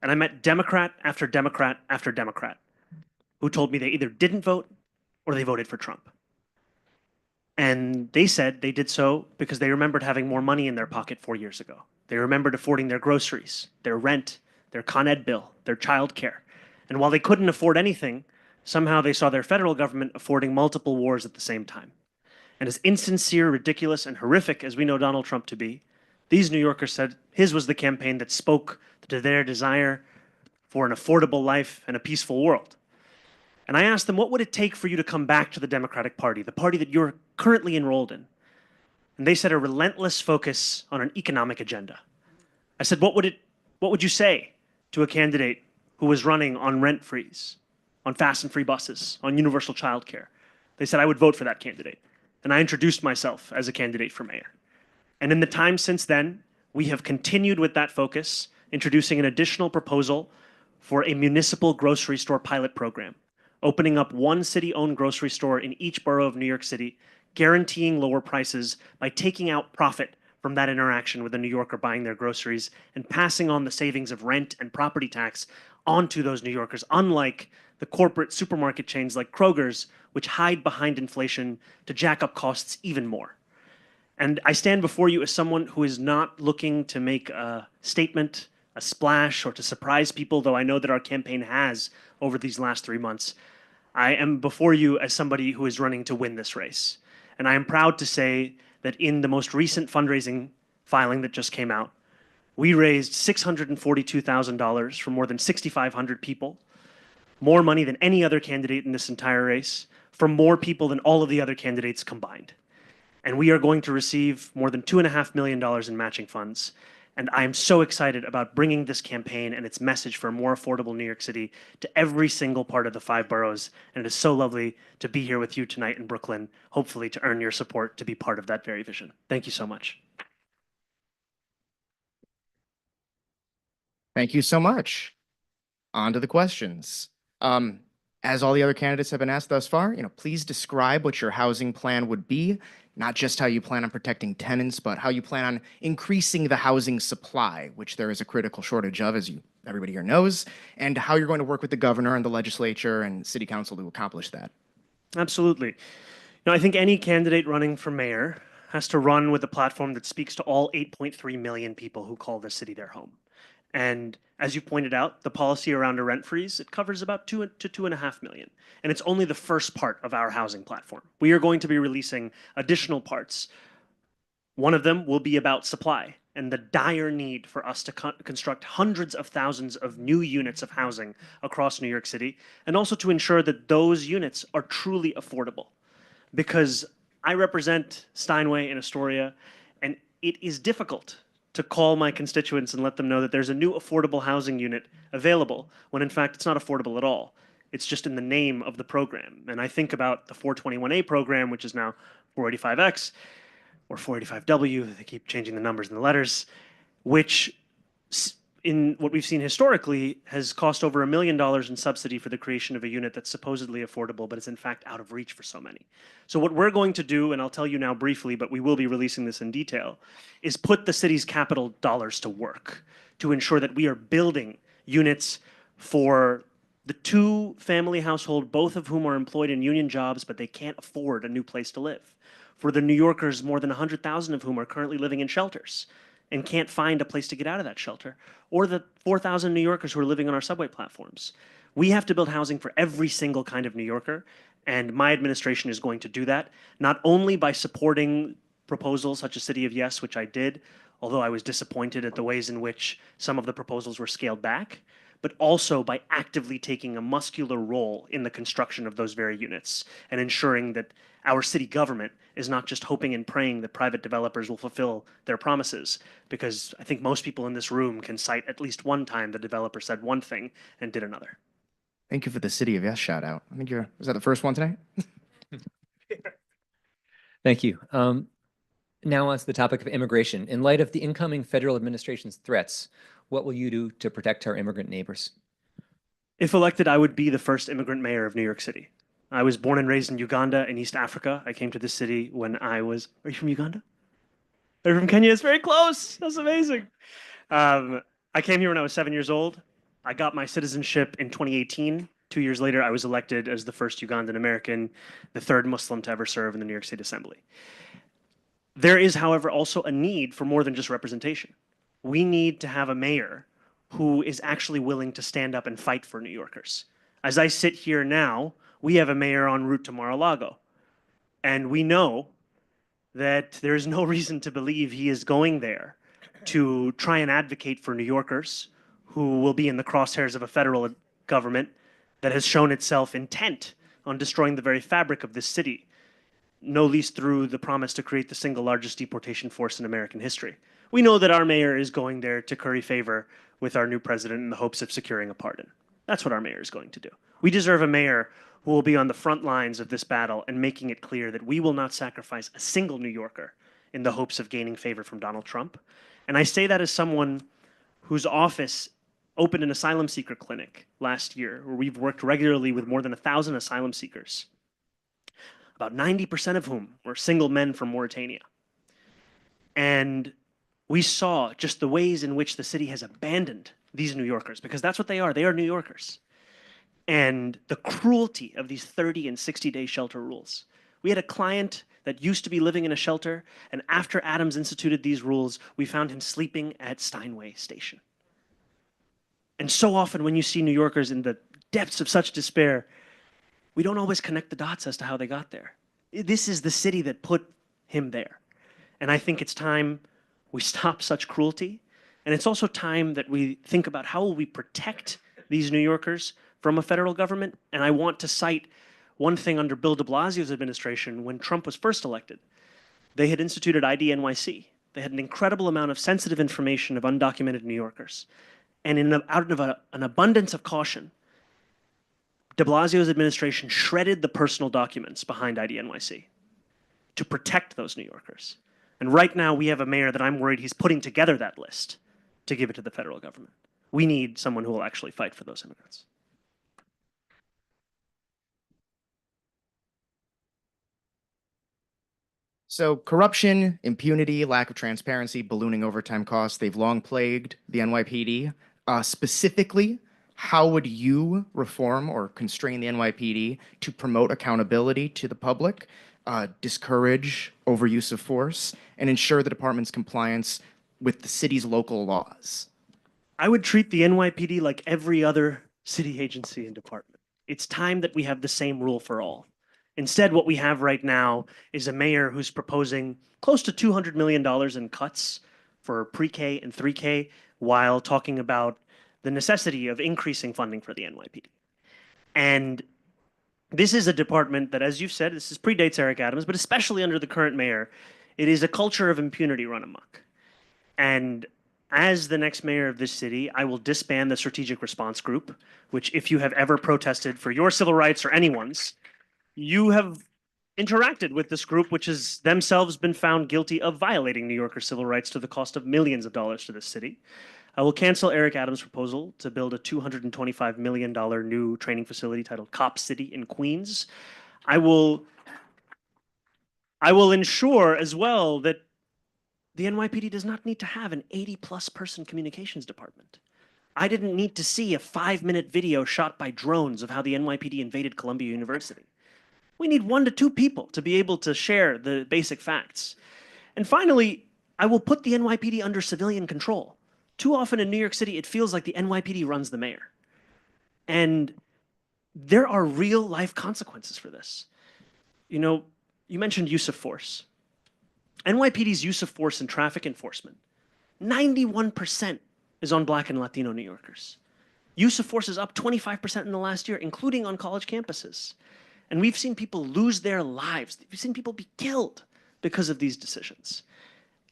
And I met Democrat after Democrat after Democrat who told me they either didn't vote or they voted for Trump. And they said they did so because they remembered having more money in their pocket 4 years ago. They remembered affording their groceries, their rent, their Con Ed bill, their child care. And while they couldn't afford anything, somehow they saw their federal government affording multiple wars at the same time. And as insincere, ridiculous, and horrific as we know Donald Trump to be, these New Yorkers said his was the campaign that spoke to their desire for an affordable life and a peaceful world. And I asked them, what would it take for you to come back to the Democratic Party, the party that you're currently enrolled in? And they said a relentless focus on an economic agenda. I said, what would you say to a candidate who was running on rent freeze, on fast and free buses, on universal childcare? They said I would vote for that candidate. And I introduced myself as a candidate for mayor. And in the time since then, we have continued with that focus, introducing an additional proposal for a municipal grocery store pilot program, opening up one city-owned grocery store in each borough of New York City, guaranteeing lower prices by taking out profit from that interaction with a New Yorker buying their groceries and passing on the savings of rent and property tax onto those New Yorkers, unlike the corporate supermarket chains like Kroger's, which hide behind inflation to jack up costs even more. And I stand before you as someone who is not looking to make a statement, a splash, or to surprise people, though I know that our campaign has over these last 3 months. I am before you as somebody who is running to win this race. And I am proud to say that in the most recent fundraising filing that just came out, we raised $642,000 for more than 6,500 people, more money than any other candidate in this entire race, from more people than all of the other candidates combined. And we are going to receive more than $2.5 million in matching funds. And I am so excited about bringing this campaign and its message for a more affordable New York City to every single part of the 5 boroughs. And it is so lovely to be here with you tonight in Brooklyn, hopefully to earn your support to be part of that very vision. Thank you so much. Thank you so much. On to the questions. As all the other candidates have been asked thus far, please describe what your housing plan would be, not just how you plan on protecting tenants, but how you plan on increasing the housing supply, which there is a critical shortage of, as everybody here knows, and how you're going to work with the governor and the legislature and city council to accomplish that. Absolutely. I think any candidate running for mayor has to run with a platform that speaks to all 8.3 million people who call this city their home. And as you pointed out, the policy around a rent freeze, it covers about 2 to 2.5 million. And it's only the first part of our housing platform. We are going to be releasing additional parts. One of them will be about supply and the dire need for us to construct hundreds of thousands of new units of housing across New York City, and also to ensure that those units are truly affordable. Because I represent Steinway and Astoria, and it is difficult to call my constituents and let them know that there's a new affordable housing unit available, when in fact it's not affordable at all. It's just in the name of the program. And I think about the 421A program, which is now 485X, or 485W, they keep changing the numbers and the letters, which in what we've seen historically has cost over $1 million in subsidy for the creation of a unit that's supposedly affordable, but is in fact out of reach for so many. So what we're going to do, and I'll tell you now briefly, but we will be releasing this in detail, is put the city's capital dollars to work to ensure that we are building units for the two-family household, both of whom are employed in union jobs, but they can't afford a new place to live. For the New Yorkers, more than 100,000 of whom are currently living in shelters and can't find a place to get out of that shelter, or the 4,000 New Yorkers who are living on our subway platforms. We have to build housing for every single kind of New Yorker, and my administration is going to do that, not only by supporting proposals such as City of Yes, which I did, although I was disappointed at the ways in which some of the proposals were scaled back, but also by actively taking a muscular role in the construction of those very units and ensuring that our city government is not just hoping and praying that private developers will fulfill their promises, because I think most people in this room can cite at least one time the developer said one thing and did another. Thank you for the City of Yes shout out. I think was that the first one tonight? Thank you. Now on to the topic of immigration. In light of the incoming federal administration's threats, what will you do to protect our immigrant neighbors? If elected, I would be the first immigrant mayor of New York City. I was born and raised in Uganda in East Africa. I came to this city when I was... Are you from Uganda? Are you from Kenya? It's very close. That's amazing. I came here when I was 7 years old. I got my citizenship in 2018. 2 years later, I was elected as the first Ugandan American, the third Muslim to ever serve in the New York State Assembly. There is, however, also a need for more than just representation. We need to have a mayor who is actually willing to stand up and fight for New Yorkers. As I sit here now, we have a mayor en route to Mar-a-Lago, and we know that there is no reason to believe he is going there to try and advocate for New Yorkers who will be in the crosshairs of a federal government that has shown itself intent on destroying the very fabric of this city, no least through the promise to create the single largest deportation force in American history. We know that our mayor is going there to curry favor with our new president in the hopes of securing a pardon. That's what our mayor is going to do. We deserve a mayor who will be on the front lines of this battle and making it clear that we will not sacrifice a single New Yorker in the hopes of gaining favor from Donald Trump. And I say that as someone whose office opened an asylum seeker clinic last year, where we've worked regularly with more than 1,000 asylum seekers, about 90% of whom were single men from Mauritania. And we saw just the ways in which the city has abandoned these New Yorkers, because that's what they are. They are New Yorkers. And the cruelty of these 30 and 60-day shelter rules. We had a client that used to be living in a shelter, and after Adams instituted these rules, we found him sleeping at Steinway Station. And so often when you see New Yorkers in the depths of such despair, we don't always connect the dots as to how they got there. This is the city that put him there. And I think it's time we stop such cruelty. And it's also time that we think about how will we protect these New Yorkers from a federal government. And I want to cite one thing under Bill de Blasio's administration when Trump was first elected. They had instituted IDNYC. They had an incredible amount of sensitive information of undocumented New Yorkers. And out of an abundance of caution, de Blasio's administration shredded the personal documents behind IDNYC to protect those New Yorkers. And right now we have a mayor that I'm worried he's putting together that list to give it to the federal government. We need someone who will actually fight for those immigrants. So corruption, impunity, lack of transparency, ballooning overtime costs, they've long plagued the NYPD. Specifically, how would you reform or constrain the NYPD to promote accountability to the public, discourage overuse of force, and ensure the department's compliance with the city's local laws? I would treat the NYPD like every other city agency and department. It's time that we have the same rule for all. Instead, what we have right now is a mayor who's proposing close to $200 million in cuts for pre-K and 3K while talking about the necessity of increasing funding for the NYPD. And this is a department that, as you've said, this predates Eric Adams, but especially under the current mayor, it is a culture of impunity run amok. And as the next mayor of this city, I will disband the Strategic Response Group, which, if you have ever protested for your civil rights or anyone's, you have interacted with this group, which has themselves been found guilty of violating New Yorkers' civil rights to the cost of millions of dollars to this city. I will cancel Eric Adams' proposal to build a $225 million new training facility titled Cop City in Queens. I will ensure as well that the NYPD does not need to have an 80-plus person communications department. I didn't need to see a 5-minute video shot by drones of how the NYPD invaded Columbia University. We need 1 to 2 people to be able to share the basic facts. And finally, I will put the NYPD under civilian control. Too often in New York City, it feels like the NYPD runs the mayor. And there are real life consequences for this. You know, you mentioned use of force. NYPD's use of force in traffic enforcement, 91% is on Black and Latino New Yorkers. Use of force is up 25% in the last year, including on college campuses. And we've seen people lose their lives. We've seen people be killed because of these decisions.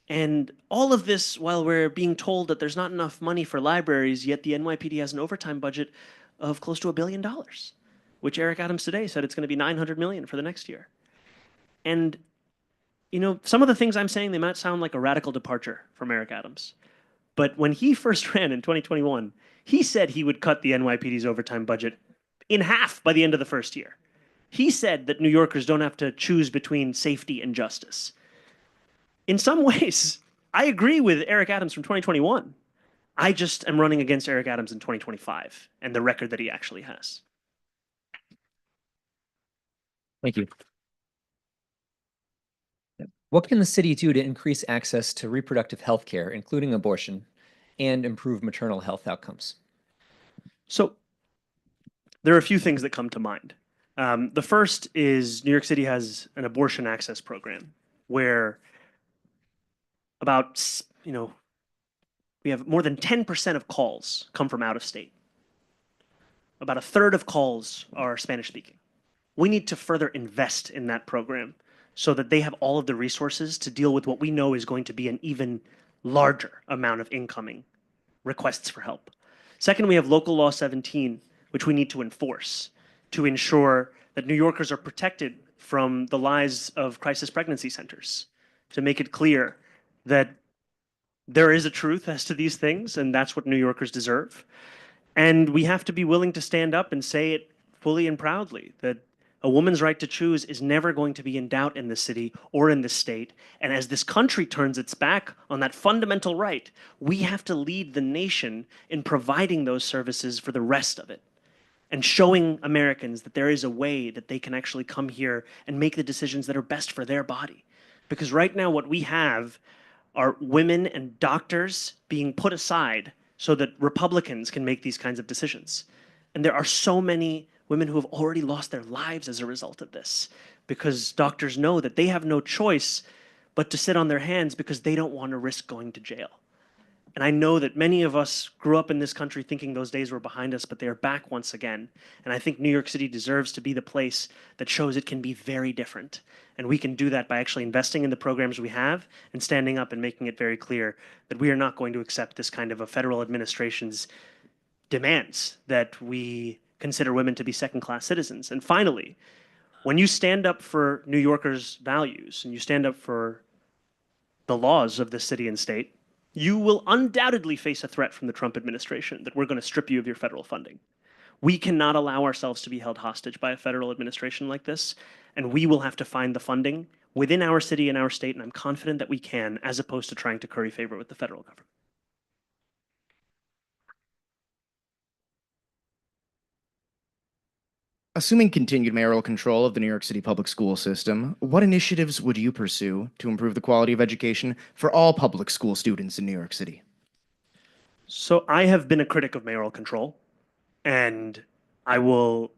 And all of this while we're being told that there's not enough money for libraries, yet the NYPD has an overtime budget of close to $1 billion, which Eric Adams today said it's going to be $900 million for the next year. And, you know, some of the things I'm saying, they might sound like a radical departure from Eric Adams. But when he first ran in 2021, he said he would cut the NYPD's overtime budget in half by the end of the first year. He said that New Yorkers don't have to choose between safety and justice. In some ways, I agree with Eric Adams from 2021. I just am running against Eric Adams in 2025 and the record that he actually has. Thank you. What can the city do to increase access to reproductive health care, including abortion, and improve maternal health outcomes? So there are a few things that come to mind. The first is New York City has an abortion access program where about, we have more than 10% of calls come from out of state. About a third of calls are Spanish speaking. We need to further invest in that program so that they have all of the resources to deal with what we know is going to be an even larger amount of incoming requests for help. Second, we have Local Law 17, which we need to enforce to ensure that New Yorkers are protected from the lies of crisis pregnancy centers, to make it clear that there is a truth as to these things, and that's what New Yorkers deserve. And we have to be willing to stand up and say it fully and proudly, that a woman's right to choose is never going to be in doubt in the city or in the state. And as this country turns its back on that fundamental right, we have to lead the nation in providing those services for the rest of it and showing Americans that there is a way that they can actually come here and make the decisions that are best for their body. Because right now what we have are women and doctors being put aside so that Republicans can make these kinds of decisions. And there are so many women who have already lost their lives as a result of this, because doctors know that they have no choice but to sit on their hands because they don't want to risk going to jail. And I know that many of us grew up in this country thinking those days were behind us, but they are back once again. And I think New York City deserves to be the place that shows it can be very different. And we can do that by actually investing in the programs we have and standing up and making it very clear that we are not going to accept this kind of a federal administration's demands that we consider women to be second-class citizens. And finally, when you stand up for New Yorkers' values and you stand up for the laws of this city and state, you will undoubtedly face a threat from the Trump administration that we're going to strip you of your federal funding. We cannot allow ourselves to be held hostage by a federal administration like this, and we will have to find the funding within our city and our state, and I'm confident that we can, as opposed to trying to curry favor with the federal government. Assuming continued mayoral control of the New York City public school system, what initiatives would you pursue to improve the quality of education for all public school students in New York City? So I have been a critic of mayoral control, and I will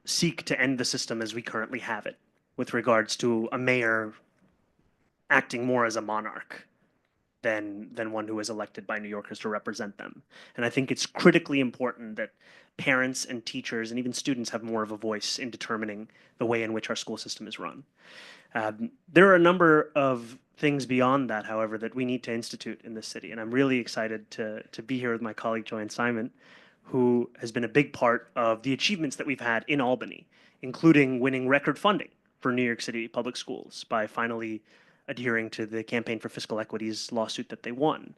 seek to end the system as we currently have it, with regards to a mayor acting more as a monarch than one who is elected by New Yorkers to represent them. And I think it's critically important that parents and teachers and even students have more of a voice in determining the way in which our school system is run. There are a number of things beyond that, however, that we need to institute in this city. And I'm really excited to be here with my colleague, Joanne Simon, who has been a big part of the achievements that we've had in Albany, including winning record funding for New York City public schools by finally adhering to the Campaign for Fiscal Equity's lawsuit that they won.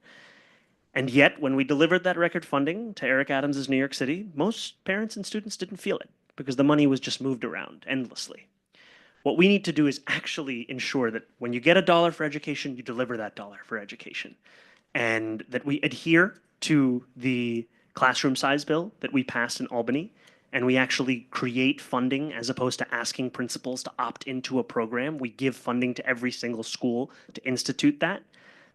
And yet, when we delivered that record funding to Eric Adams' New York City, most parents and students didn't feel it because the money was just moved around endlessly. What we need to do is actually ensure that when you get a dollar for education, you deliver that dollar for education. And that we adhere to the classroom size bill that we passed in Albany, and we actually create funding as opposed to asking principals to opt into a program. We give funding to every single school to institute that.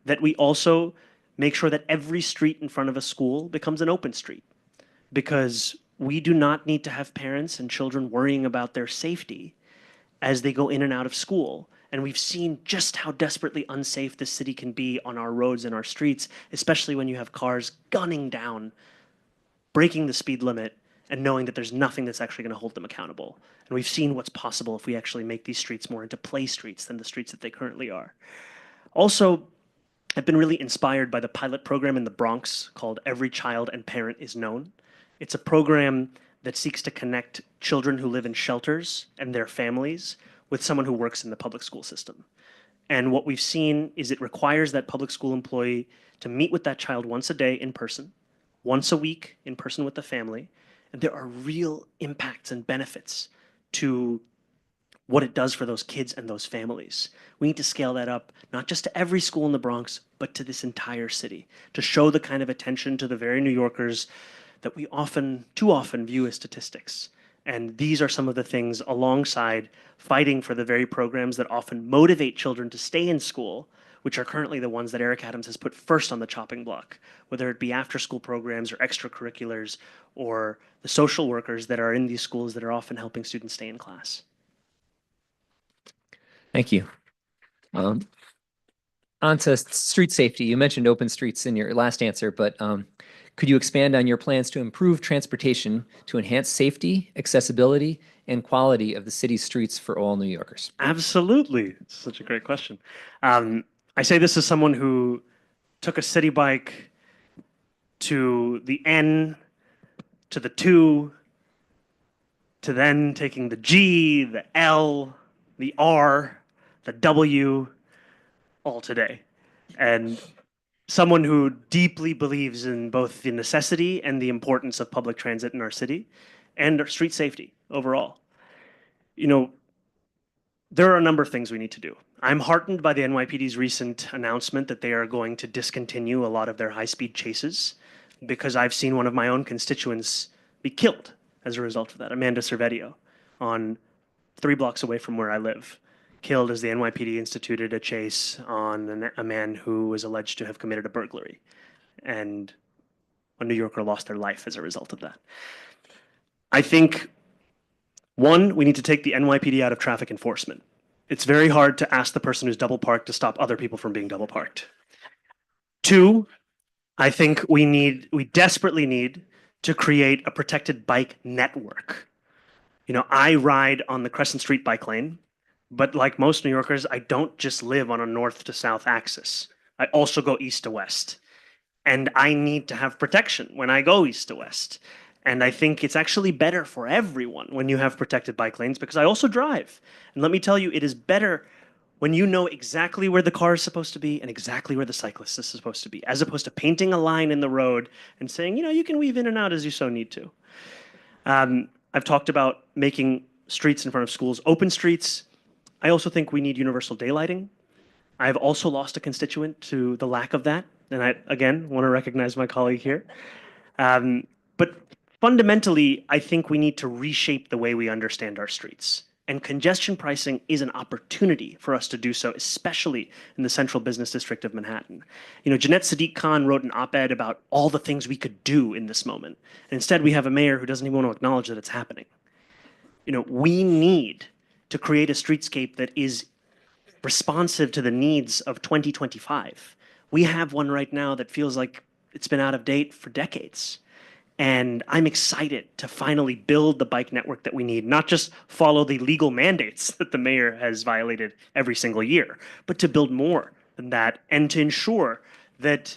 That we also make sure that every street in front of a school becomes an open street, because we do not need to have parents and children worrying about their safety as they go in and out of school. And we've seen just how desperately unsafe this city can be on our roads and our streets, especially when you have cars gunning down, breaking the speed limit, and knowing that there's nothing that's actually going to hold them accountable. And we've seen what's possible if we actually make these streets more into play streets than the streets that they currently are. Also, I've been really inspired by the pilot program in the Bronx called Every Child and Parent is Known. It's a program that seeks to connect children who live in shelters and their families with someone who works in the public school system. And what we've seen is it requires that public school employee to meet with that child once a day in person, once a week in person with the family. And there are real impacts and benefits to what it does for those kids and those families. We need to scale that up, not just to every school in the Bronx, but to this entire city, to show the kind of attention to the very New Yorkers that we too often view as statistics. And these are some of the things alongside fighting for the very programs that often motivate children to stay in school, which are currently the ones that Eric Adams has put first on the chopping block, whether it be after-school programs or extracurriculars or the social workers that are in these schools that are often helping students stay in class. Thank you. On to street safety. You mentioned open streets in your last answer, but could you expand on your plans to improve transportation to enhance safety, accessibility, and quality of the city's streets for all New Yorkers? Absolutely. It's such a great question. I say this as someone who took a city bike to the N, to the 2, to then taking the G, the L, the R, the W, all today. And someone who deeply believes in both the necessity and the importance of public transit in our city and our street safety overall. You know, there are a number of things we need to do. I'm heartened by the NYPD's recent announcement that they are going to discontinue a lot of their high-speed chases, because I've seen one of my own constituents be killed as a result of that, Amanda Cervedio, on 3 blocks away from where I live, killed as the NYPD instituted a chase on a man who was alleged to have committed a burglary. And a New Yorker lost their life as a result of that. I think, one, we need to take the NYPD out of traffic enforcement. It's very hard to ask the person who's double parked to stop other people from being double parked. 2, I think we desperately need to create a protected bike network. You know, I ride on the Crescent Street bike lane, but like most New Yorkers, I don't just live on a north to south axis. I also go east to west. And I need to have protection when I go east to west. And I think it's actually better for everyone when you have protected bike lanes, because I also drive. And let me tell you, it is better when you know exactly where the car is supposed to be and exactly where the cyclist is supposed to be, as opposed to painting a line in the road and saying, you know, you can weave in and out as you so need to. I've talked about making streets in front of schools open streets. I also think we need universal daylighting. I've also lost a constituent to the lack of that. And I, again, want to recognize my colleague here. But fundamentally, I think we need to reshape the way we understand our streets. And congestion pricing is an opportunity for us to do so, especially in the central business district of Manhattan. Jeanette Sadiq Khan wrote an op-ed about all the things we could do in this moment. And instead, we have a mayor who doesn't even want to acknowledge that it's happening. We need to create a streetscape that is responsive to the needs of 2025. We have one right now that feels like it's been out of date for decades. And I'm excited to finally build the bike network that we need, not just follow the legal mandates that the mayor has violated every single year, but to build more than that and to ensure that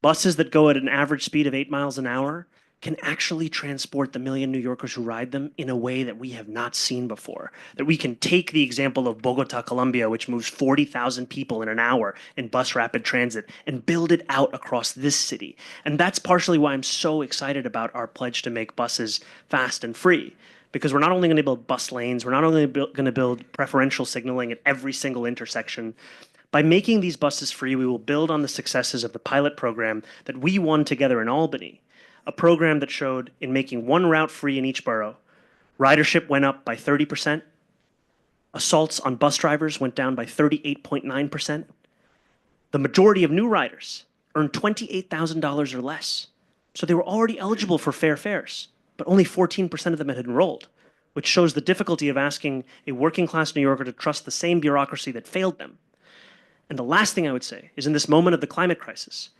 buses that go at an average speed of 8 miles an hour can actually transport the million New Yorkers who ride them in a way that we have not seen before. That we can take the example of Bogota, Colombia, which moves 40,000 people in an hour in bus rapid transit, and build it out across this city. And that's partially why I'm so excited about our pledge to make buses fast and free. Because we're not only going to build bus lanes, we're not only going to build preferential signaling at every single intersection. By making these buses free, we will build on the successes of the pilot program that we won together in Albany, a program that showed in making one route free in each borough, ridership went up by 30%, assaults on bus drivers went down by 38.9%. The majority of new riders earned $28,000 or less, so they were already eligible for fair fares, but only 14% of them had enrolled, which shows the difficulty of asking a working class New Yorker to trust the same bureaucracy that failed them. And the last thing I would say is in this moment of the climate crisis,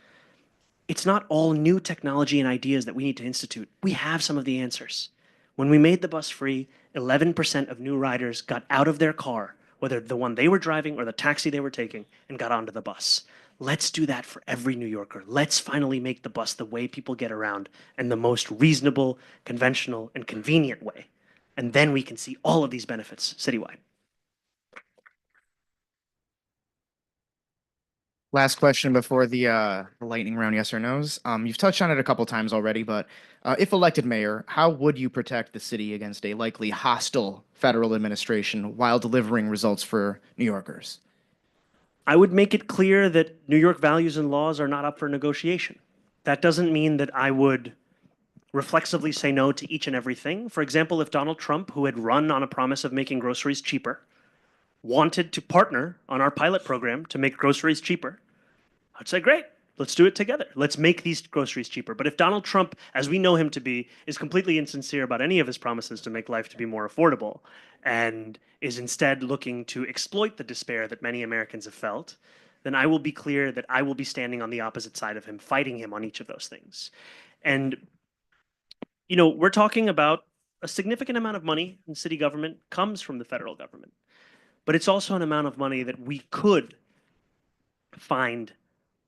it's not all new technology and ideas that we need to institute. We have some of the answers. When we made the bus free, 11% of new riders got out of their car, whether the one they were driving or the taxi they were taking, and got onto the bus. Let's do that for every New Yorker. Let's finally make the bus the way people get around and the most reasonable, conventional, and convenient way. And then we can see all of these benefits citywide. Last question before the lightning round, yes or no's. You've touched on it a couple times already, but if elected mayor, how would you protect the city against a likely hostile federal administration while delivering results for New Yorkers? I would make it clear that New York values and laws are not up for negotiation. That doesn't mean that I would reflexively say no to each and everything. For example, if Donald Trump, who had run on a promise of making groceries cheaper, wanted to partner on our pilot program to make groceries cheaper, I'd say, great, let's do it together. Let's make these groceries cheaper. But if Donald Trump, as we know him to be, is completely insincere about any of his promises to make life to be more affordable and is instead looking to exploit the despair that many Americans have felt, then I will be clear that I will be standing on the opposite side of him, fighting him on each of those things. And, we're talking about a significant amount of money in city government comes from the federal government. But it's also an amount of money that we could find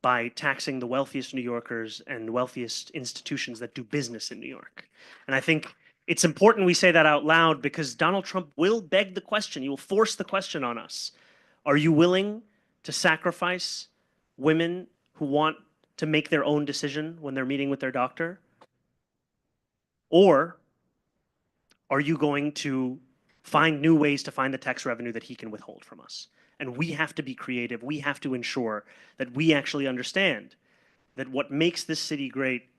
by taxing the wealthiest New Yorkers and wealthiest institutions that do business in New York. And I think it's important we say that out loud because Donald Trump will beg the question. He will force the question on us. Are you willing to sacrifice women who want to make their own decision when they're meeting with their doctor? Or are you going to find new ways to find the tax revenue that he can withhold from us? And we have to be creative. We have to ensure that we actually understand that what makes this city great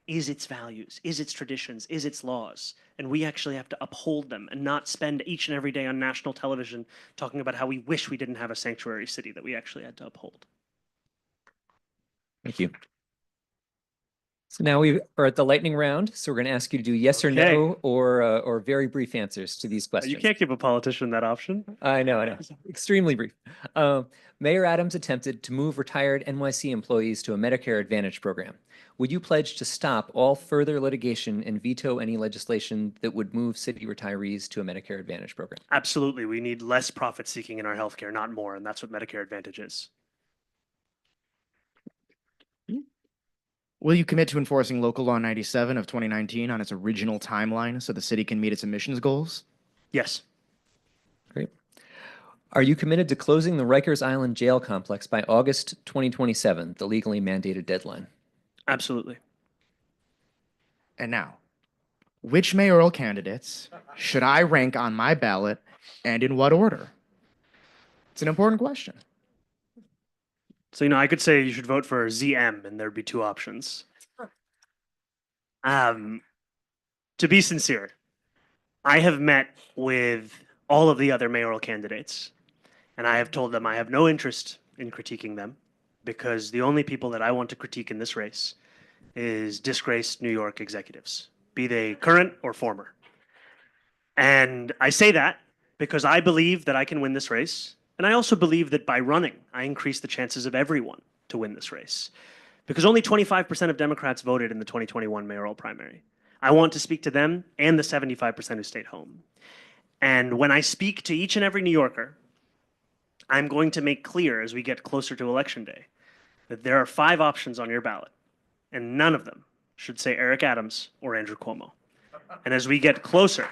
is its values, is its traditions, is its laws. And we actually have to uphold them and not spend each and every day on national television talking about how we wish we didn't have a sanctuary city that we actually had to uphold. Thank you. So now we are at the lightning round. So we're going to ask you to do yes or Okay. no or very brief answers to these questions. You can't give a politician that option. I know. Extremely brief. Mayor Adams attempted to move retired NYC employees to a Medicare Advantage program. Would you pledge to stop all further litigation and veto any legislation that would move city retirees to a Medicare Advantage program? Absolutely. We need less profit seeking in our healthcare, not more. And that's what Medicare Advantage is. Will you commit to enforcing Local Law 97 of 2019 on its original timeline so the city can meet its emissions goals? Yes. Great. Are you committed to closing the Rikers Island jail complex by August 2027, the legally mandated deadline? Absolutely. And now, which mayoral candidates should I rank on my ballot and in what order? It's an important question. So, I could say you should vote for ZM and there'd be two options. To be sincere, I have met with all of the other mayoral candidates. And I have told them I have no interest in critiquing them because the only people that I want to critique in this race is disgraced New York executives, be they current or former. And I say that because I believe that I can win this race. And I also believe that by running, I increase the chances of everyone to win this race. Because only 25% of Democrats voted in the 2021 mayoral primary. I want to speak to them and the 75% who stayed home. And when I speak to each and every New Yorker, I'm going to make clear as we get closer to Election Day that there are 5 options on your ballot, and none of them should say Eric Adams or Andrew Cuomo. And as we get closer,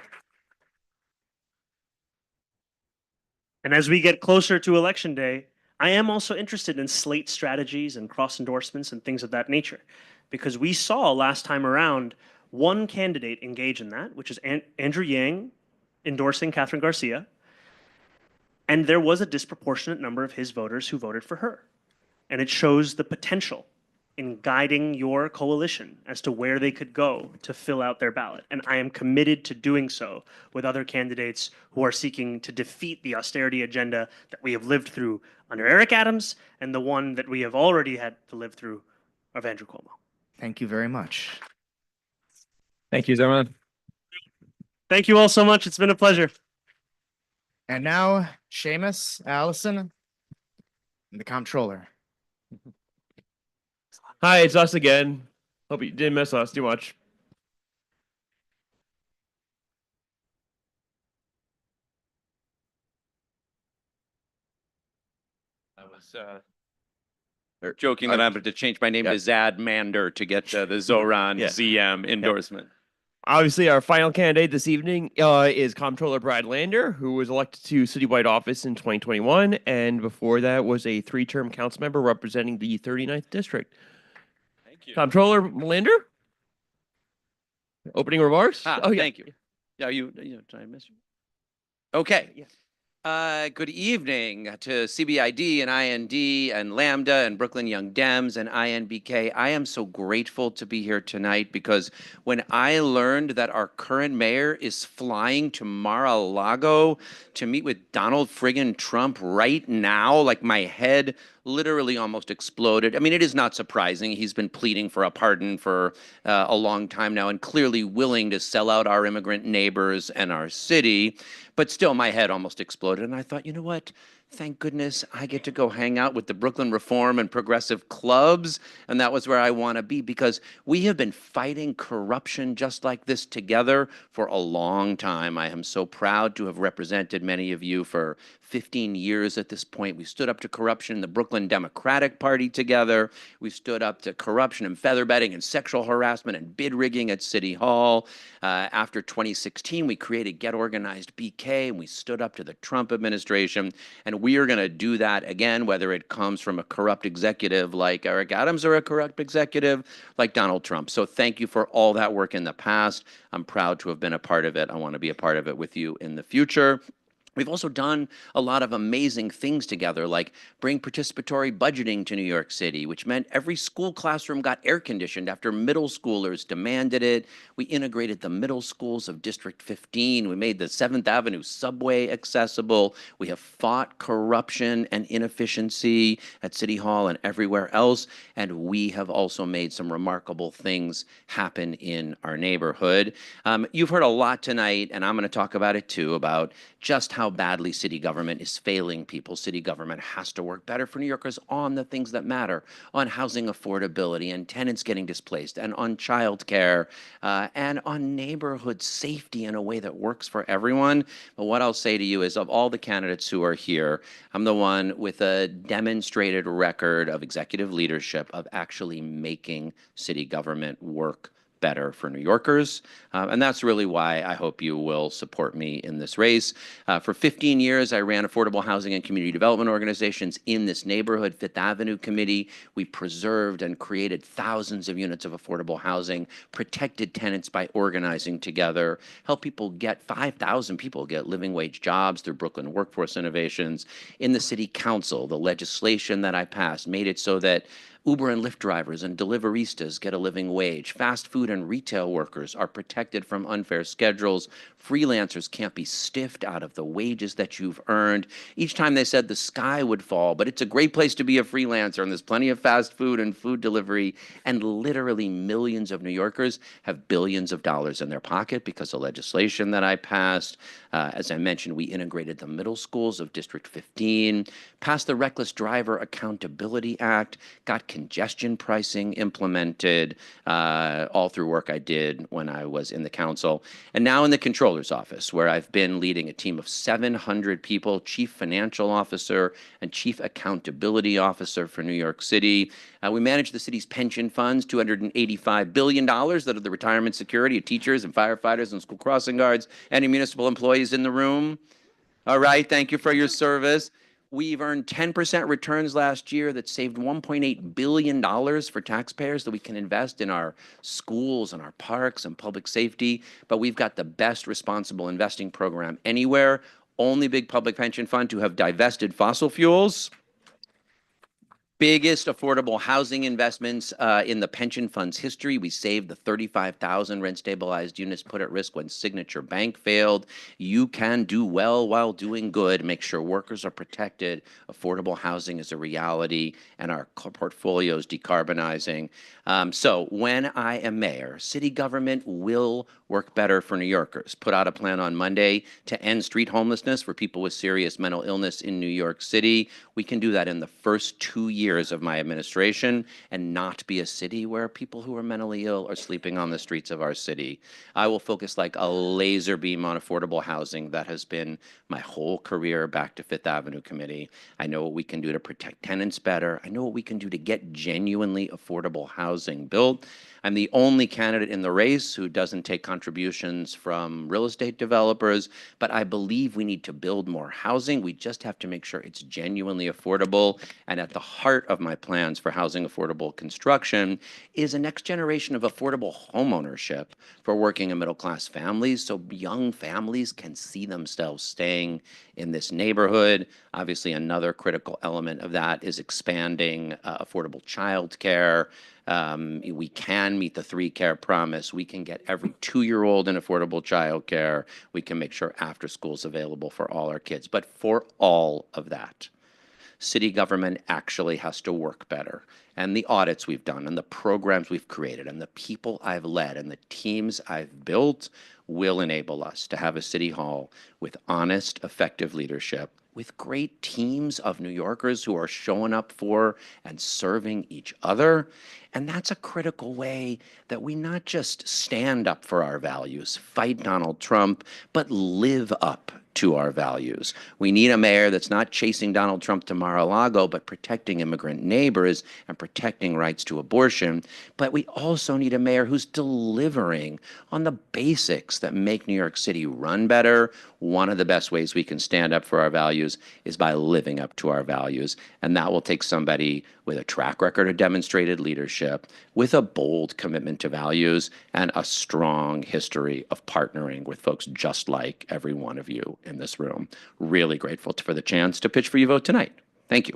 to Election Day, I am also interested in slate strategies and cross endorsements and things of that nature, because we saw last time around one candidate engage in that, which is Andrew Yang endorsing Catherine Garcia, and there was a disproportionate number of his voters who voted for her. And it shows the potential in guiding your coalition as to where they could go to fill out their ballot. And I am committed to doing so with other candidates who are seeking to defeat the austerity agenda that we have lived through under Eric Adams and the one that we have already had to live through of Andrew Cuomo. Thank you very much. Thank you, Zoran. Thank you all so much. It's been a pleasure. And now, Seamus, Allison, and the comptroller. Hi, it's us again. Hope you didn't miss us too much. I was joking that I'm going to change my name to Zad Mander to get the Zoran ZM endorsement. Obviously, our final candidate this evening is Comptroller Brad Lander, who was elected to citywide office in 2021, and before that was a 3-term council member representing the 39th district. Thank you. Comptroller Lander? Opening remarks? Thank you. Yeah, did I miss you? Okay. Yes. Good evening to CBID and IND and Lambda and Brooklyn Young Dems and INBK. I am so grateful to be here tonight because when I learned that our current mayor is flying to Mar-a-Lago to meet with Donald friggin' Trump right now, like my head literally almost exploded. I mean, it is not surprising. He's been pleading for a pardon for a long time now and clearly willing to sell out our immigrant neighbors and our city. But still, my head almost exploded. And I thought, you know what? Thank goodness I get to go hang out with the Brooklyn Reform and Progressive clubs. And that was where I want to be because we have been fighting corruption just like this together for a long time. I am so proud to have represented many of you for 15 years at this point. We stood up to corruption in the Brooklyn Democratic Party together. We stood up to corruption and feather bedding and sexual harassment and bid rigging at City Hall. After 2016, we created Get Organized BK, and we stood up to the Trump administration. And we are going to do that again, whether it comes from a corrupt executive like Eric Adams or a corrupt executive like Donald Trump. So thank you for all that work in the past. I'm proud to have been a part of it. I want to be a part of it with you in the future. We've also done a lot of amazing things together, like bring participatory budgeting to New York City, which meant every school classroom got air conditioned after middle schoolers demanded it. We integrated the middle schools of District 15. We made the 7th Avenue subway accessible. We have fought corruption and inefficiency at City Hall and everywhere else. And we have also made some remarkable things happen in our neighborhood. You've heard a lot tonight, and I'm going to talk about it too, about just how badly city government is failing people. City government has to work better for New Yorkers on the things that matter, on housing affordability and tenants getting displaced, and on childcare, and on neighborhood safety in a way that works for everyone. But what I'll say to you is, of all the candidates who are here, I'm the one with a demonstrated record of executive leadership of actually making city government work better for New Yorkers. And that's really why I hope you will support me in this race. For 15 years, I ran affordable housing and community development organizations in this neighborhood, Fifth Avenue Committee. We preserved and created thousands of units of affordable housing, protected tenants by organizing together, helped people get 5,000 people get living wage jobs through Brooklyn Workforce Innovations. In the city council, the legislation that I passed made it so that Uber and Lyft drivers and deliveristas get a living wage. Fast food and retail workers are protected from unfair schedules. Freelancers can't be stiffed out of the wages that you've earned. Each time they said the sky would fall, but it's a great place to be a freelancer, and there's plenty of fast food and food delivery, and literally millions of New Yorkers have billions of dollars in their pocket because of legislation that I passed. As I mentioned, we integrated the middle schools of District 15, passed the Reckless Driver Accountability Act, got congestion pricing implemented, all through work I did when I was in the council. And now in the Comptroller's office, where I've been leading a team of 700 people, Chief Financial Officer and Chief Accountability Officer for New York City. We manage the city's pension funds, $285 billion that are the retirement security of teachers and firefighters and school crossing guards, any municipal employees in the room. All right, thank you for your service. We've earned 10% returns last year that saved $1.8 billion for taxpayers that we can invest in our schools and our parks and public safety. But we've got the best responsible investing program anywhere. Only big public pension fund to have divested fossil fuels. Biggest affordable housing investments in the pension fund's history. We saved the 35,000 rent-stabilized units put at risk when Signature Bank failed. You can do well while doing good. Make sure workers are protected. Affordable housing is a reality, and our portfolio is decarbonizing. So when I am mayor, city government will work better for New Yorkers. Put out a plan on Monday to end street homelessness for people with serious mental illness in New York City. We can do that in the first 2 years of my administration and not be a city where people who are mentally ill are sleeping on the streets of our city. I will focus like a laser beam on affordable housing. That has been my whole career back to Fifth Avenue Committee. I know what we can do to protect tenants better. I know what we can do to get genuinely affordable housing built. I'm the only candidate in the race who doesn't take contributions from real estate developers, but I believe we need to build more housing. We just have to make sure it's genuinely affordable. And at the heart of my plans for housing affordable construction is a next generation of affordable homeownership for working and middle-class families, so young families can see themselves staying in this neighborhood. Obviously, another critical element of that is expanding affordable childcare. We can meet the 3-care promise. We can get every 2-year-old in affordable childcare. We can make sure after school is available for all our kids. But for all of that, city government actually has to work better. And the audits we've done and the programs we've created and the people I've led and the teams I've built will enable us to have a city hall with honest, effective leadership, with great teams of New Yorkers who are showing up for and serving each other. And that's a critical way that we not just stand up for our values, fight Donald Trump, but live up to our values. We need a mayor that's not chasing Donald Trump to Mar-a-Lago, but protecting immigrant neighbors and protecting rights to abortion. But we also need a mayor who's delivering on the basics that make New York City run better. One of the best ways we can stand up for our values is by living up to our values. And that will take somebody with a track record of demonstrated leadership, with a bold commitment to values, and a strong history of partnering with folks just like every one of you in this room. Really grateful for the chance to pitch for your vote tonight. Thank you.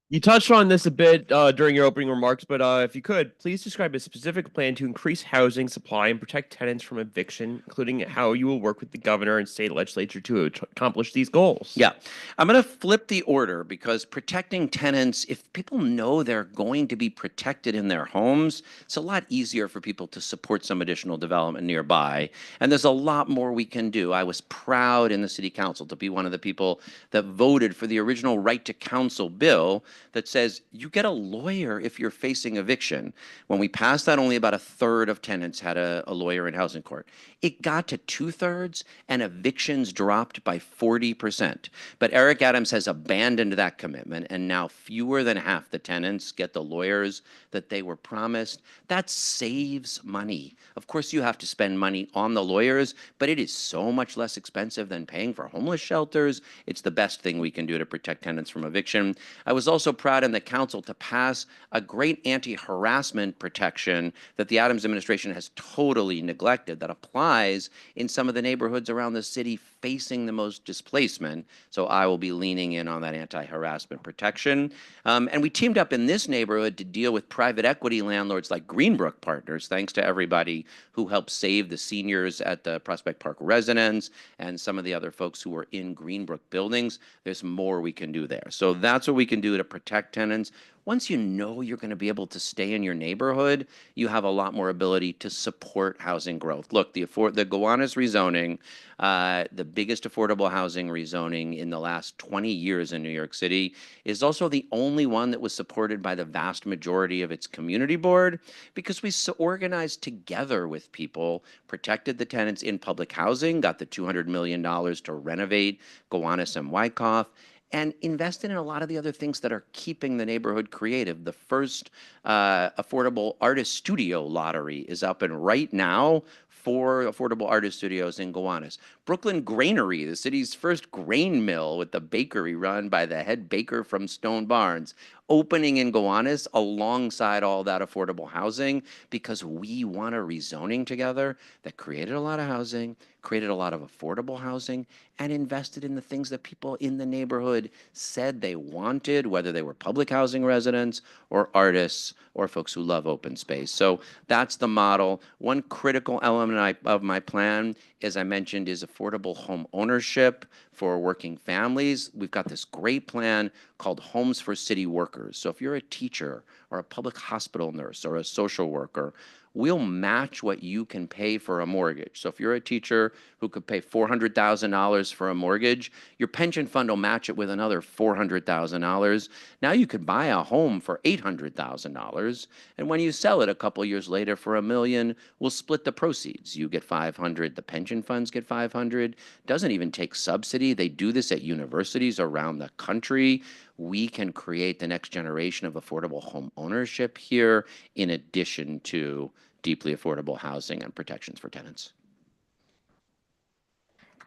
You touched on this a bit during your opening remarks, but if you could, please describe a specific plan to increase housing supply and protect tenants from eviction, including how you will work with the governor and state legislature to accomplish these goals. Yeah, I'm going to flip the order because protecting tenants, if people know they're going to be protected in their homes, it's a lot easier for people to support some additional development nearby. And there's a lot more we can do. I was proud in the city council to be one of the people that voted for the original right to counsel bill that says you get a lawyer if you're facing eviction. When we passed that, only about 1/3 of tenants had a lawyer in housing court. It got to 2/3 and evictions dropped by 40%. But Eric Adams has abandoned that commitment, and now fewer than half the tenants get the lawyers that they were promised. That saves money. Of course, you have to spend money on the lawyers, but it is so much less expensive than paying for homeless shelters. It's the best thing we can do to protect tenants from eviction. I was also also proud in the council to pass a great anti-harassment protection that the Adams administration has totally neglected that applies in some of the neighborhoods around the city facing the most displacement. So I will be leaning in on that anti-harassment protection. And we teamed up in this neighborhood to deal with private equity landlords like Greenbrook Partners, thanks to everybody who helped save the seniors at the Prospect Park residence and some of the other folks who were in Greenbrook buildings. There's more we can do there. So that's what we can do to protect tenants. Once you know you're going to be able to stay in your neighborhood, you have a lot more ability to support housing growth. Look, the Gowanus rezoning, the biggest affordable housing rezoning in the last 20 years in New York City, is also the only one that was supported by the vast majority of its community board because we organized together with people, protected the tenants in public housing, got the $200 million to renovate Gowanus and Wyckoff, and invested in a lot of the other things that are keeping the neighborhood creative. The first affordable artist studio lottery is up, and right now, 4 affordable artist studios in Gowanus. Brooklyn Granary, the city's first grain mill with the bakery run by the head baker from Stone Barns, opening in Gowanus alongside all that affordable housing because we want a rezoning together that created a lot of housing, created a lot of affordable housing, and invested in the things that people in the neighborhood said they wanted, whether they were public housing residents or artists or folks who love open space. So that's the model. One critical element of my plan, as I mentioned, is affordable home ownership for working families. We've got this great plan called Homes for City Workers. So if you're a teacher or a public hospital nurse or a social worker, we'll match what you can pay for a mortgage. So if you're a teacher who could pay $400,000 for a mortgage, your pension fund will match it with another $400,000. Now you could buy a home for $800,000, and when you sell it a couple years later for $1 million, we'll split the proceeds. You get $500, the pension funds get $500. Doesn't even take subsidy. They do this at universities around the country. We can create the next generation of affordable home ownership here, in addition to deeply affordable housing and protections for tenants.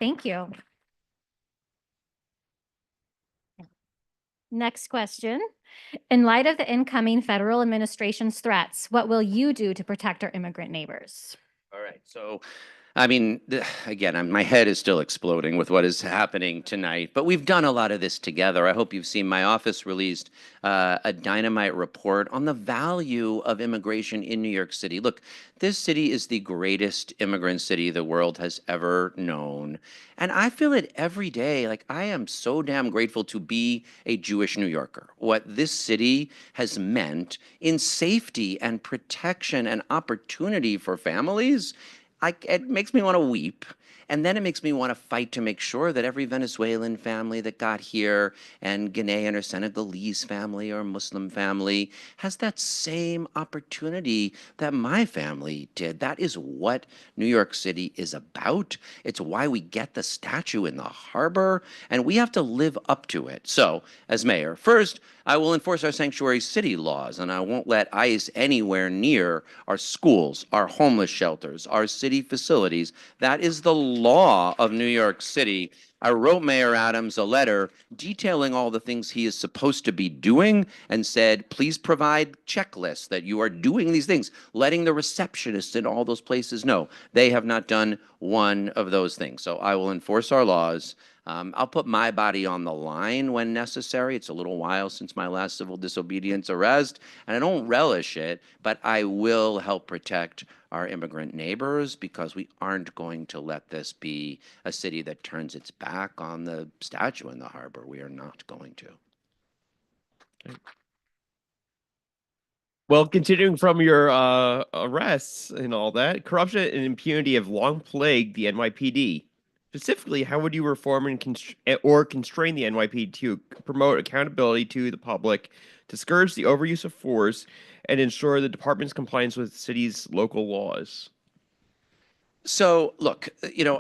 Thank you. Next question. In light of the incoming federal administration's threats, what will you do to protect our immigrant neighbors? All right. So, I mean, again, my head is still exploding with what is happening tonight, but we've done a lot of this together. I hope you've seen my office released a dynamite report on the value of immigration in New York City. Look, this city is the greatest immigrant city the world has ever known. And I feel it every day. Like, I am so damn grateful to be a Jewish New Yorker. What this city has meant in safety and protection and opportunity for families, it makes me want to weep. And then it makes me want to fight to make sure that every Venezuelan family that got here and Ghanaian or Senegalese family or Muslim family has that same opportunity that my family did. That is what New York City is about. It's why we get the statue in the harbor, and we have to live up to it. So, as mayor, first, I will enforce our sanctuary city laws, and I won't let ICE anywhere near our schools, our homeless shelters, our city facilities. That is the law of New York City. I wrote Mayor Adams a letter detailing all the things he is supposed to be doing and said, please provide checklists that you are doing these things, letting the receptionists in all those places know. They have not done one of those things. So I will enforce our laws. I'll put my body on the line when necessary. It's a little while since my last civil disobedience arrest, and I don't relish it, but I will help protect our immigrant neighbors because we aren't going to let this be a city that turns its back on the statue in the harbor. We are not going to. Well, continuing from your arrests and all that, corruption and impunity have long plagued the NYPD. Specifically, how would you reform or constrain the NYPD to promote accountability to the public, discourage the overuse of force, and ensure the department's compliance with the city's local laws? So look,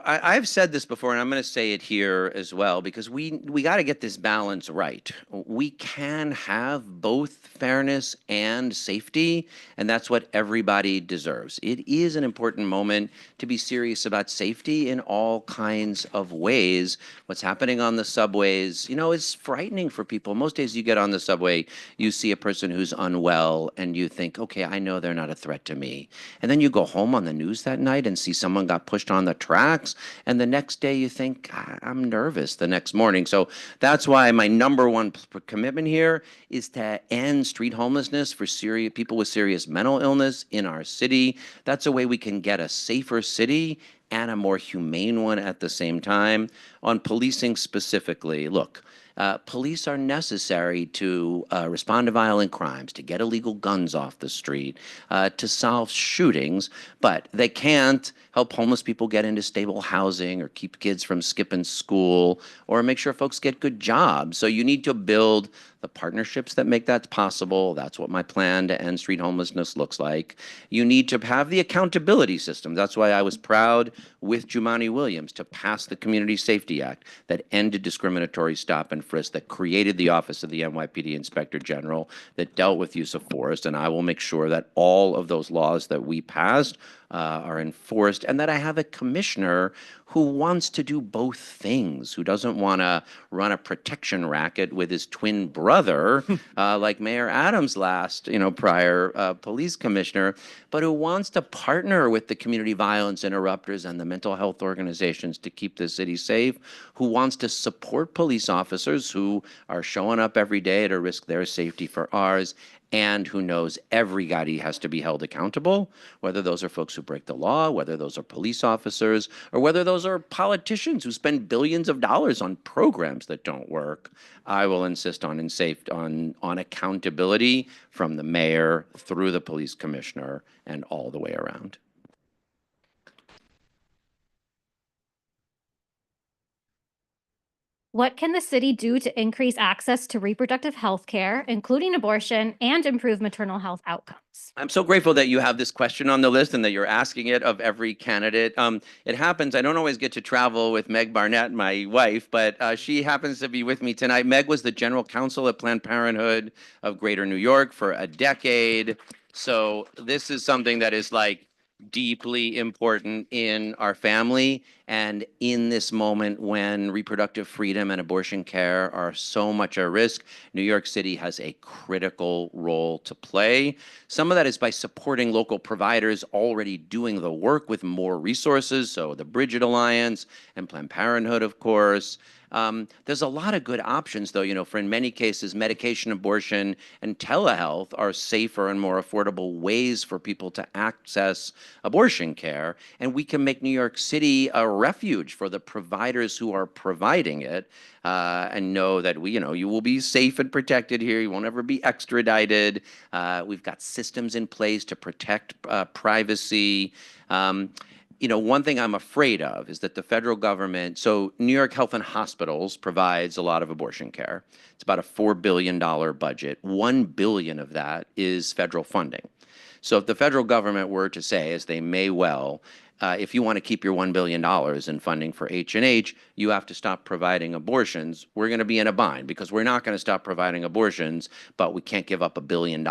I've said this before, and I'm going to say it here as well, because we got to get this balance right. We can have both fairness and safety, and that's what everybody deserves. It is an important moment to be serious about safety in all kinds of ways. What's happening on the subways, is frightening for people. Most days you get on the subway, you see a person who's unwell, and you think, okay, I know they're not a threat to me. And then you go home on the news that night and see someone got pushed on the tracks, and the next day you think, I'm nervous the next morning. So that's why my number one commitment here is to end street homelessness for people with serious mental illness in our city. That's a way we can get a safer city and a more humane one at the same time. On policing specifically, look, police are necessary to respond to violent crimes, to get illegal guns off the street, to solve shootings, but they can't help homeless people get into stable housing or keep kids from skipping school or make sure folks get good jobs. So you need to build the partnerships that make that possible. That's what my plan to end street homelessness looks like. You need to have the accountability system. That's why I was proud with Jumaane Williams to pass the Community Safety Act that ended discriminatory stop and frisk, that created the Office of the NYPD Inspector General, that dealt with use of force. And I will make sure that all of those laws that we passed are enforced, and that I have a commissioner who wants to do both things, who doesn't want to run a protection racket with his twin brother, like Mayor Adams' last, prior police commissioner, but who wants to partner with the community violence interrupters and the mental health organizations to keep the city safe, who wants to support police officers who are showing up every day to risk their safety for ours, and who knows everybody has to be held accountable, whether those are folks who break the law, whether those are police officers, or whether those are politicians who spend billions of dollars on programs that don't work. I will insist on accountability from the mayor through the police commissioner and all the way around. What can the city do to increase access to reproductive health care, including abortion, and improve maternal health outcomes? I'm so grateful that you have this question on the list and that you're asking it of every candidate. It happens, I don't always get to travel with Meg Barnett, my wife, but she happens to be with me tonight. Meg was the general counsel at Planned Parenthood of Greater New York for a decade. So this is something that is like deeply important in our family, and in this moment when reproductive freedom and abortion care are so much at risk, New York City has a critical role to play. Some of that is by supporting local providers already doing the work with more resources, so the Bridget Alliance and Planned Parenthood, of course. There's a lot of good options, though, for in many cases, medication abortion and telehealth are safer and more affordable ways for people to access abortion care. And we can make New York City a refuge for the providers who are providing it, and know that you will be safe and protected here. You won't ever be extradited. We've got systems in place to protect privacy. One thing I'm afraid of is that the federal government, so New York Health and Hospitals provides a lot of abortion care. It's about a $4 billion budget. $1 billion of that is federal funding. So if the federal government were to say, as they may well, if you want to keep your $1 billion in funding for H&H, you have to stop providing abortions, we're going to be in a bind, because we're not going to stop providing abortions, but we can't give up $1 billion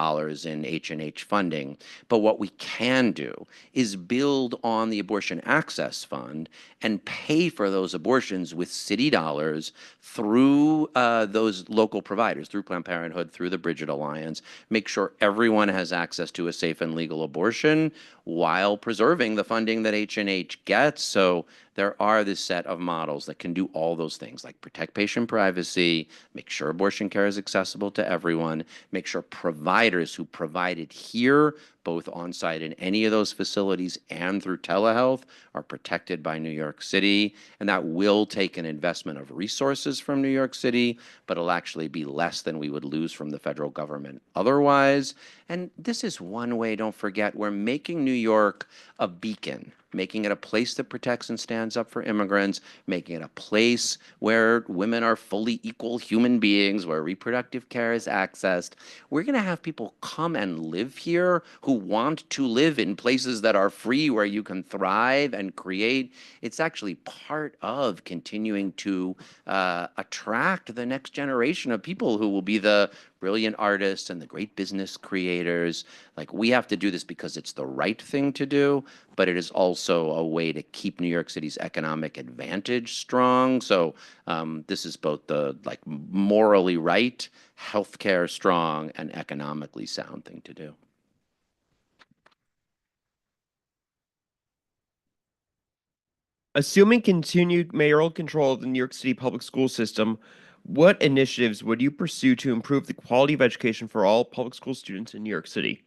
in H&H funding. But what we can do is build on the Abortion Access Fund and pay for those abortions with city dollars through those local providers, through Planned Parenthood, through the Bridget Alliance, make sure everyone has access to a safe and legal abortion while preserving the funding that H&H gets. So there are this set of models that can do all those things, like protect patient privacy, make sure abortion care is accessible to everyone, make sure providers who provide it here, both on-site in any of those facilities and through telehealth, are protected by New York City. And that will take an investment of resources from New York City, but it'll actually be less than we would lose from the federal government otherwise. And this is one way, don't forget, we're making New York a beacon, making it a place that protects and stands stands up for immigrants, making it a place where women are fully equal human beings, where reproductive care is accessed. We're going to have people come and live here who want to live in places that are free, where you can thrive and create. It's actually part of continuing to attract the next generation of people who will be the brilliant artists and the great business creators. Like, we have to do this because it's the right thing to do, but it is also a way to keep New York City's economic advantage strong. So this is both the morally right, healthcare strong, and economically sound thing to do. Assuming continued mayoral control of the New York City public school system, what initiatives would you pursue to improve the quality of education for all public school students in New York City?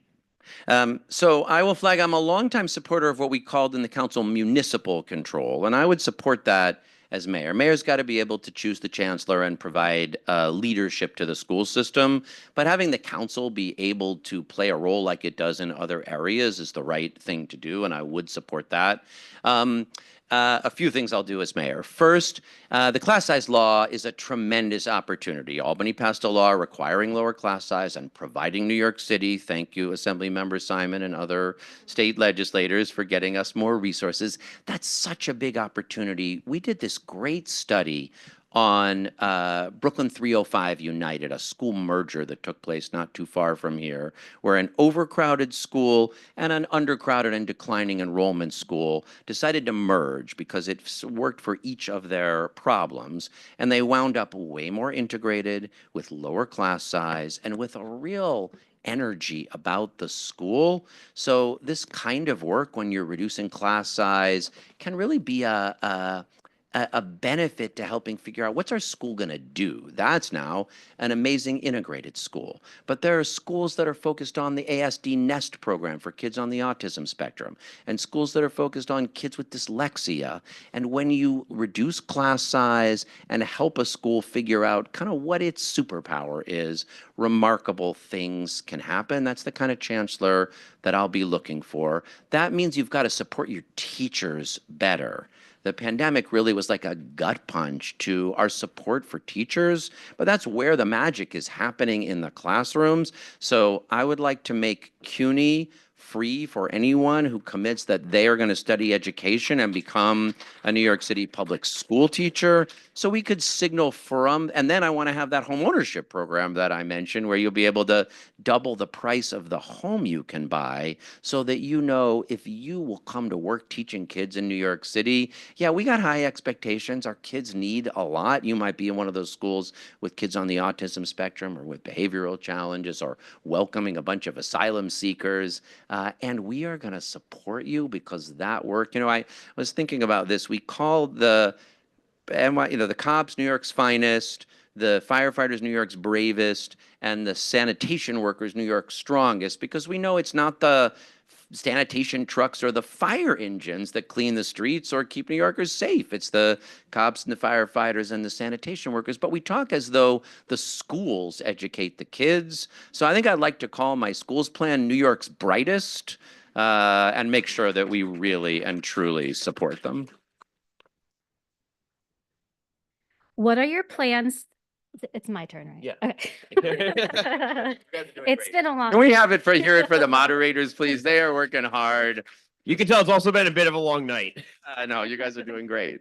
So I will flag, I'm a longtime supporter of what we called in the council municipal control, and I would support that as mayor. Mayor's got to be able to choose the chancellor and provide leadership to the school system, but having the council be able to play a role like it does in other areas is the right thing to do, and I would support that. A few things I'll do as mayor. First, the class size law is a tremendous opportunity. Albany passed a law requiring lower class size and providing New York City, thank you, Assembly Member Simon and other state legislators, for getting us more resources. That's such a big opportunity. We did this great study on Brooklyn 305 United, a school merger that took place not too far from here, where an overcrowded school and an undercrowded and declining enrollment school decided to merge because it worked for each of their problems. And they wound up way more integrated, with lower class size, and with a real energy about the school. So this kind of work, when you're reducing class size, can really be a benefit to helping figure out what's our school going to do. That's now an amazing integrated school. But there are schools that are focused on the ASD Nest program for kids on the autism spectrum, and schools that are focused on kids with dyslexia. And when you reduce class size and help a school figure out kind of what its superpower is, remarkable things can happen. That's the kind of chancellor that I'll be looking for. That means you've got to support your teachers better. The pandemic really was like a gut punch to our support for teachers, but that's where the magic is happening, in the classrooms. So I would like to make CUNY free for anyone who commits that they are going to study education and become a New York City public school teacher. So we could signal from, and then I want to have that home ownership program that I mentioned, where you'll be able to double the price of the home you can buy, so that you know if you will come to work teaching kids in New York City. Yeah, we got high expectations. Our kids need a lot. You might be in one of those schools with kids on the autism spectrum or with behavioral challenges, or welcoming a bunch of asylum seekers. And we are going to support you, because that work, I was thinking about this. We called the cops New York's finest, the firefighters New York's bravest, and the sanitation workers New York's strongest, because we know it's not the sanitation trucks or the fire engines that clean the streets or keep New Yorkers safe. It's the cops and the firefighters and the sanitation workers. But we talk as though the schools educate the kids. So I think I'd like to call my schools plan New York's brightest, and make sure that we really and truly support them. What are your plans? It's my turn, right? Yeah. Okay. It's been a long. Can we hear it for the moderators, please? They are working hard. You can tell it's also been a bit of a long night. No, you guys are doing great.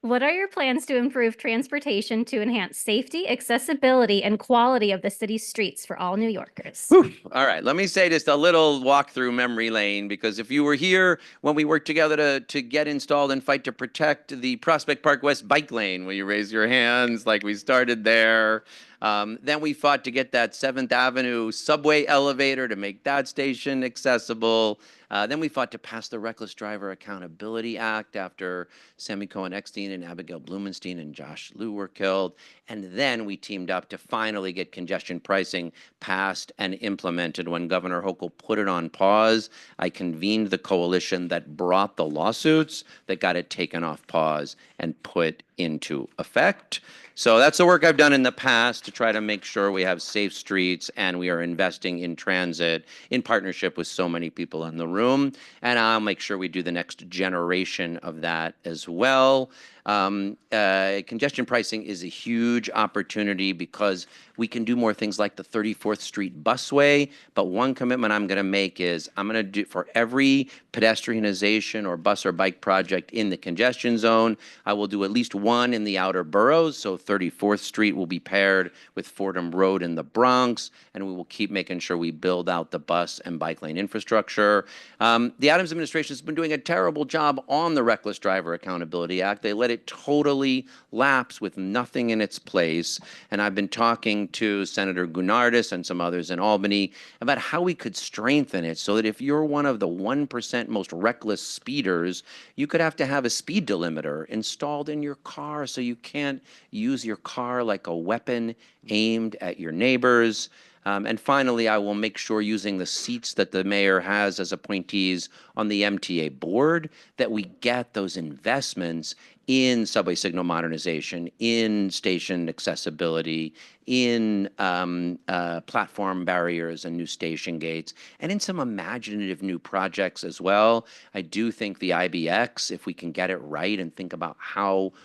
What are your plans to improve transportation to enhance safety, accessibility, and quality of the city's streets for all New Yorkers? All right, let me say just a little walk through memory lane, because if you were here when we worked together to get installed and fight to protect the Prospect Park West bike lane, will you raise your hands? Like, we started there. Then we fought to get that 7th Avenue subway elevator to make that station accessible. Then we fought to pass the Reckless Driver Accountability Act after Sammy Cohen-Eckstein and Abigail Blumenstein and Josh Liu were killed. And then we teamed up to finally get congestion pricing passed and implemented when Governor Hochul put it on pause. I convened the coalition that brought the lawsuits that got it taken off pause and put into effect. So that's the work I've done in the past to try to make sure we have safe streets and we are investing in transit in partnership with so many people in the room. And I'll make sure we do the next generation of that as well. Congestion pricing is a huge opportunity because we can do more things like the 34th Street busway. But one commitment I'm going to make is I'm going to do for every pedestrianization or bus or bike project in the congestion zone, I will do at least one in the outer boroughs. So 34th Street will be paired with Fordham Road in the Bronx, and we will keep making sure we build out the bus and bike lane infrastructure. The Adams administration has been doing a terrible job on the Reckless Driver Accountability Act. They let it totally lapse with nothing in its place. And I've been talking to Senator Gounardis and some others in Albany about how we could strengthen it so that if you're one of the 1% most reckless speeders, you could have to have a speed delimiter installed in your car so you can't use your car like a weapon aimed at your neighbors. And finally, I will make sure using the seats that the mayor has as appointees on the MTA board that we get those investments in subway signal modernization, in station accessibility, in platform barriers and new station gates, and in some imaginative new projects as well. I do think the IBX, if we can get it right and think about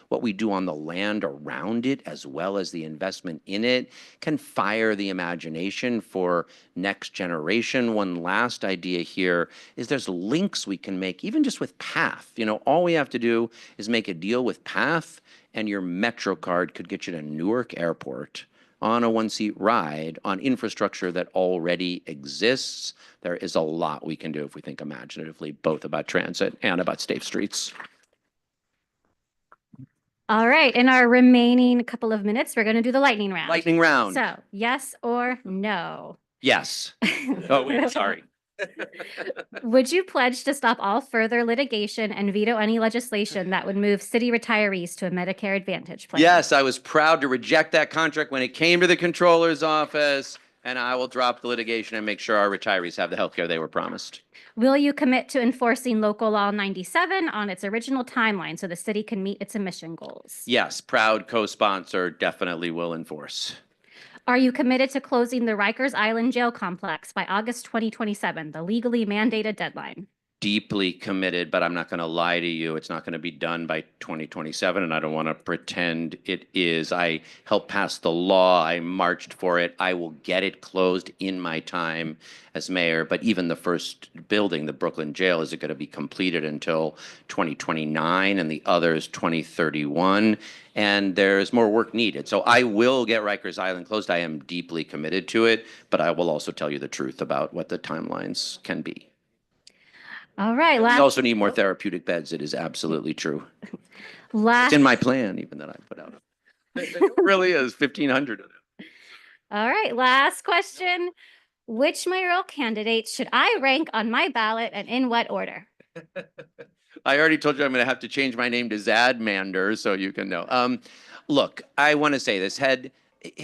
what we do on the land around it as well as the investment in it, can fire the imagination for next generation. One last idea here is there's links we can make, even just with PATH. You know, all we have to do is make a deal with PATH, and your Metro card could get you to Newark Airport on a one-seat ride on infrastructure that already exists. There is a lot we can do if we think imaginatively, both about transit and about safe streets. All right, in our remaining couple of minutes, we're going to do the lightning round. Lightning round. So, yes or no? Yes. Oh, wait, sorry. Would you pledge to stop all further litigation and veto any legislation that would move city retirees to a Medicare Advantage plan? Yes, I was proud to reject that contract when it came to the controller's office, and I will drop the litigation and make sure our retirees have the health care they were promised. Will you commit to enforcing Local Law 97 on its original timeline so the city can meet its emission goals? Yes, proud co-sponsor, definitely will enforce. Are you committed to closing the Rikers Island jail complex by August 2027, the legally mandated deadline? Deeply committed, but I'm not going to lie to you. It's not going to be done by 2027, and I don't want to pretend it is. I helped pass the law. I marched for it. I will get it closed in my time as mayor, but even the first building, the Brooklyn jail, isn't going to be completed until 2029, and the others 2031, and there's more work needed. So I will get Rikers Island closed. I am deeply committed to it, but I will also tell you the truth about what the timelines can be. All right. We also need more therapeutic beds. It is absolutely true. It's in my plan, even that I put out. It really is 1,500 of them. All right. Last question. Which mayoral candidates should I rank on my ballot and in what order? I already told you I'm going to have to change my name to Zadmander so you can know. Look, I want to say this.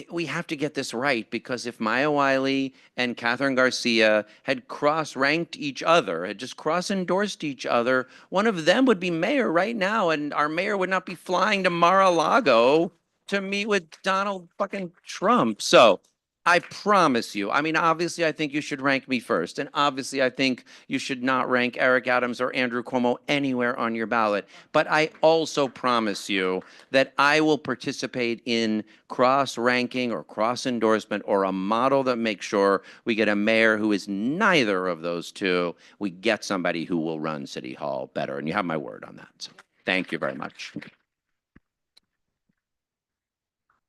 We have to get this right, because if Maya Wiley and Catherine Garcia had cross-ranked each other, had just cross-endorsed each other, one of them would be mayor right now, and our mayor would not be flying to Mar-a-Lago to meet with Donald fucking Trump. So I promise you, I mean, obviously, I think you should rank me first. And obviously, I think you should not rank Eric Adams or Andrew Cuomo anywhere on your ballot. But I also promise you that I will participate in cross-ranking or cross-endorsement or a model that makes sure we get a mayor who is neither of those two. We get somebody who will run City Hall better. And you have my word on that. So thank you very much.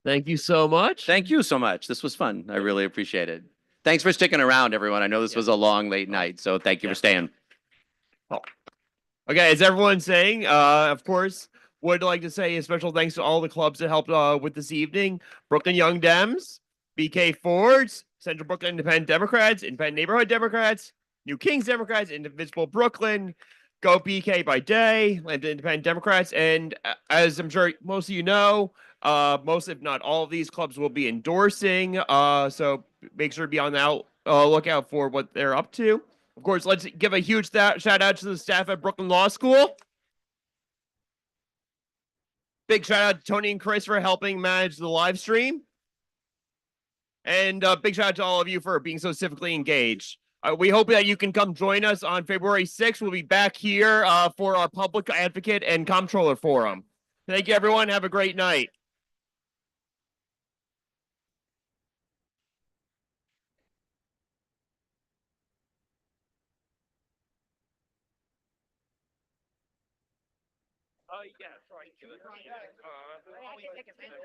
Thank you so much. Thank you so much. This was fun. I really appreciate it. Thanks for sticking around, everyone. I know this was a long, late night, so thank you for staying. Oh. Okay, as everyone's saying, of course, would like to say a special thanks to all the clubs that helped with this evening. Brooklyn Young Dems, BKForge, Central Brooklyn Independent Democrats, Independent Neighborhood Democrats, New Kings Democrats, Indivisible Brooklyn, Go BK by Day, Lambda Independent Democrats, and as I'm sure most of you know, most, if not all of these clubs will be endorsing. So make sure to be on the lookout for what they're up to. Of course, let's give a huge shout out to the staff at Brooklyn Law School. Big shout out to Tony and Chris for helping manage the live stream. And big shout out to all of you for being so civically engaged. We hope that you can come join us on February 6th. We'll be back here for our Public Advocate and Comptroller Forum. Thank you, everyone. Have a great night. Yeah, sorry.